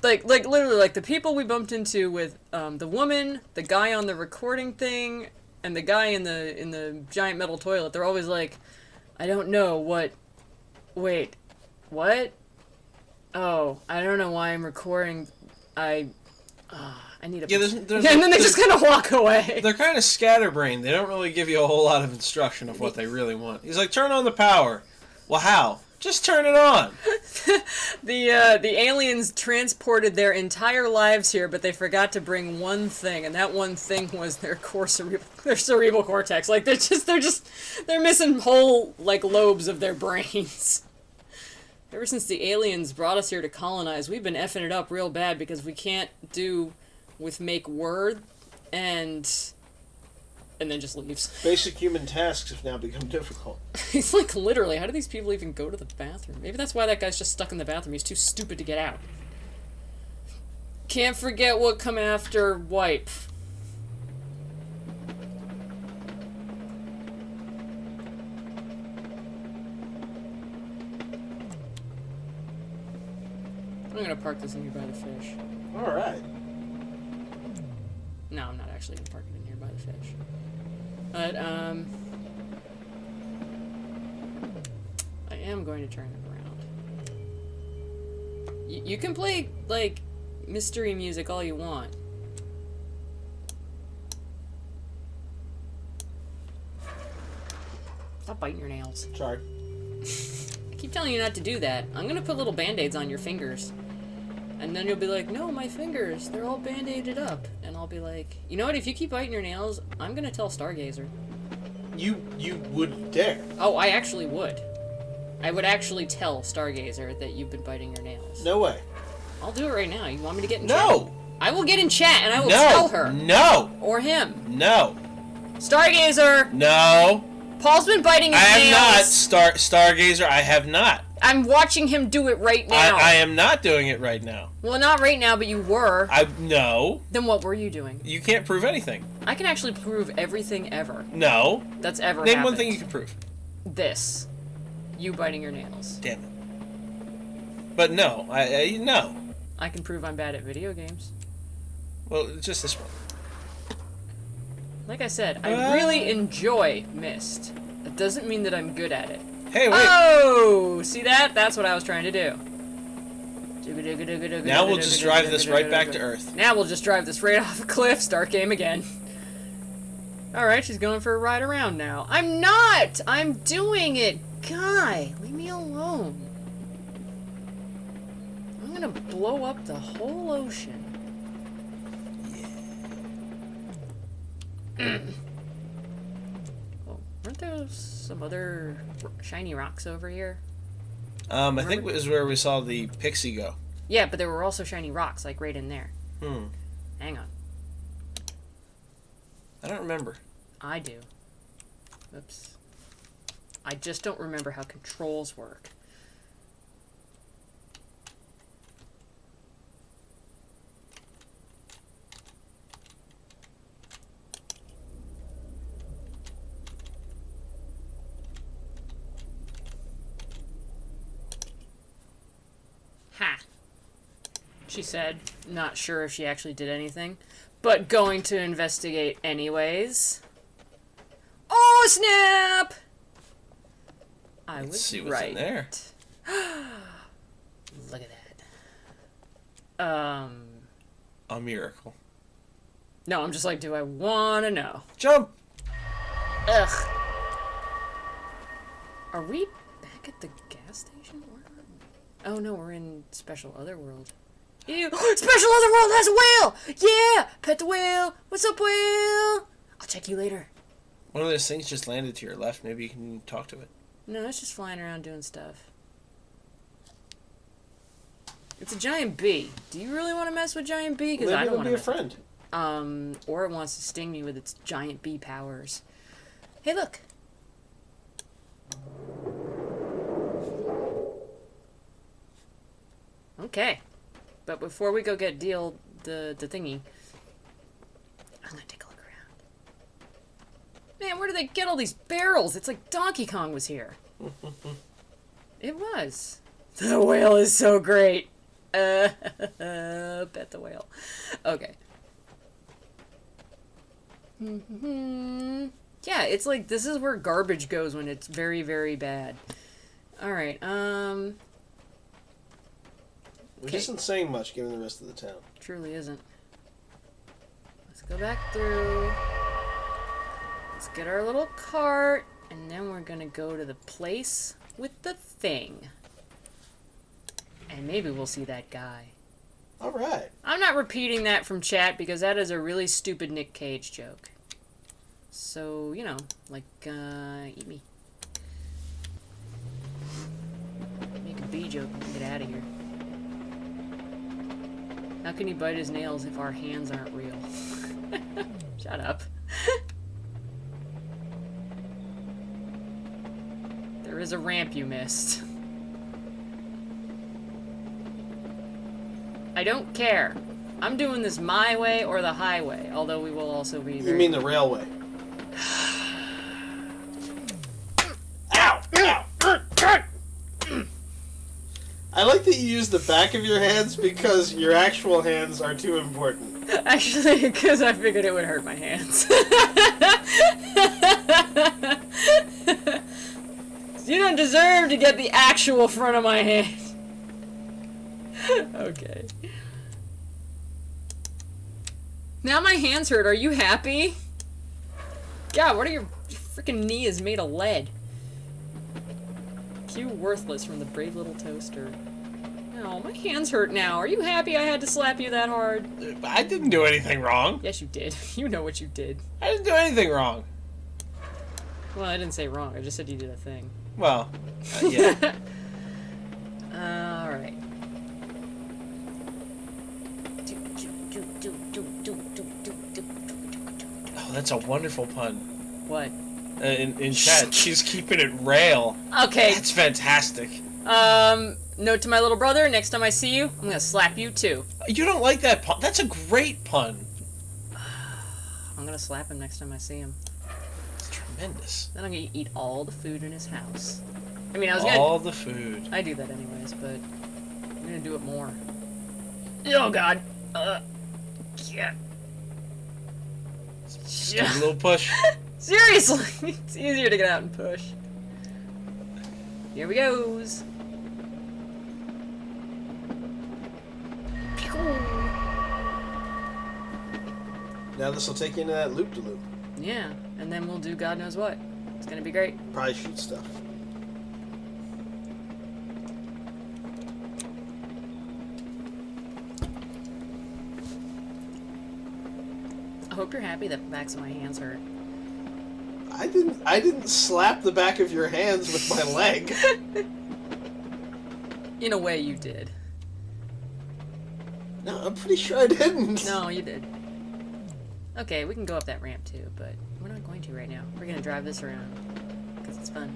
[SPEAKER 1] literally, like, the people we bumped into with, the woman, the guy on the recording thing, and the guy in the giant metal toilet, they're always like, I don't know what... Wait. What? Oh, I don't know why I'm recording. I need a...
[SPEAKER 2] Yeah, there's
[SPEAKER 1] and then they just kind of walk away.
[SPEAKER 2] They're kind of scatterbrained. They don't really give you a whole lot of instruction of what they really want. He's like, turn on the power. Well, how? Just turn it on.
[SPEAKER 1] The aliens transported their entire lives here, but they forgot to bring one thing, and that one thing was their cerebral cortex. Like, they're missing whole, like, lobes of their brains. Ever since the aliens brought us here to colonize, we've been effing it up real bad because we can't do with make word and then just leaves.
[SPEAKER 2] Basic human tasks have now become difficult.
[SPEAKER 1] He's like, literally, how do these people even go to the bathroom? Maybe that's why that guy's just stuck in the bathroom. He's too stupid to get out. Can't forget what come after wipe. I'm gonna park this in here by the fish.
[SPEAKER 2] Alright.
[SPEAKER 1] No, I'm not actually gonna park it in here by the fish. But, I am going to turn it around. You can play, like, mystery music all you want. Stop biting your nails.
[SPEAKER 2] Sorry.
[SPEAKER 1] I keep telling you not to do that. I'm gonna put little band-aids on your fingers. And then you'll be like, no, my fingers, they're all band-aided up. And I'll be like, you know what, if you keep biting your nails, I'm gonna tell Stargazer.
[SPEAKER 2] You would dare.
[SPEAKER 1] Oh, I actually would. I would actually tell Stargazer that you've been biting your nails.
[SPEAKER 2] No way.
[SPEAKER 1] I'll do it right now. You want me to get in chat?
[SPEAKER 2] No!
[SPEAKER 1] I will get in chat and I will tell her.
[SPEAKER 2] No!
[SPEAKER 1] Or him.
[SPEAKER 2] No!
[SPEAKER 1] Stargazer!
[SPEAKER 2] No!
[SPEAKER 1] Paul's been biting his nails.
[SPEAKER 2] I have not, Stargazer, I have not.
[SPEAKER 1] I'm watching him do it right now.
[SPEAKER 2] I am not doing it right now.
[SPEAKER 1] Well, not right now, but you were.
[SPEAKER 2] No.
[SPEAKER 1] Then what were you doing?
[SPEAKER 2] You can't prove anything.
[SPEAKER 1] I can actually prove everything ever.
[SPEAKER 2] No.
[SPEAKER 1] That's ever
[SPEAKER 2] Name
[SPEAKER 1] happened.
[SPEAKER 2] one thing you can prove.
[SPEAKER 1] This. You biting your nails.
[SPEAKER 2] Damn it. But no. No.
[SPEAKER 1] I can prove I'm bad at video games.
[SPEAKER 2] Well, just this one.
[SPEAKER 1] Like I said, I really enjoy Myst. That doesn't mean that I'm good at it.
[SPEAKER 2] Hey, wait.
[SPEAKER 1] Oh! See that? That's what I was trying to do.
[SPEAKER 2] Now we'll just drive this right back to Earth.
[SPEAKER 1] Now we'll just drive this right off a cliff. Start game again. Alright, she's going for a ride around now. I'm not! I'm doing it! Guy, leave me alone. I'm gonna blow up the whole ocean. Yeah. Oh, weren't there some other shiny rocks over here?
[SPEAKER 2] I think it was where we saw the pixie go.
[SPEAKER 1] Yeah, but there were also shiny rocks, like right in there. Hang on.
[SPEAKER 2] I don't remember.
[SPEAKER 1] I do. Oops. I just don't remember how controls work. Ha! She said, not sure if she actually did anything, but going to investigate anyways. Oh, snap!
[SPEAKER 2] Let's see what's in there.
[SPEAKER 1] Look at that.
[SPEAKER 2] A miracle.
[SPEAKER 1] No, I'm just like, do I want to know?
[SPEAKER 2] Jump!
[SPEAKER 1] Ugh. Are we back at the gas station? Where are we? Oh no, we're in Special Otherworld. Ew! Special Otherworld has a whale! Yeah! Pet the whale! What's up, whale? I'll check you later.
[SPEAKER 2] One of those things just landed to your left. Maybe you can talk to it.
[SPEAKER 1] No, it's just flying around doing stuff. It's a giant bee. Do you really want to mess with giant bee? Because I don't want to
[SPEAKER 2] be a friend.
[SPEAKER 1] Or it wants to sting me with its giant bee powers. Hey, look. Okay. But before we go get the thingy, I'm gonna take a look around. Man, where do they get all these barrels? It's like Donkey Kong was here. It was. The whale is so great. Bet the whale. Okay. Yeah, it's like, this is where garbage goes when it's very, very bad. Alright,
[SPEAKER 2] Which isn't saying much given the rest of the town.
[SPEAKER 1] Truly isn't. Let's go back through. Let's get our little cart, and then we're gonna go to the place with the thing. And maybe we'll see that guy.
[SPEAKER 2] Alright.
[SPEAKER 1] I'm not repeating that from chat because that is a really stupid Nick Cage joke. So, you know, like, eat me. Make a bee joke and get out of here. How can he bite his nails if our hands aren't real? Shut up. There is a ramp you missed. I don't care. I'm doing this my way or the highway, although we will also be
[SPEAKER 2] You mean the railway. Ow! Ow! I like that you use the back of your hands because your actual hands are too important.
[SPEAKER 1] Actually, because I figured it would hurt my hands. You don't deserve to get the actual front of my hand. Okay. Now my hands hurt. Are you happy? God, what are your freaking knee is made of lead? Cue worthless from the brave little toaster. Oh, my hands hurt now. Are you happy I had to slap you that hard?
[SPEAKER 2] I didn't do anything wrong.
[SPEAKER 1] Yes, you did. You know what you did.
[SPEAKER 2] I didn't do anything wrong.
[SPEAKER 1] Well, I didn't say wrong. I just said you did a thing.
[SPEAKER 2] Well, yeah.
[SPEAKER 1] Alright.
[SPEAKER 2] Oh, that's a wonderful pun.
[SPEAKER 1] What?
[SPEAKER 2] In chat, she's keeping it rail.
[SPEAKER 1] Okay.
[SPEAKER 2] That's fantastic.
[SPEAKER 1] Note to my little brother, next time I see you, I'm gonna slap you too.
[SPEAKER 2] You don't like that pun? That's a great pun.
[SPEAKER 1] I'm gonna slap him next time I see him.
[SPEAKER 2] It's tremendous.
[SPEAKER 1] Then I'm gonna eat all the food in his house. I mean, I was gonna...
[SPEAKER 2] All the food.
[SPEAKER 1] I do that anyways, but I'm gonna do it more. Oh, God. Yeah.
[SPEAKER 2] Just give it a little push.
[SPEAKER 1] Seriously! It's easier to get out and push. Here we goes.
[SPEAKER 2] Now this will take you into that loop-de-loop.
[SPEAKER 1] Yeah, and then we'll do God knows what. It's gonna be great.
[SPEAKER 2] Probably shoot stuff.
[SPEAKER 1] I hope you're happy that the backs of my hands hurt.
[SPEAKER 2] I didn't slap the back of your hands with my leg.
[SPEAKER 1] In a way, you did.
[SPEAKER 2] No, I'm pretty sure I didn't.
[SPEAKER 1] No, you did. Okay, we can go up that ramp too, but we're not going to right now. We're gonna drive this around, because it's fun.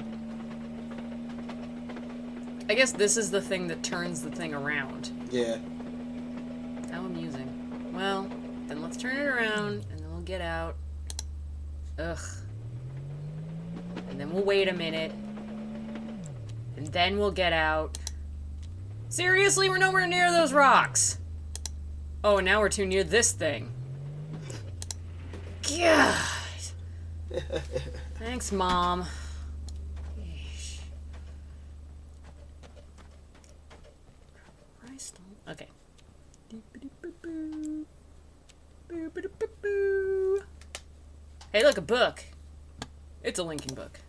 [SPEAKER 1] I guess this is the thing that turns the thing around.
[SPEAKER 2] Yeah.
[SPEAKER 1] How amusing. Well, then let's turn it around, and then we'll get out. Ugh. And then we'll wait a minute. And then we'll get out. Seriously, we're nowhere near those rocks! Oh, and now we're too near this thing. God. Thanks, Mom. Yeesh. Christ. Okay. Hey, look, a book. It's a Lincoln book.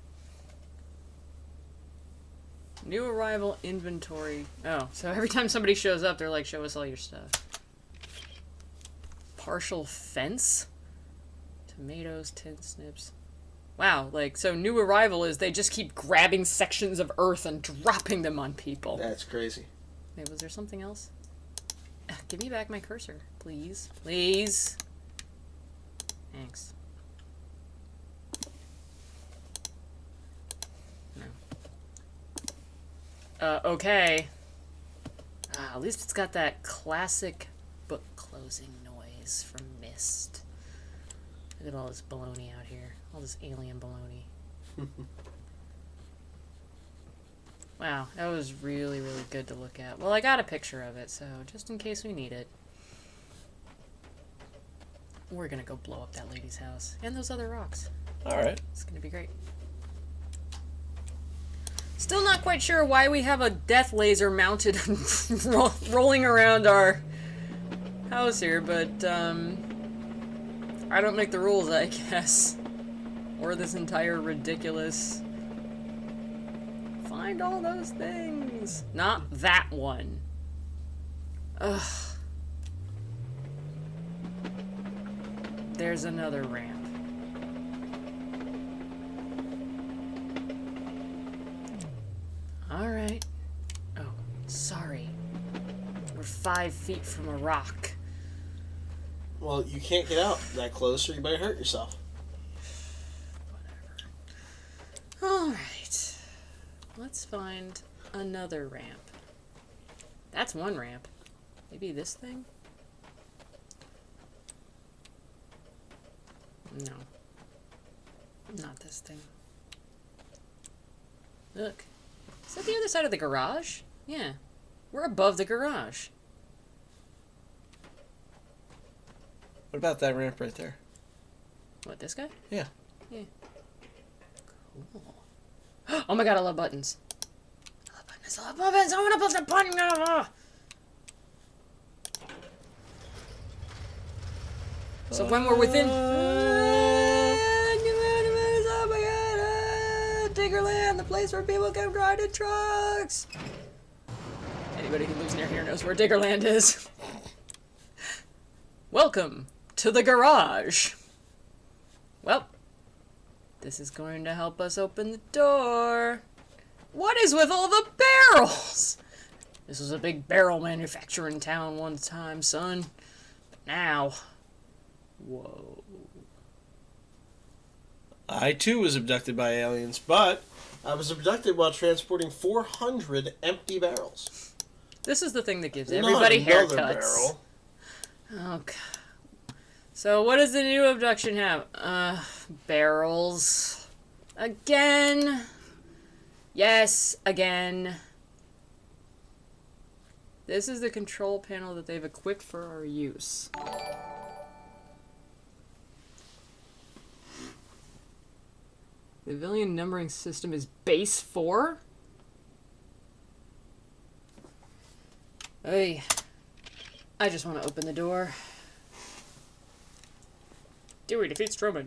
[SPEAKER 1] New arrival inventory. Oh, so every time somebody shows up, they're like, show us all your stuff. Partial fence? Tomatoes, tin snips. Wow, like, so new arrival is they just keep grabbing sections of earth and dropping them on people.
[SPEAKER 2] That's crazy.
[SPEAKER 1] Wait, was there something else? Give me back my cursor, please. Please. Thanks. No. Okay. At least it's got that classic book closing noise from Myst. Look at all this baloney out here. All this alien baloney. Wow, that was really, really good to look at. Well, I got a picture of it, so just in case we need it. We're gonna go blow up that lady's house. And those other rocks.
[SPEAKER 2] Alright.
[SPEAKER 1] It's gonna be great. Still not quite sure why we have a death laser mounted rolling around our house here, but I don't make the rules, I guess. Or this entire ridiculous... Find all those things! Not that one. Ugh. There's another ramp. Alright. Oh, sorry. We're 5 feet from a rock.
[SPEAKER 2] Well, you can't get out that close or you might hurt yourself.
[SPEAKER 1] Whatever. Alright. Let's find another ramp. That's one ramp. Maybe this thing? No. Not this thing. Look. Is that the other side of the garage? Yeah. We're above the garage.
[SPEAKER 2] What about that ramp right there?
[SPEAKER 1] What, this guy?
[SPEAKER 2] Yeah.
[SPEAKER 1] Yeah. Cool. Oh my god, I love buttons. I love buttons. I love buttons. I want to put the button. So when we're within... Oh my god! Diggerland, the place where people can ride in trucks! Anybody who lives near here knows where Diggerland is. Welcome to the garage. Well, this is going to help us open the door. What is with all the barrels? This was a big barrel manufacturing town one time, son. But now... Whoa.
[SPEAKER 2] I too was abducted by aliens, but I was abducted while transporting 400 empty barrels.
[SPEAKER 1] This is the thing that gives everybody haircuts.
[SPEAKER 2] Barrel.
[SPEAKER 1] Oh god. So what does the new abduction have? Barrels. Again. Yes, again. This is the control panel that they've equipped for our use. The Villian numbering system is base 4? Hey, I just want to open the door. Dewey defeats Strowman.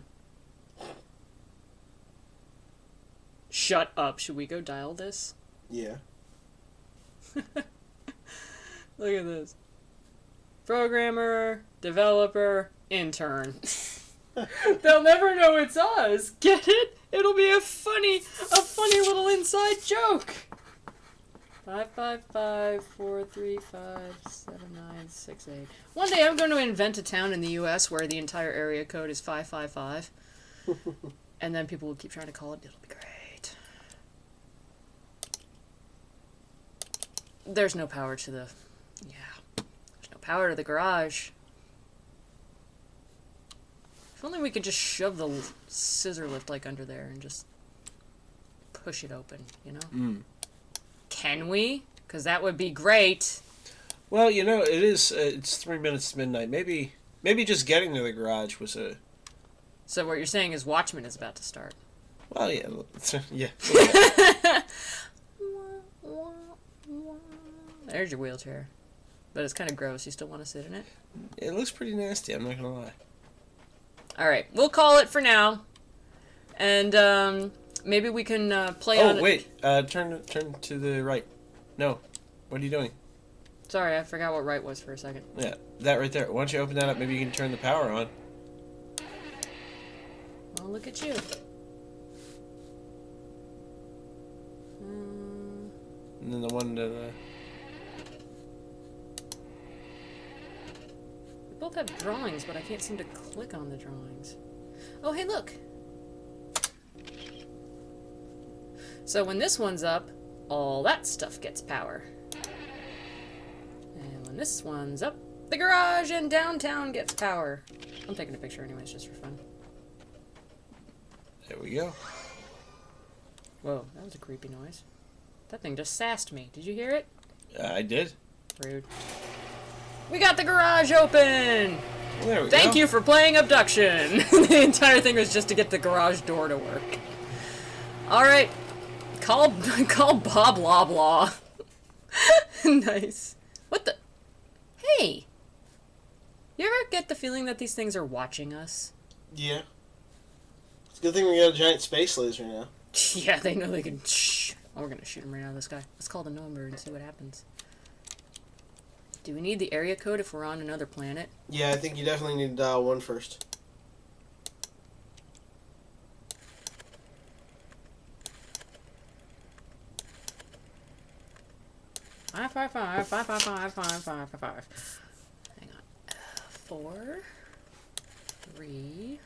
[SPEAKER 1] Shut up. Should we go dial this?
[SPEAKER 2] Yeah.
[SPEAKER 1] Look at this. Programmer, developer, intern. They'll never know it's us. Get it? It'll be a funny little inside joke. 555-435-7968. One day I'm going to invent a town in the U.S. where the entire area code is 555. And then people will keep trying to call it. It'll be great. There's no power to the... Yeah. There's no power to the garage. If only we could just shove the scissor lift like under there and just push it open, you know?
[SPEAKER 2] Mm.
[SPEAKER 1] Can we? Because that would be great.
[SPEAKER 2] Well, you know, it is. It's 3 minutes to midnight. Maybe just getting to the garage was a...
[SPEAKER 1] So what you're saying is Watchmen is about to start.
[SPEAKER 2] Well, yeah. Yeah.
[SPEAKER 1] There's your wheelchair. But it's kind of gross. You still want to sit in it?
[SPEAKER 2] It looks pretty nasty, I'm not going to lie.
[SPEAKER 1] Alright, we'll call it for now. And, maybe we can, play on...
[SPEAKER 2] Oh, wait. Turn to the right. No. What are you doing?
[SPEAKER 1] Sorry, I forgot what right was for a second.
[SPEAKER 2] Yeah, that right there. Why don't you open that up? Maybe you can turn the power on.
[SPEAKER 1] Well, look at you.
[SPEAKER 2] And then the one to the...
[SPEAKER 1] We both have drawings, but I can't seem to click on the drawings. Oh, hey, look! So when this one's up, all that stuff gets power. And this one's up. The garage in downtown gets power. I'm taking a picture anyways, just for fun.
[SPEAKER 2] There we go.
[SPEAKER 1] Whoa, that was a creepy noise. That thing just sassed me. Did you hear it?
[SPEAKER 2] I did.
[SPEAKER 1] Rude. We got the garage open!
[SPEAKER 2] Well, there we go.
[SPEAKER 1] Thank you for playing Obduction! The entire thing was just to get the garage door to work. Alright. Call Bob Loblaw. Nice. What the? Hey! You ever get the feeling that these things are watching us?
[SPEAKER 2] Yeah. It's a good thing we got a giant space laser now.
[SPEAKER 1] Yeah, they know they can. Shh. Oh, we're gonna shoot him right out of the sky. Let's call the number and see what happens. Do we need the area code if we're on another planet?
[SPEAKER 2] Yeah, I think you definitely need to dial 1 first.
[SPEAKER 1] Five. Hang on. 4, 3,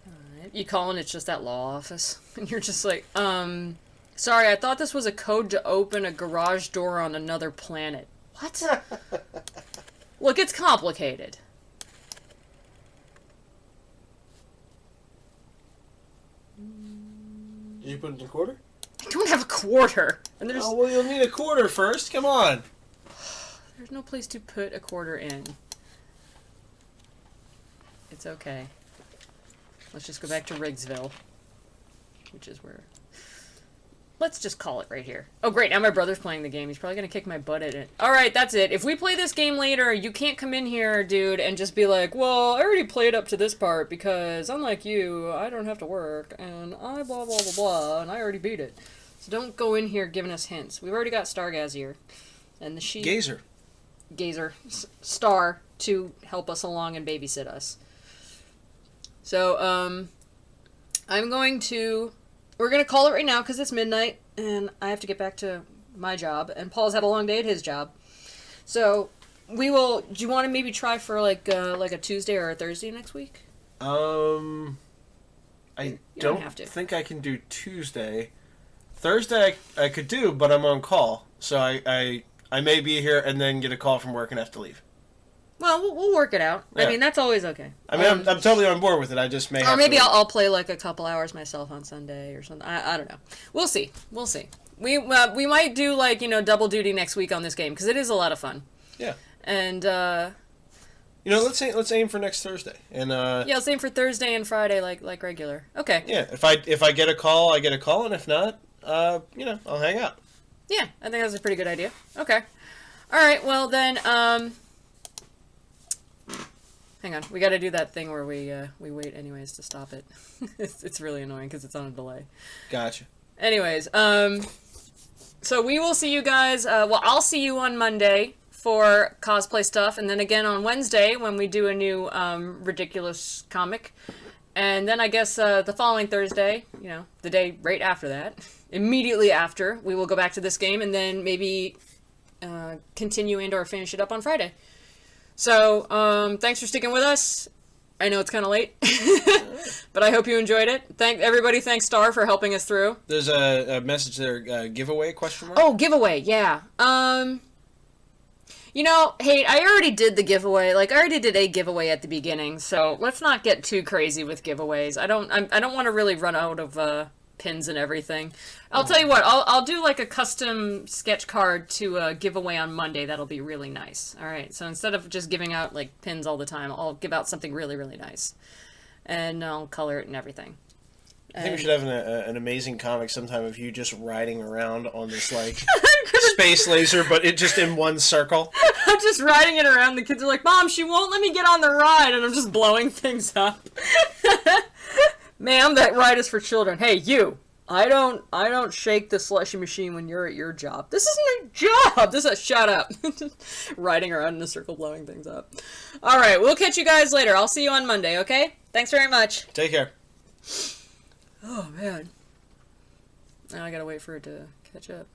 [SPEAKER 1] 5. You call and it's just that law office, and you're just like, sorry, I thought this was a code to open a garage door on another planet. What? Look, it's complicated.
[SPEAKER 2] Did you put it in a quarter?
[SPEAKER 1] I don't have a quarter. And there's
[SPEAKER 2] Oh, well, you'll need a quarter first. Come on.
[SPEAKER 1] there's no place to put a quarter in. It's okay. Let's just go back to Riggsville, which is where... Let's just call it right here. Oh, great. Now my brother's playing the game. He's probably going to kick my butt at it. All right, that's it. If we play this game later, you can't come in here, dude, and just be like, well, I already played up to this part because, unlike you, I don't have to work, and I blah, blah, blah, blah, and I already beat it. So don't go in here giving us hints. We've already got Stargazier. And the sheep... Gazer. Star to help us along and babysit us. So, I'm going to... We're going to call it right now because it's midnight and I have to get back to my job. And Paul's had a long day at his job. So we will... Do you want to maybe try for like a Tuesday or a Thursday next week?
[SPEAKER 2] I don't think I can do Tuesday. Thursday I could do, but I'm on call. So I may be here and then get a call from work and have to leave.
[SPEAKER 1] Well, we'll work it out. Yeah. I mean, that's always okay.
[SPEAKER 2] I mean, I'm totally on board with it. I just may have
[SPEAKER 1] or maybe I'll play like a couple hours myself on Sunday or something. I don't know. We'll see. We'll see. We might do like, double duty next week on this game because it is a lot of fun.
[SPEAKER 2] Yeah.
[SPEAKER 1] And
[SPEAKER 2] let's aim for next Thursday. And
[SPEAKER 1] yeah, let's aim for Thursday and Friday like regular. Okay.
[SPEAKER 2] Yeah. If I get a call, I get a call, and if not, I'll hang out.
[SPEAKER 1] Yeah, I think that's a pretty good idea. Okay. All right. Well then, hang on. We got to do that thing where we wait anyways to stop it. It's really annoying because it's on a delay.
[SPEAKER 2] Gotcha.
[SPEAKER 1] Anyways, so we will see you guys. I'll see you on Monday for cosplay stuff, and then again on Wednesday when we do a new ridiculous comic, and then I guess the following Thursday, the day right after that, immediately after, we will go back to this game, and then maybe continue and or finish it up on Friday. So, thanks for sticking with us. I know it's kind of late, but I hope you enjoyed it. Thanks Star for helping us through.
[SPEAKER 2] There's a message there, giveaway, question mark?
[SPEAKER 1] Oh, giveaway, yeah. Hey, I already did the giveaway. I already did a giveaway at the beginning, so let's not get too crazy with giveaways. I don't want to really run out of pins and everything. I'll tell you what, I'll do like a custom sketch card to give away on Monday. That'll be really nice. All right, so instead of just giving out like pins all the time, I'll give out something really, really nice, and I'll color it and everything.
[SPEAKER 2] I think we should have an amazing comic sometime of you just riding around on this space laser, but it just in one circle.
[SPEAKER 1] I'm just riding it around. The kids are like, "Mom, she won't let me get on the ride," and I'm just blowing things up. Ma'am, that ride is for children. Hey, you. I don't shake the slushy machine when you're at your job. This isn't a job. This is shut up. Riding around in a circle, blowing things up. All right, we'll catch you guys later. I'll see you on Monday. Okay? Thanks very much.
[SPEAKER 2] Take care.
[SPEAKER 1] Oh man. Now I gotta wait for it to catch up.